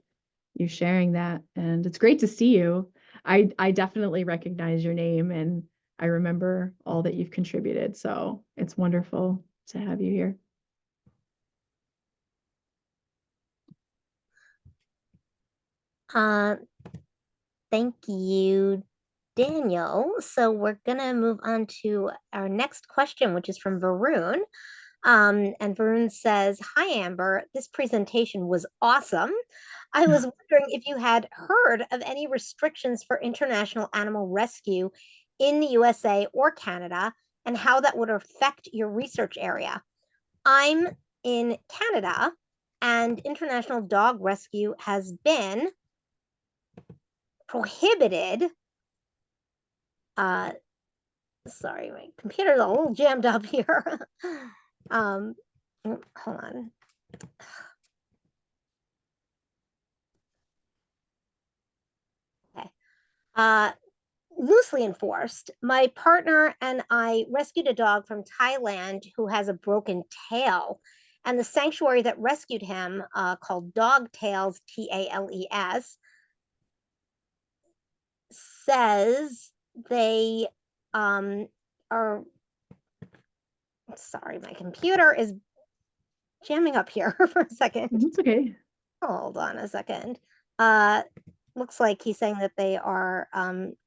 you sharing that. And it's great to see you. I definitely recognize your name, and I remember all that you've contributed. So it's wonderful to have you here. Thank you, Daniel. So we're gonna move on to our next question, which is from Varun. And Varun says, "Hi, Amber. This presentation was awesome. I was wondering if you had heard of any restrictions for international animal rescue in the USA or Canada, and how that would affect your research area. I'm in Canada, and international dog rescue has been prohibited. Sorry, my computer's a little jammed up here. Hold on. Okay. Loosely enforced. My partner and I rescued a dog from Thailand who has a broken tail, And the sanctuary that rescued him, called Dog Tales, Tales, says they are, sorry, my computer is jamming up here for a second. It's okay. Hold on a second. Looks like he's saying that they are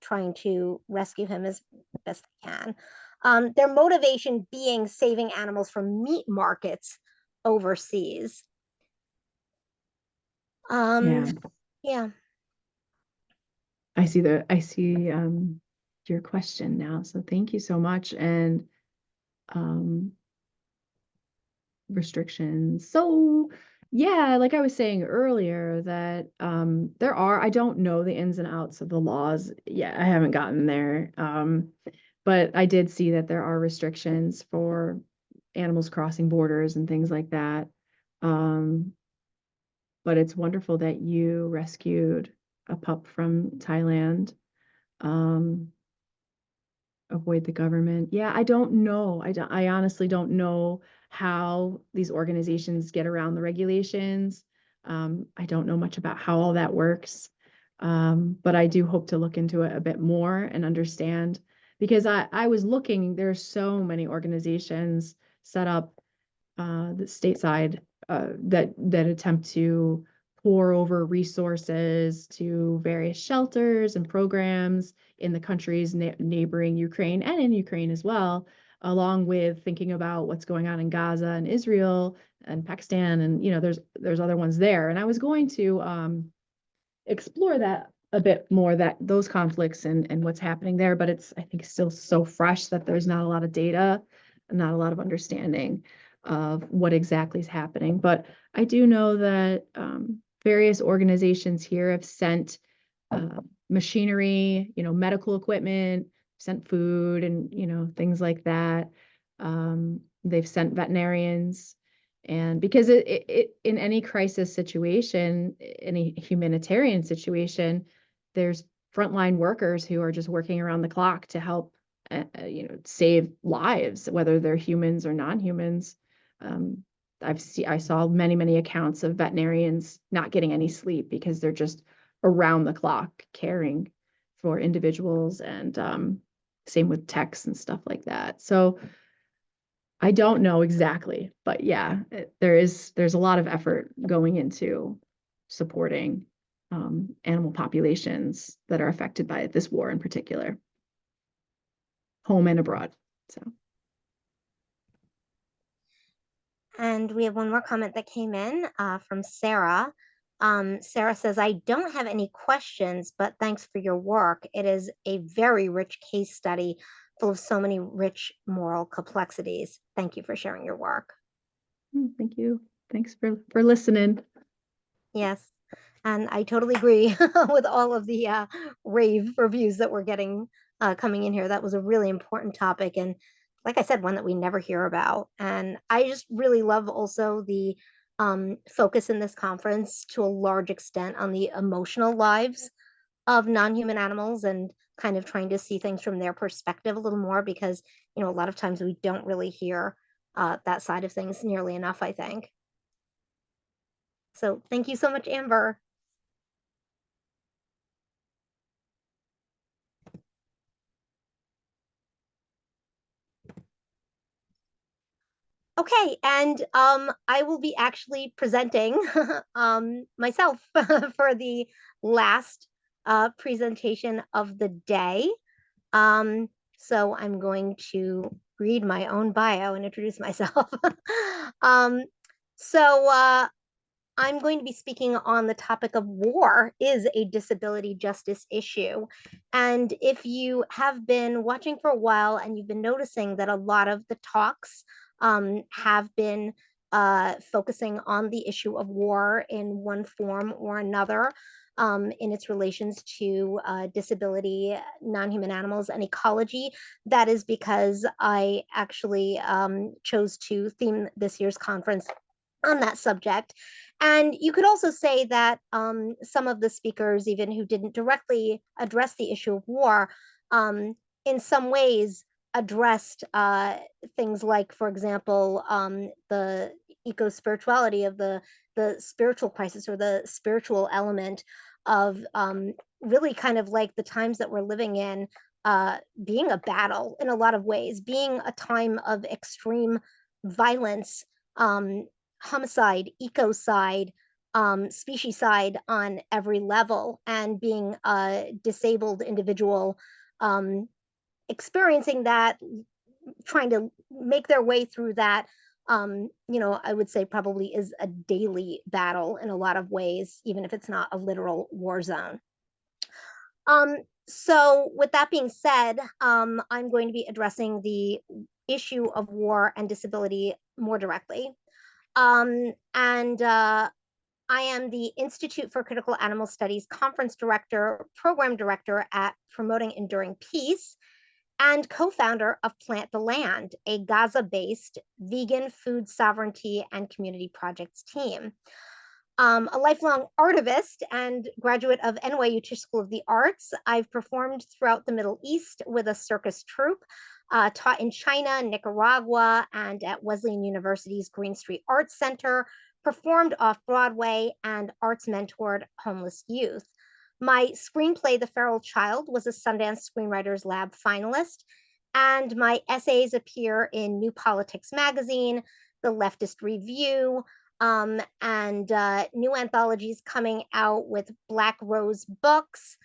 trying to rescue him as best they can. Their motivation being saving animals from meat markets overseas. Yeah. Yeah. I see your question now. So thank you so much. And restrictions. So yeah, like I was saying earlier, that I don't know the ins and outs of the laws yet. I haven't gotten there. But I did see that there are restrictions for animals crossing borders and things like that. But it's wonderful that you rescued a pup from Thailand. Avoid the government. Yeah, I don't know. I honestly don't know how these organizations get around the regulations. I don't know much about how all that works. But I do hope to look into it a bit more and understand, because I was looking, there's so many organizations set up the stateside that attempt to pour over resources to various shelters and programs in the countries neighboring Ukraine and in Ukraine as well, along with thinking about what's going on in Gaza and Israel and Pakistan, and there's other ones there. And I was going to explore that a bit more, that those conflicts and what's happening there, but I think still so fresh that there's not a lot of data and not a lot of understanding of what exactly is happening. But I do know that various organizations here have sent machinery, medical equipment, sent food and, things like that. They've sent veterinarians. And because it in any crisis situation, any humanitarian situation, there's frontline workers who are just working around the clock to help, save lives, whether they're humans or non-humans. I saw many accounts of veterinarians not getting any sleep because they're just around the clock caring for individuals, and same with techs and stuff like that. So I don't know exactly, but yeah, there's a lot of effort going into supporting animal populations that are affected by this war in particular, home and abroad. So. And we have one more comment that came in from Sarah. Sarah says, I don't have any questions, but thanks for your work. It is a very rich case study full of so many rich moral complexities. Thank you for sharing your work. Thank you. Thanks for listening. Yes. And I totally agree with all of the rave reviews that we're getting coming in here. That was a really important topic. And like I said, one that we never hear about. And I just really love also the focus in this conference to a large extent on the emotional lives of non-human animals, and kind of trying to see things from their perspective a little more, because, a lot of times we don't really hear that side of things nearly enough, I think. So thank you so much, Amber. Okay, and I will be actually presenting myself for the last presentation of the day. So I'm going to read my own bio and introduce myself. So I'm going to be speaking on the topic of war is a disability justice issue. And if you have been watching for a while and you've been noticing that a lot of the talks have been focusing on the issue of war in one form or another, in its relations to disability, non-human animals, and ecology, that is because I actually chose to theme this year's conference on that subject. And you could also say that some of the speakers, even who didn't directly address the issue of war, in some ways addressed things like, for example, the eco-spirituality, of the spiritual crisis, or the spiritual element of really kind of like the times that we're living in, being a battle in a lot of ways, being a time of extreme violence, homicide, ecocide, specieside on every level, and being a disabled individual experiencing that, trying to make their way through that, I would say probably is a daily battle in a lot of ways, even if it's not a literal war zone. So with that being said, I'm going to be addressing the issue of war and disability more directly. And I am the Institute for Critical Animal Studies Conference Director, Program Director at Promoting Enduring Peace, and co-founder of Plant the Land, a Gaza-based vegan food sovereignty and community projects team. A lifelong artivist and graduate of NYU Tisch School of the Arts, I've performed throughout the Middle East with a circus troupe, taught in China, Nicaragua, and at Wesleyan University's Green Street Arts Center, performed off-Broadway, and arts mentored homeless youth. My screenplay, The Feral Child, was a Sundance Screenwriters Lab finalist, and my essays appear in New Politics Magazine, The Leftist Review, and new anthologies coming out with Black Rose Books,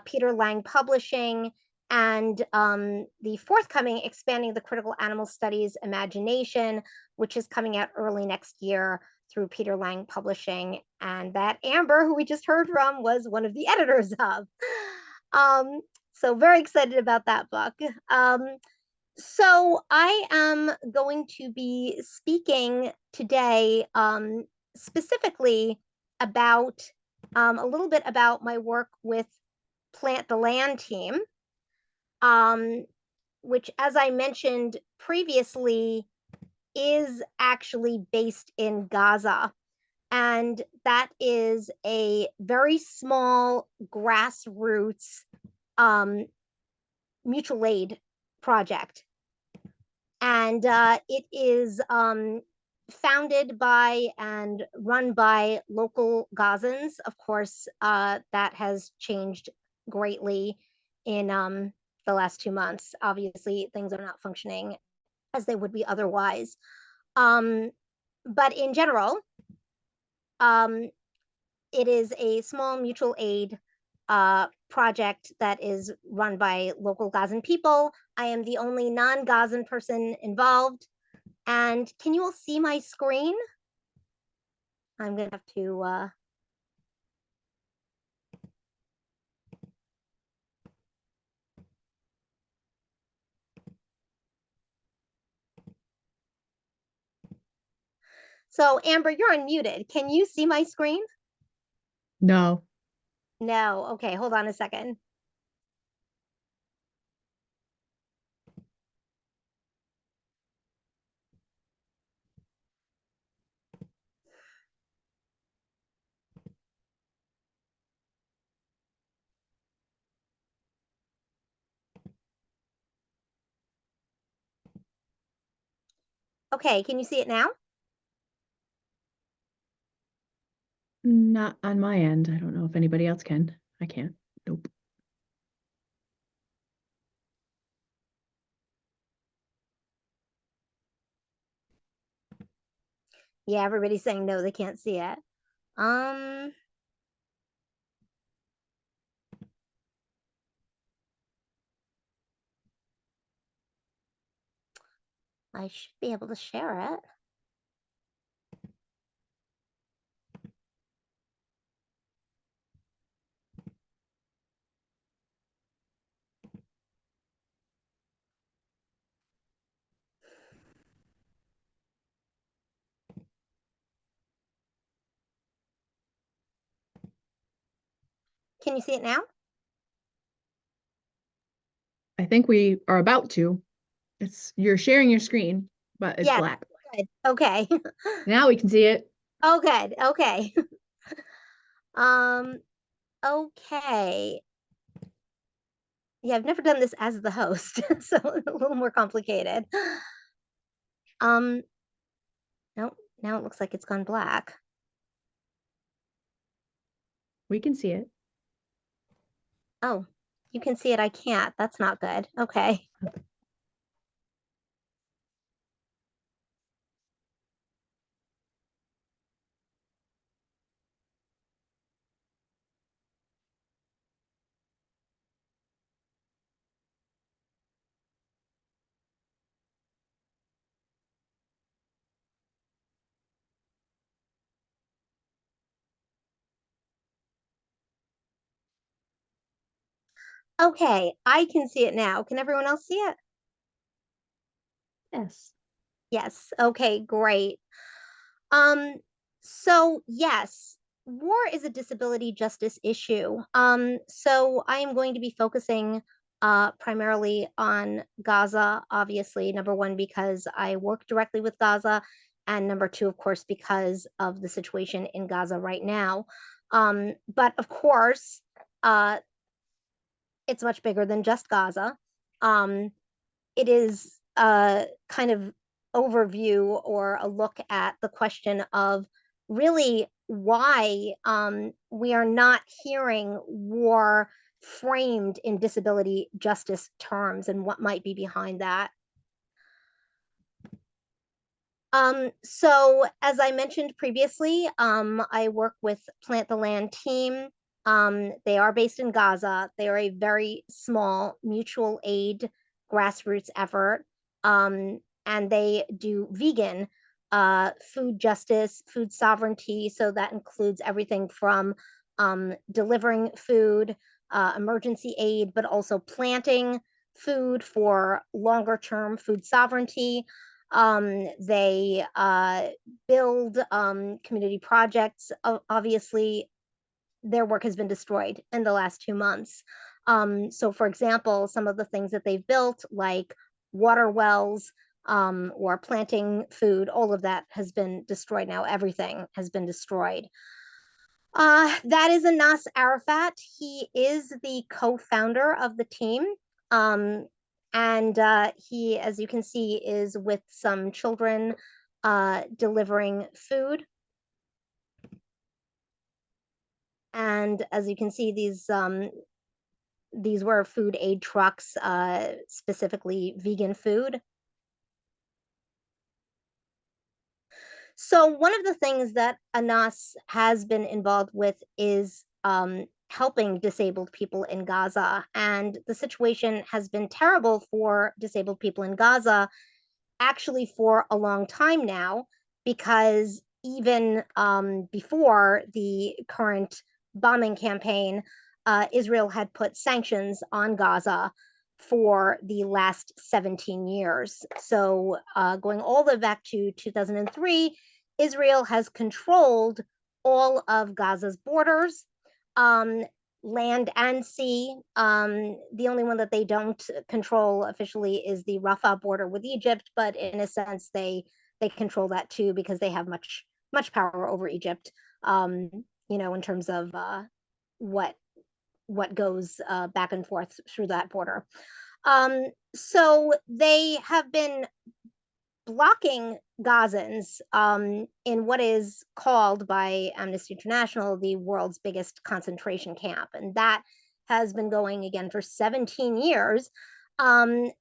Peter Lang Publishing, and the forthcoming Expanding the Critical Animal Studies Imagination, which is coming out early next year through Peter Lang Publishing, and that Amber, who we just heard from, was one of the editors of. So very excited about that book. So I am going to be speaking today specifically about a little bit about my work with Plant the Land team, which, as I mentioned previously, is actually based in Gaza. And that is a very small grassroots mutual aid project. And it is founded by and run by local Gazans. Of course, that has changed greatly in the last 2 months. Obviously, things are not functioning as they would be otherwise. But in general, it is a small mutual aid project that is run by local Gazan people. I am the only non-Gazan person involved. And can you all see my screen? I'm gonna have to So Amber, you're unmuted. Can you see my screen? No. No. Okay, hold on a second. Okay, can you see it now? Not on my end. I don't know if anybody else can. I can't. Nope. Yeah, everybody's saying no, they can't see it. I should be able to share it. Can you see it now? I think we are about to. You're sharing your screen, but it's Yeah, black. good. Okay. Now we can see it. Oh, good. Okay. Okay. Yeah, I've never done this as the host, so a little more complicated. No, Now it looks like it's gone black. We can see it. Oh, you can see it. I can't. That's not good. Okay. Okay, I can see it now. Can everyone else see it? Yes. Yes. Okay, great. Um, so yes, war is a disability justice issue. So I am going to be focusing primarily on Gaza, obviously, number one, because I work directly with Gaza, and number two, of course, because of the situation in Gaza right now. But of course, uh, it's much bigger than just Gaza. Um, it is a kind of overview or a look at the question of really why we are not hearing war framed in disability justice terms and what might be behind that. So as I mentioned previously, I work with Plant the Land team. They are based in Gaza. They are a very small mutual aid grassroots effort. And they do vegan food justice, food sovereignty. So that includes everything from delivering food, emergency aid, but also planting food for longer term food sovereignty. They build community projects. Obviously, their work has been destroyed in the last 2 months. So, for example, some of the things that they've built, like water wells or planting food, all of that has been destroyed now. Everything has been destroyed. That is Anas Arafat. He is the co-founder of the team. And he, as you can see, is with some children delivering food. And as you can see, these were food aid trucks, specifically vegan food. So one of the things that Anas has been involved with is helping disabled people in Gaza. And the situation has been terrible for disabled people in Gaza actually for a long time now, because even before the current bombing campaign, Israel had put sanctions on Gaza for the last 17 years. So going all the way back to 2003, Israel has controlled all of Gaza's borders, land and sea. The only one that they don't control officially is the Rafah border with Egypt, but in a sense, they control that too because they have much power over Egypt. In terms of what goes back and forth through that border. So they have been blocking Gazans in what is called by Amnesty International the world's biggest concentration camp. And that has been going again for 17 years. And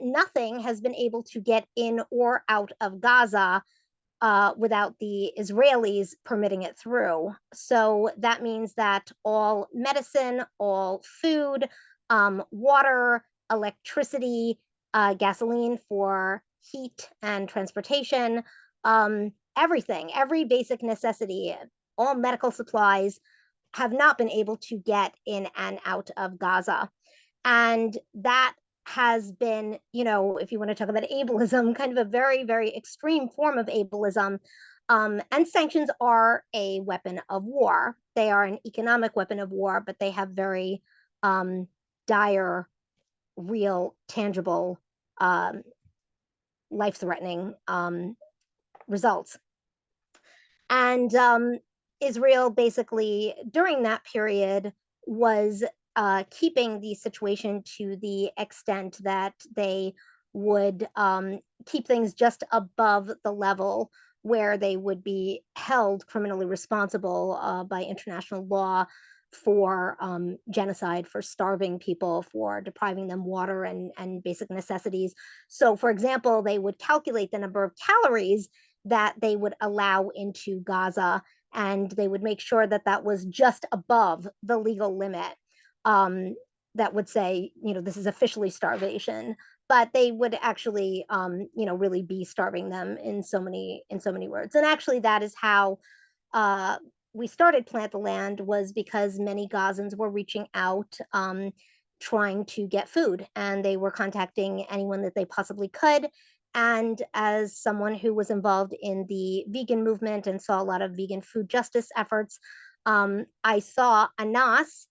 nothing has been able to get in or out of Gaza without the Israelis permitting it through. So that means that all medicine, all food, water, electricity, gasoline for heat and transportation, everything, every basic necessity, all medical supplies have not been able to get in and out of Gaza. And that has been, if you want to talk about ableism, kind of a very, very extreme form of ableism. And sanctions are a weapon of war. They are an economic weapon of war, but they have very dire, real, tangible, life-threatening results. And Israel basically, during that period, was keeping the situation to the extent that they would keep things just above the level where they would be held criminally responsible by international law for genocide, for starving people, for depriving them water and basic necessities. So, for example, they would calculate the number of calories that they would allow into Gaza, and they would make sure that that was just above the legal limit. That would say, this is officially starvation, but they would actually, really be starving them in so many words. And actually, that is how we started Plant the Land, was because many Gazans were reaching out, trying to get food, and they were contacting anyone that they possibly could. And as someone who was involved in the vegan movement and saw a lot of vegan food justice efforts, I saw Anas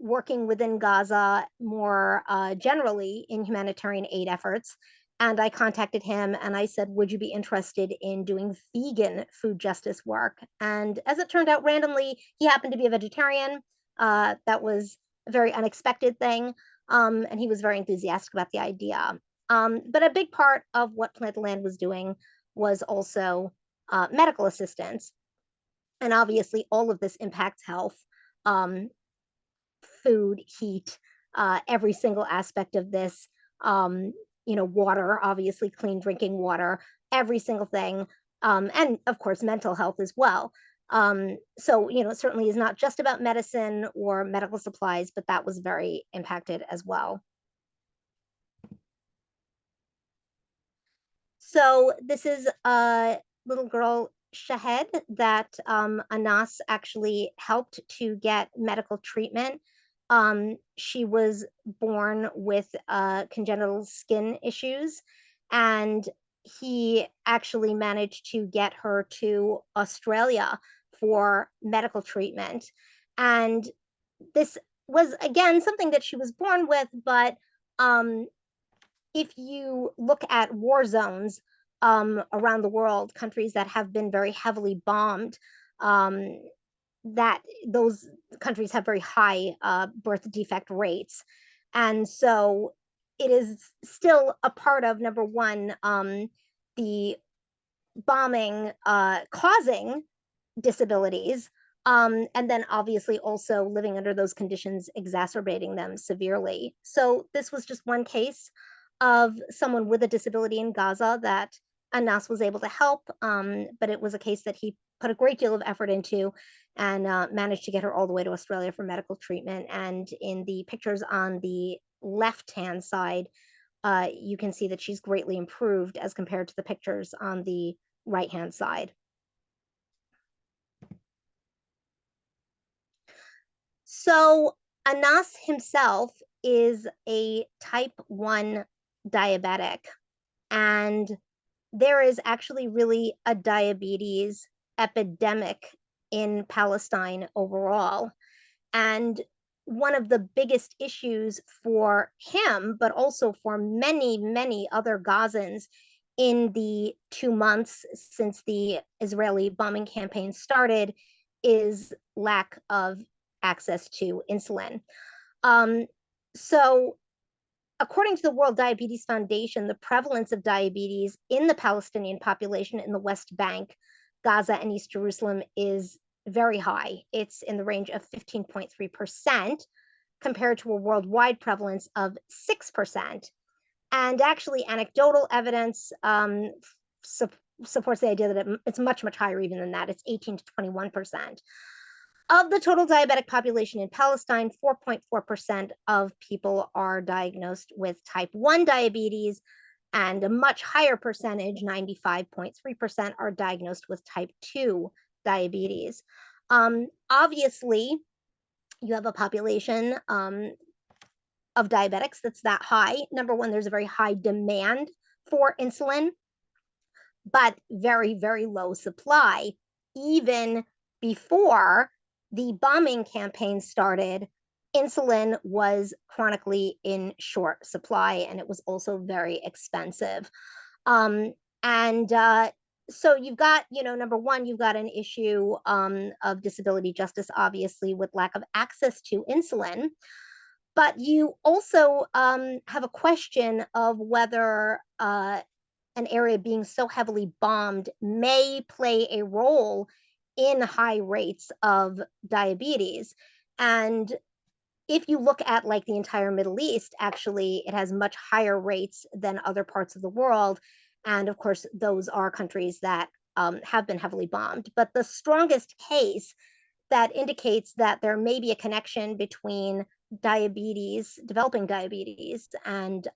working within Gaza more generally in humanitarian aid efforts. And I contacted him and I said, would you be interested in doing vegan food justice work? And as it turned out, randomly, he happened to be a vegetarian. That was a very unexpected thing. And he was very enthusiastic about the idea. But a big part of what Plant the Land was doing was also medical assistance. And obviously, all of this impacts health. Food, heat, every single aspect of this, water, obviously clean drinking water, every single thing, and of course, mental health as well. So, it certainly is not just about medicine or medical supplies, but that was very impacted as well. So this is a little girl, Shahed, that Anas actually helped to get medical treatment. She was born with congenital skin issues, and he actually managed to get her to Australia for medical treatment. And this was, again, something that she was born with, but if you look at war zones around the world, countries that have been very heavily bombed, that those countries have very high birth defect rates. And so it is still a part of, number one, the bombing causing disabilities. And then obviously also living under those conditions, exacerbating them severely. So this was just one case of someone with a disability in Gaza that Anas was able to help, but it was a case that he put a great deal of effort into and managed to get her all the way to Australia for medical treatment. And in the pictures on the left-hand side, you can see that she's greatly improved as compared to the pictures on the right-hand side. So Anas himself is a type 1 diabetic, and there is actually really a diabetes epidemic in Palestine overall. And one of the biggest issues for him, but also for many, many other Gazans in the 2 months since the Israeli bombing campaign started, is lack of access to insulin. So according to the World Diabetes Foundation, the prevalence of diabetes in the Palestinian population in the West Bank, Gaza, and East Jerusalem is very high. It's in the range of 15.3% compared to a worldwide prevalence of 6%. And actually, anecdotal evidence supports the idea that it's much, much higher even than that. It's 18 to 21%. Of the total diabetic population in Palestine, 4.4% of people are diagnosed with type 1 diabetes, and a much higher percentage, 95.3%, are diagnosed with type 2 diabetes. Obviously, you have a population of diabetics that's that high. Number one, there's a very high demand for insulin, but very, very low supply. Even before the bombing campaign started, insulin was chronically in short supply, and it was also very expensive. So you've got, number one, you've got an issue of disability justice, obviously, with lack of access to insulin. But you also have a question of whether an an area being so heavily bombed may play a role in high rates of diabetes. And if you look at like the entire Middle East, actually, it has much higher rates than other parts of the world. And of course, those are countries that have been heavily bombed. But the strongest case that indicates that there may be a connection between diabetes, developing diabetes, and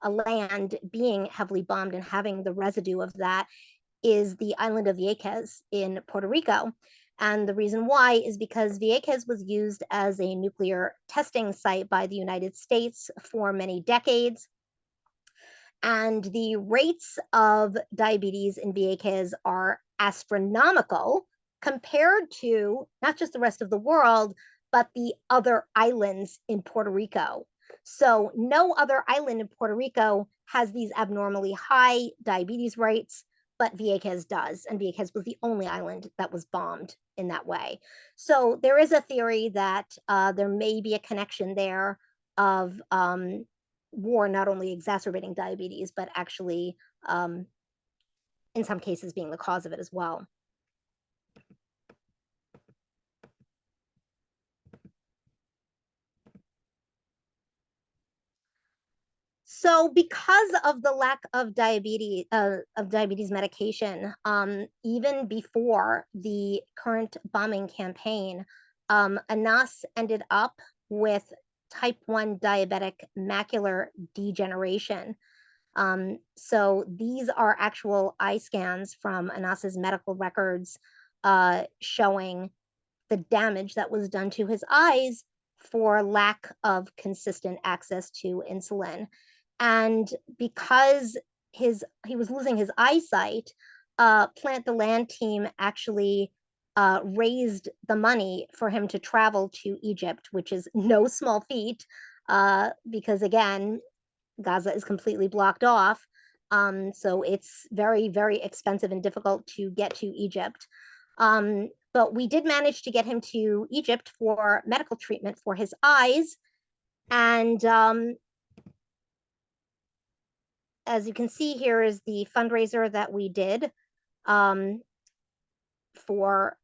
a land being heavily bombed and having the residue of that is the island of Vieques in Puerto Rico. And the reason why is because Vieques was used as a nuclear testing site by the United States for many decades. And the rates of diabetes in Vieques are astronomical compared to not just the rest of the world, but the other islands in Puerto Rico. So no other island in Puerto Rico has these abnormally high diabetes rates, but Vieques does. And Vieques was the only island that was bombed in that way. So there is a theory that there may be a connection there of war not only exacerbating diabetes, but actually, in some cases, being the cause of it as well. So because of the lack of diabetes medication, even before the current bombing campaign, Anas ended up with type 1 diabetic macular degeneration. So these are actual eye scans from Anas's medical records showing the damage that was done to his eyes for lack of consistent access to insulin. And because he was losing his eyesight, Plant the Land team actually raised the money for him to travel to Egypt, which is no small feat, because again, Gaza is completely blocked off. So it's very, very expensive and difficult to get to Egypt. But we did manage to get him to Egypt for medical treatment for his eyes. And as you can see, here is the fundraiser that we did for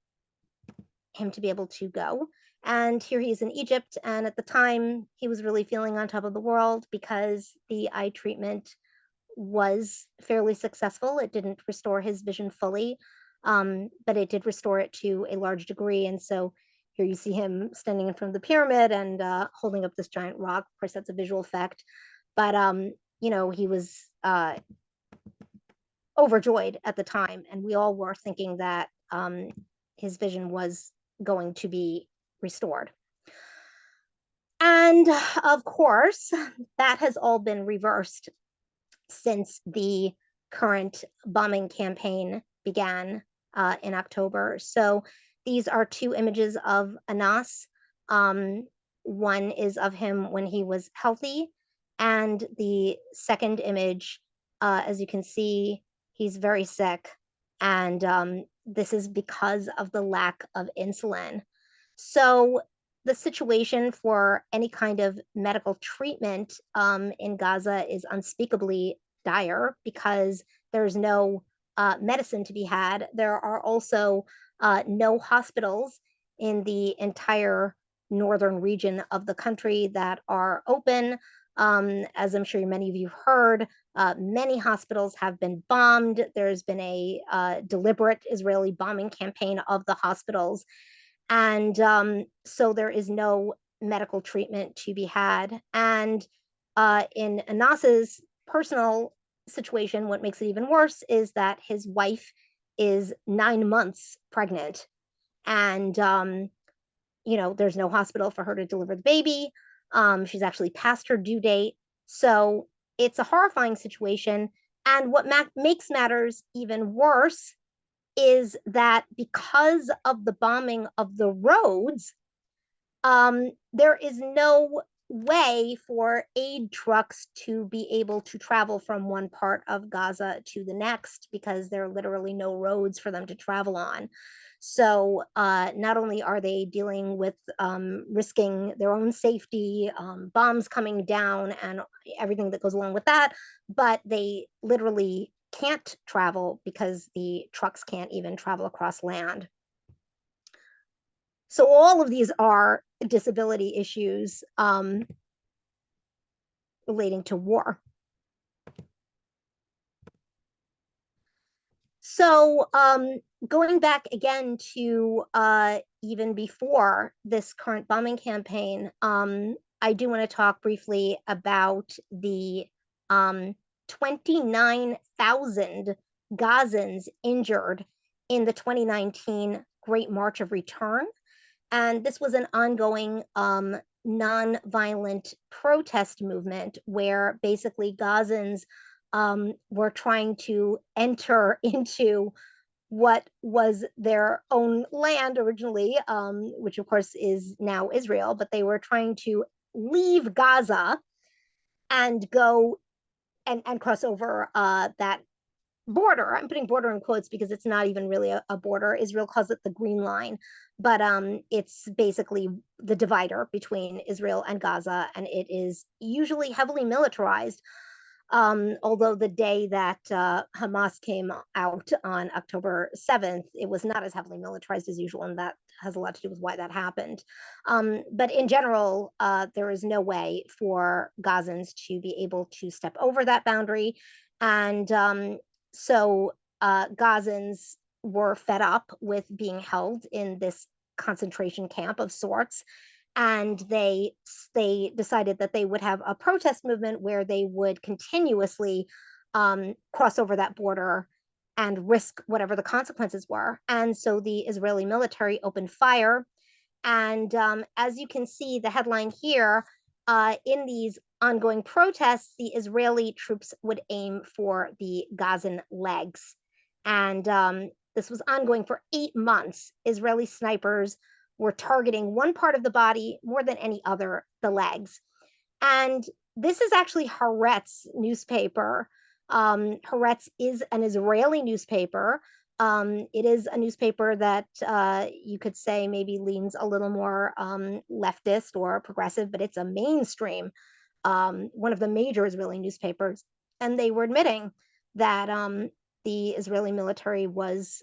him to be able to go. And here he is in Egypt. And at the time, he was really feeling on top of the world because the eye treatment was fairly successful. It didn't restore his vision fully, but it did restore it to a large degree. And so here you see him standing in front of the pyramid and holding up this giant rock. Of course, that's a visual effect. But, you know, he was overjoyed at the time. And we all were thinking that his vision was going to be restored. And of course, that has all been reversed since the current bombing campaign began in October. So these are two images of Anas. One is of him when he was healthy, and the second image, as you can see, he's very sick, and this is because of the lack of insulin. So the situation for any kind of medical treatment in Gaza is unspeakably dire because there's no medicine to be had. There are also no hospitals in the entire northern region of the country that are open. As I'm sure many of you have heard, many hospitals have been bombed. There's been a deliberate Israeli bombing campaign of the hospitals. And so there is no medical treatment to be had. And in Anas's personal situation, what makes it even worse is that his wife is 9 months pregnant. And, you know, there's no hospital for her to deliver the baby. She's actually past her due date. So it's a horrifying situation. And what makes matters even worse is that because of the bombing of the roads, there is no way for aid trucks to be able to travel from one part of Gaza to the next because there are literally no roads for them to travel on. So not only are they dealing with risking their own safety, bombs coming down and everything that goes along with that, but they literally can't travel because the trucks can't even travel across land. So all of these are disability issues relating to war. So going back again to even before this current bombing campaign, I do want to talk briefly about the 29,000 Gazans injured in the 2019 Great March of Return. And this was an ongoing non-violent protest movement where basically Gazans were trying to enter into what was their own land originally, which of course is now Israel, but they were trying to leave Gaza and go and cross over that border. I'm putting border in quotes because it's not even really a border. Israel calls it the Green Line, but it's basically the divider between Israel and Gaza, and it is usually heavily militarized. Although the day that Hamas came out on October 7th, it was not as heavily militarized as usual, and that has a lot to do with why that happened. But in general, there is no way for Gazans to be able to step over that boundary. And so Gazans were fed up with being held in this concentration camp of sorts, and they decided that they would have a protest movement where they would continuously cross over that border and risk whatever the consequences were. And so the Israeli military opened fire. And as you can see, the headline here, in these ongoing protests, the Israeli troops would aim for the Gazan legs. And this was ongoing for 8 months. Israeli snipers were targeting one part of the body more than any other, the legs. And this is actually Haaretz newspaper. Haaretz is an Israeli newspaper. It is a newspaper that you could say maybe leans a little more leftist or progressive, but it's a mainstream, one of the major Israeli newspapers. And they were admitting that the Israeli military was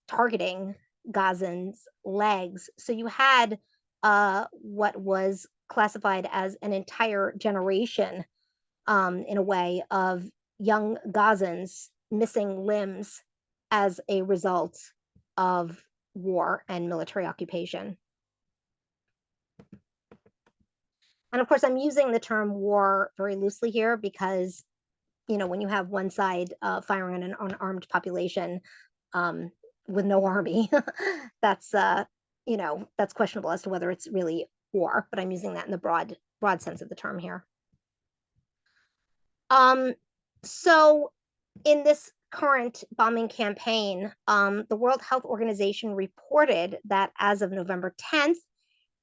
targeting Gazans' legs. So you had what was classified as an entire generation, in a way, of young Gazans missing limbs as a result of war and military occupation. And of course, I'm using the term war very loosely here because, when you have one side firing on an unarmed population with no army, that's that's questionable as to whether it's really war. But I'm using that in the broad sense of the term here. So in this current bombing campaign, the World Health Organization reported that as of November 10th,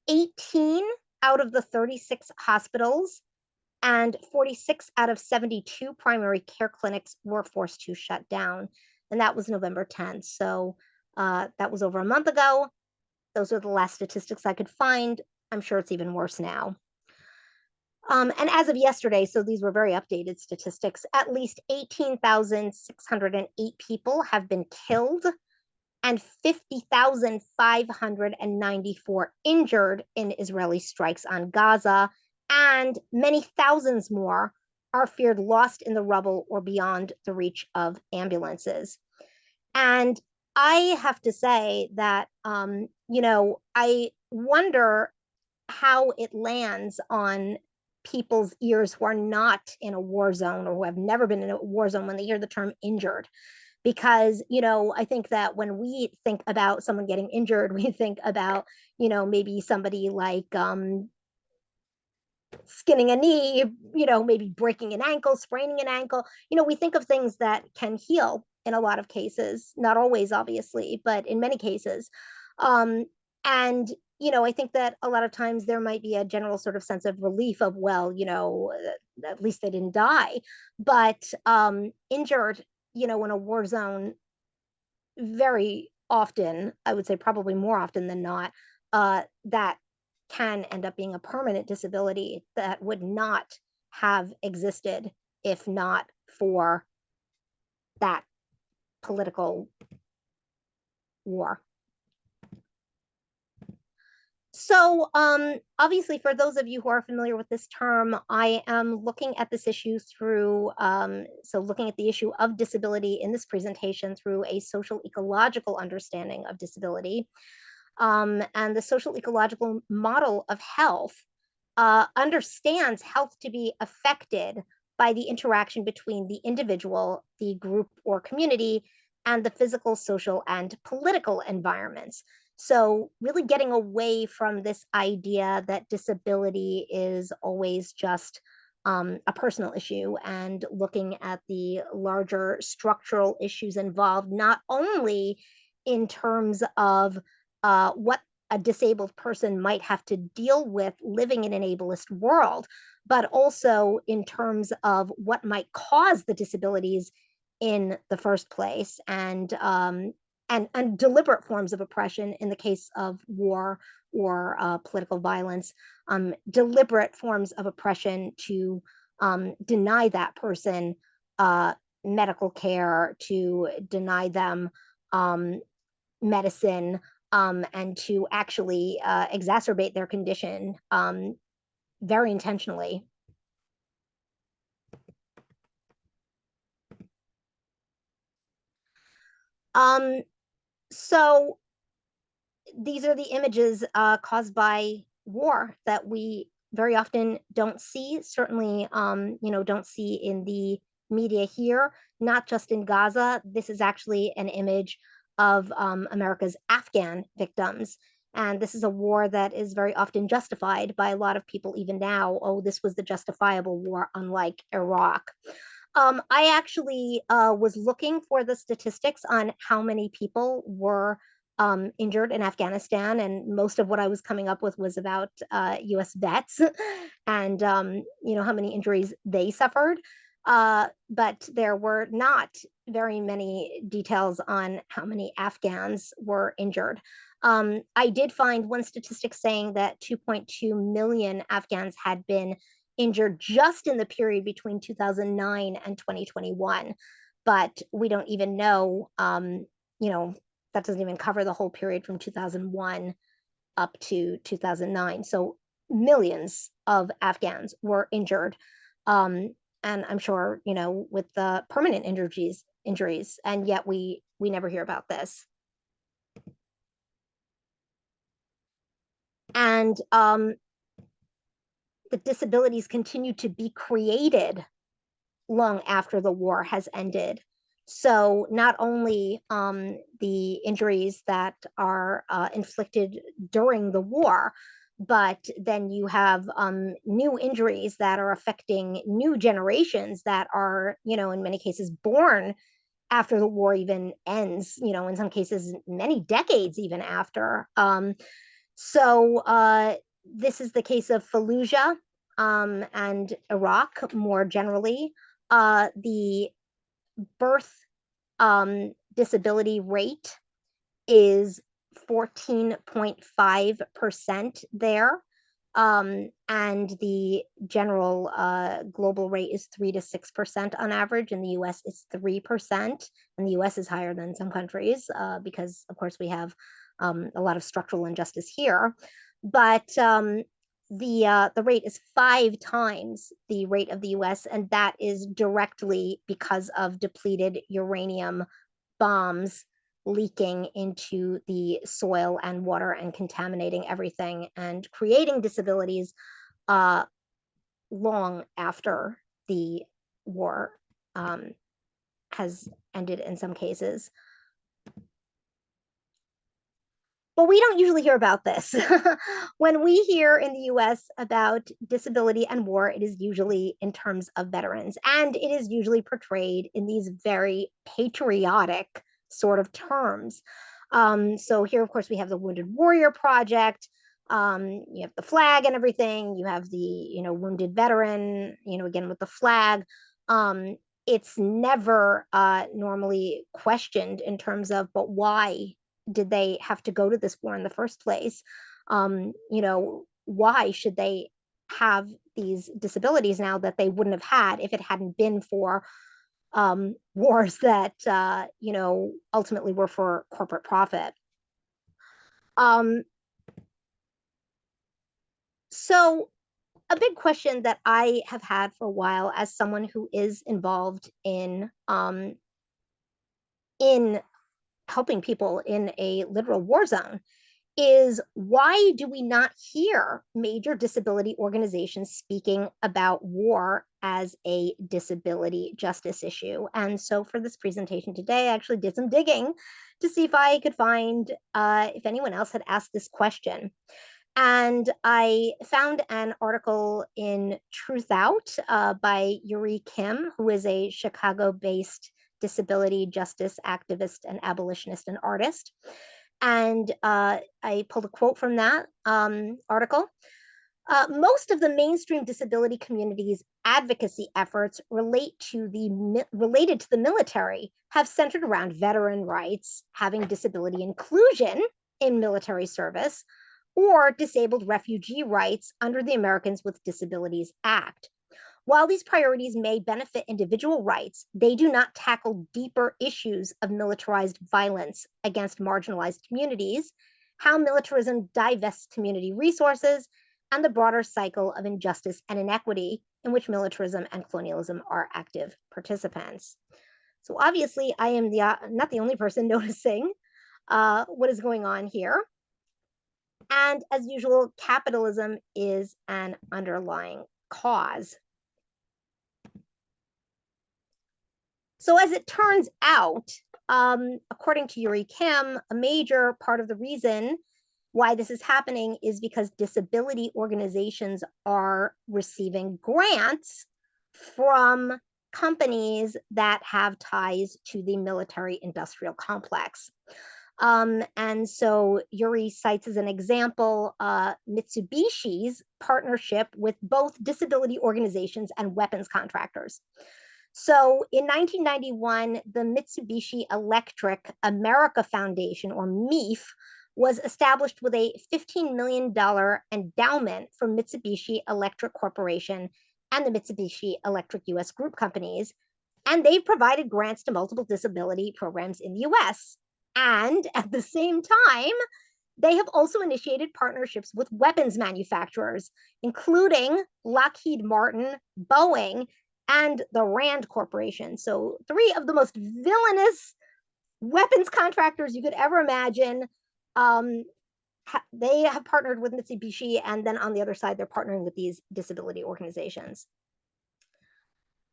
18 out of the 36 hospitals and 46 out of 72 primary care clinics were forced to shut down. And that was November 10th. So that was over a month ago. Those are the last statistics I could find. I'm sure it's even worse now. And as of yesterday, so these were very updated statistics, at least 18,608 people have been killed and 50,594 injured in Israeli strikes on Gaza, and many thousands more are feared lost in the rubble or beyond the reach of ambulances. And I have to say that, I wonder how it lands on people's ears who are not in a war zone or who have never been in a war zone when they hear the term injured. Because, I think that when we think about someone getting injured, we think about, maybe somebody like skinning a knee, maybe breaking an ankle, spraining an ankle. We think of things that can heal in a lot of cases, not always, obviously, but in many cases. And I think that a lot of times there might be a general sort of sense of relief of, well, at least they didn't die. But injured, in a war zone, very often, I would say probably more often than not, that can end up being a permanent disability that would not have existed if not for that political war. So obviously, for those of you who are familiar with this term, I am looking at this issue through, looking at the issue of disability in this presentation through a social ecological understanding of disability. And the social ecological model of health understands health to be affected by the interaction between the individual, the group or community, and the physical, social, and political environments. So, really getting away from this idea that disability is always just a personal issue and looking at the larger structural issues involved, not only in terms of what a disabled person might have to deal with living in an ableist world, but also in terms of what might cause the disabilities in the first place, and deliberate forms of oppression in the case of war or political violence, deliberate forms of oppression to deny that person medical care, to deny them medicine, and to actually exacerbate their condition very intentionally. So these are the images caused by war that we very often don't see, certainly, don't see in the media here, not just in Gaza. This is actually an image of America's Afghan victims. And this is a war that is very often justified by a lot of people even now. Oh, this was the justifiable war, unlike Iraq. I actually was looking for the statistics on how many people were injured in Afghanistan, and most of what I was coming up with was about U.S. vets and how many injuries they suffered. But there were not very many details on how many Afghans were injured. I did find one statistic saying that 2.2 million Afghans had been injured just in the period between 2009 and 2021. But we don't even know, that doesn't even cover the whole period from 2001 up to 2009. So millions of Afghans were injured. And I'm sure, with the permanent injuries, and yet we never hear about this. And the disabilities continue to be created long after the war has ended. So not only the injuries that are inflicted during the war, but then you have new injuries that are affecting new generations that are, in many cases born after the war even ends, in some cases, many decades even after. So this is the case of Fallujah and Iraq more generally. The birth disability rate is 14.5% there. And the general global rate is 3 to 6% on average. In the US, it's 3%. And the US is higher than some countries because, of course, we have a lot of structural injustice here. But the rate is 5 times the rate of the US, and that is directly because of depleted uranium bombs leaking into the soil and water and contaminating everything and creating disabilities long after the war has ended in some cases. But we don't usually hear about this. When we hear in the US about disability and war, it is usually in terms of veterans, and it is usually portrayed in these very patriotic sort of terms. So here, of course, we have the Wounded Warrior Project. You have the flag and everything. You have the, wounded veteran, again with the flag. It's never normally questioned in terms of, but why did they have to go to this war in the first place? Why should they have these disabilities now that they wouldn't have had if it hadn't been for wars that, you know, ultimately were for corporate profit. So a big question that I have had for a while as someone who is involved in helping people in a literal war zone is, why do we not hear major disability organizations speaking about war as a disability justice issue? And so for this presentation today, I actually did some digging to see if I could find if anyone else had asked this question. And I found an article in Truth Out by Yuri Kim, who is a Chicago-based disability justice activist and abolitionist and artist. And I pulled a quote from that article. Most of the mainstream disability community's advocacy efforts related to the military have centered around veteran rights, having disability inclusion in military service, or disabled refugee rights under the Americans with Disabilities Act. While these priorities may benefit individual rights, they do not tackle deeper issues of militarized violence against marginalized communities, how militarism divests community resources, and the broader cycle of injustice and inequity in which militarism and colonialism are active participants. So obviously, I am not the only person noticing what is going on here. And as usual, capitalism is an underlying cause. So as it turns out, according to Yuri Kim, a major part of the reason why this is happening is because disability organizations are receiving grants from companies that have ties to the military industrial complex. And so Yuri cites as an example Mitsubishi's partnership with both disability organizations and weapons contractors. So in 1991, the Mitsubishi Electric America Foundation, or MEF, was established with a $15 million endowment from Mitsubishi Electric Corporation and the Mitsubishi Electric US Group companies. And they've provided grants to multiple disability programs in the US. And at the same time, they have also initiated partnerships with weapons manufacturers, including Lockheed Martin, Boeing, and the Rand Corporation. So three of the most villainous weapons contractors you could ever imagine. They have partnered with Mitsubishi, and then on the other side, they're partnering with these disability organizations.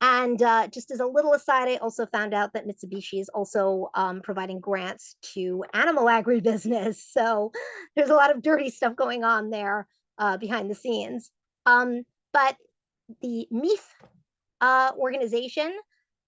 And just as a little aside, I also found out that Mitsubishi is also providing grants to animal agribusiness. So there's a lot of dirty stuff going on there behind the scenes. But the MEF organization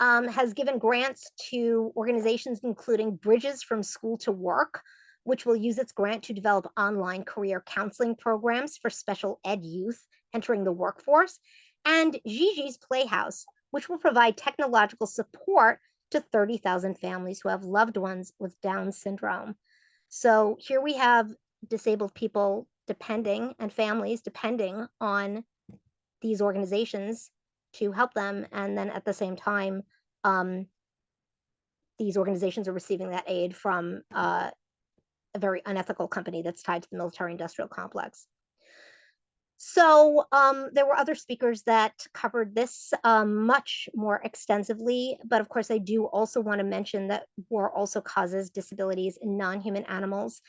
has given grants to organizations including Bridges from School to Work, which will use its grant to develop online career counseling programs for special ed youth entering the workforce, and Gigi's Playhouse, which will provide technological support to 30,000 families who have loved ones with Down syndrome. So here we have disabled people depending, and families depending on these organizations to help them. And then at the same time, these organizations are receiving that aid from a very unethical company that's tied to the military industrial complex. So there were other speakers that covered this much more extensively, but of course I do also want to mention that war also causes disabilities in non-human animals.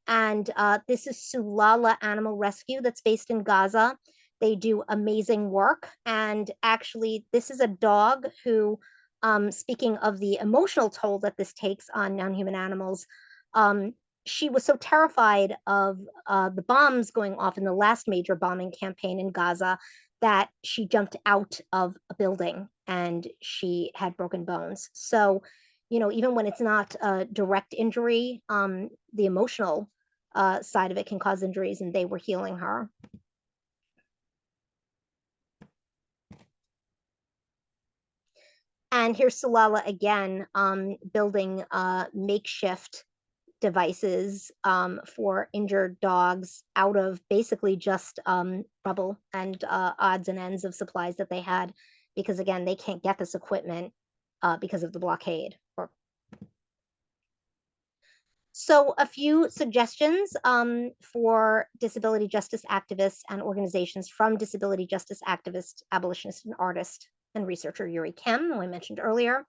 And this is Sulala Animal Rescue that's based in Gaza. They do amazing work. And actually, this is a dog who, speaking of the emotional toll that this takes on non-human animals, she was so terrified of the bombs going off in the last major bombing campaign in Gaza that she jumped out of a building and she had broken bones. So, you know, even when it's not a direct injury, the emotional side of it can cause injuries, and they were healing her. And here's Sulala again, building makeshift devices for injured dogs out of basically just rubble and odds and ends of supplies that they had, because again, they can't get this equipment because of the blockade. So a few suggestions for disability justice activists and organizations from disability justice activist, abolitionist, and artist and researcher Yuri Kim, who I mentioned earlier.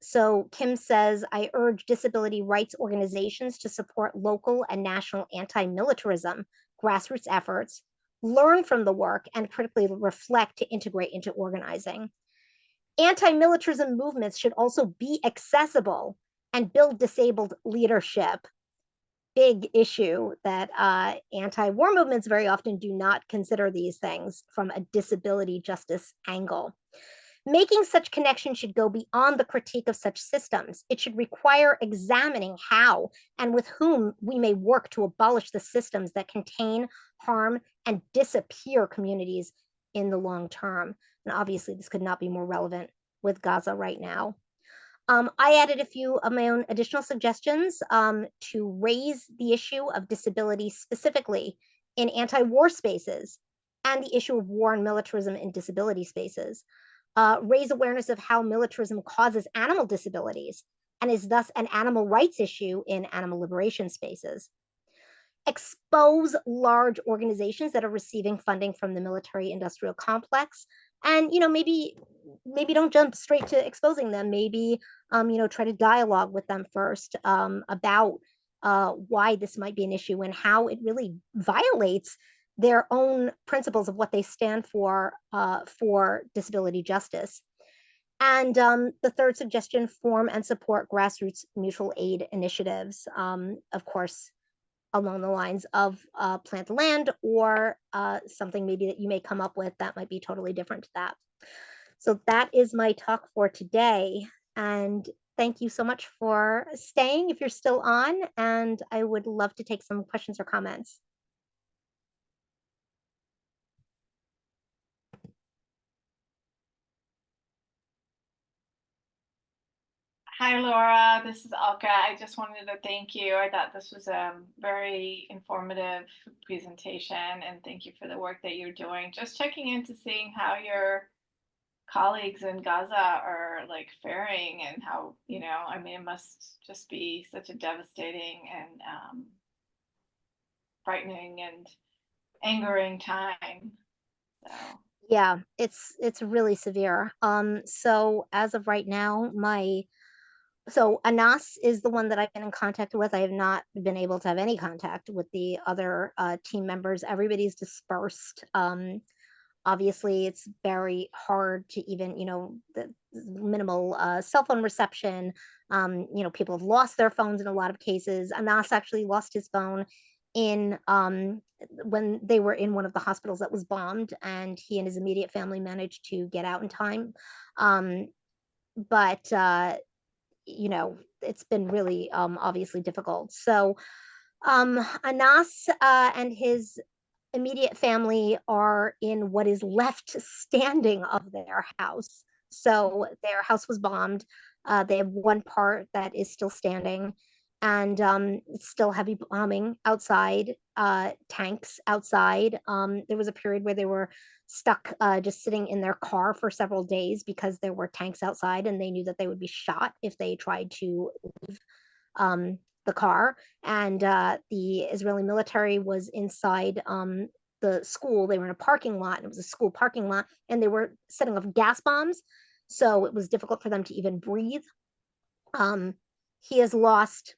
So Kim says, I urge disability rights organizations to support local and national anti-militarism grassroots efforts, learn from the work, and critically reflect to integrate into organizing. Anti-militarism movements should also be accessible and build disabled leadership. Big issue that anti-war movements very often do not consider these things from a disability justice angle. Making such connections should go beyond the critique of such systems. It should require examining how and with whom we may work to abolish the systems that contain, harm, and disappear communities in the long term. And obviously, this could not be more relevant with Gaza right now. I added a few of my own additional suggestions to raise the issue of disability specifically in anti-war spaces and the issue of war and militarism in disability spaces. Raise awareness of how militarism causes animal disabilities and is thus an animal rights issue in animal liberation spaces. Expose large organizations that are receiving funding from the military industrial complex, and maybe don't jump straight to exposing them. Maybe try to dialogue with them first about why this might be an issue and how it really violates their own principles of what they stand for disability justice. And the third suggestion, form and support grassroots mutual aid initiatives, of course, along the lines of Plant the Land, or something maybe that you may come up with that might be totally different to that. So that is my talk for today. And thank you so much for staying if you're still on. And I would love to take some questions or comments. Hi, Laura. This is Alka. I just wanted to thank you. I thought this was a very informative presentation, and thank you for the work that you're doing. Just checking in to seeing how your colleagues in Gaza are like faring, and how, I mean, it must just be such a devastating and frightening and angering time. So. Yeah, it's really severe. So as of right now, so Anas is the one that I've been in contact with. I have not been able to have any contact with the other team members. Everybody's dispersed. Obviously, it's very hard to even, the minimal cell phone reception. People have lost their phones in a lot of cases. Anas actually lost his phone in when they were in one of the hospitals that was bombed, and he and his immediate family managed to get out in time. But it's been really obviously difficult. So Anas and his immediate family are in what is left standing of their house. So their house was bombed. They have one part that is still standing, and it's still heavy bombing outside, tanks outside. There was a period where they were stuck just sitting in their car for several days because there were tanks outside, and they knew that they would be shot if they tried to leave the car. And the Israeli military was inside the school. They were in a parking lot, and it was a school parking lot, and they were setting off gas bombs. So it was difficult for them to even breathe. He has lost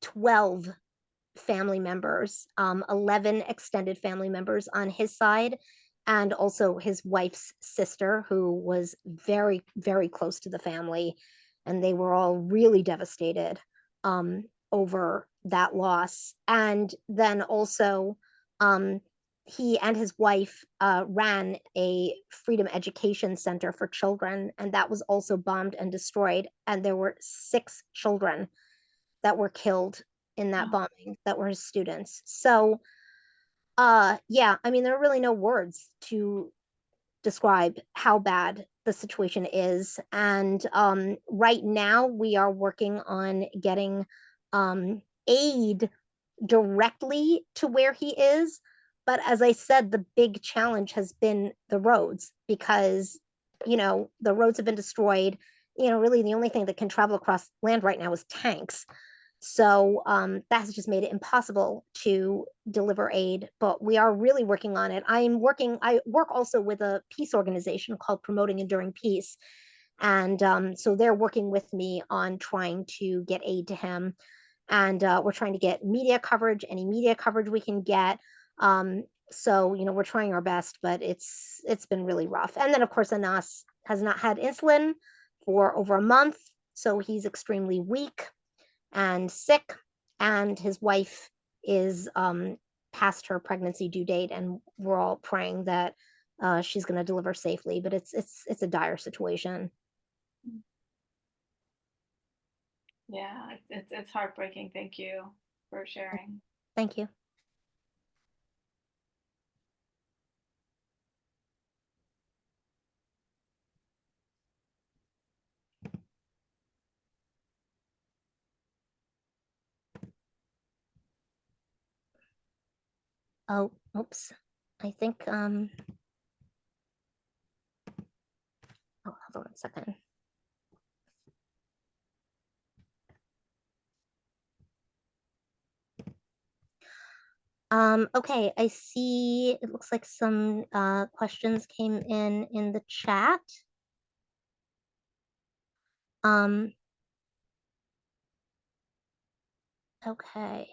12 family members, 11 extended family members on his side, and also his wife's sister, who was very, very close to the family. And they were all really devastated over that loss. And then also, he and his wife ran a freedom education center for children, and that was also bombed and destroyed. And there were 6 children that were killed in that bombing that were his students. So yeah, I mean, there are really no words to describe how bad the situation is. And right now we are working on getting aid directly to where he is. But as I said, the big challenge has been the roads, because the roads have been destroyed. Really the only thing that can travel across land right now is tanks. So that has just made it impossible to deliver aid, but we are really working on it. I work also with a peace organization called Promoting Enduring Peace. And so they're working with me on trying to get aid to him. And we're trying to get media coverage, any media coverage we can get. So, we're trying our best, but it's been really rough. And then, of course, Anas has not had insulin for over a month. So he's extremely weak and sick, and his wife is past her pregnancy due date, and we're all praying that she's going to deliver safely. But it's a dire situation. Yeah, it's heartbreaking. Thank you for sharing. Thank you. Oh, oops. I think oh, hold on a second. Okay, I see it looks like some questions came in the chat. Um, okay.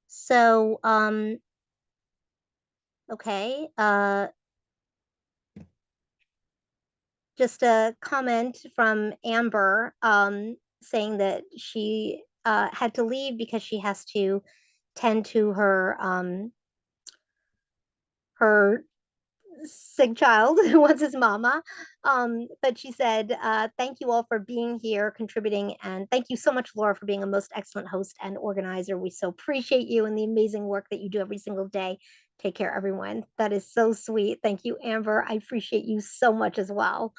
So, okay, just a comment from Amber saying that she had to leave because she has to tend to her sick child who wants his mama. But she said, thank you all for being here, contributing, and thank you so much, Laura, for being a most excellent host and organizer. We so appreciate you and the amazing work that you do every single day. Take care, everyone. That is so sweet. Thank you, Amber. I appreciate you so much as well.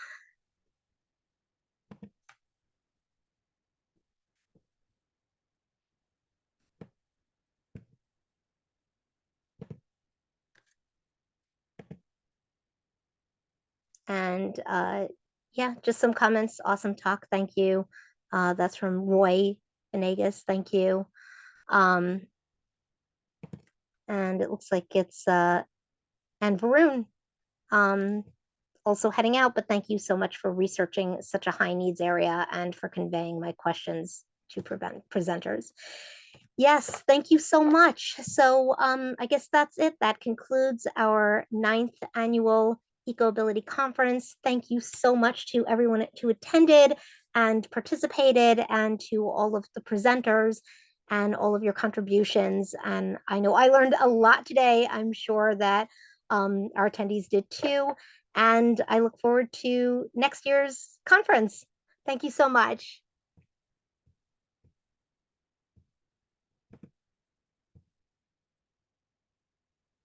And yeah, just some comments. Awesome talk. Thank you. That's from Roy Venegas. Thank you. And it looks like it's and Varun also heading out, but thank you so much for researching such a high needs area and for conveying my questions to presenters. Yes, thank you so much. So I guess that's it. That concludes our 9th annual Ecoability Conference. Thank you so much to everyone who attended and participated, and to all of the presenters and all of your contributions. And I know I learned a lot today. I'm sure that our attendees did too. And I look forward to next year's conference. Thank you so much.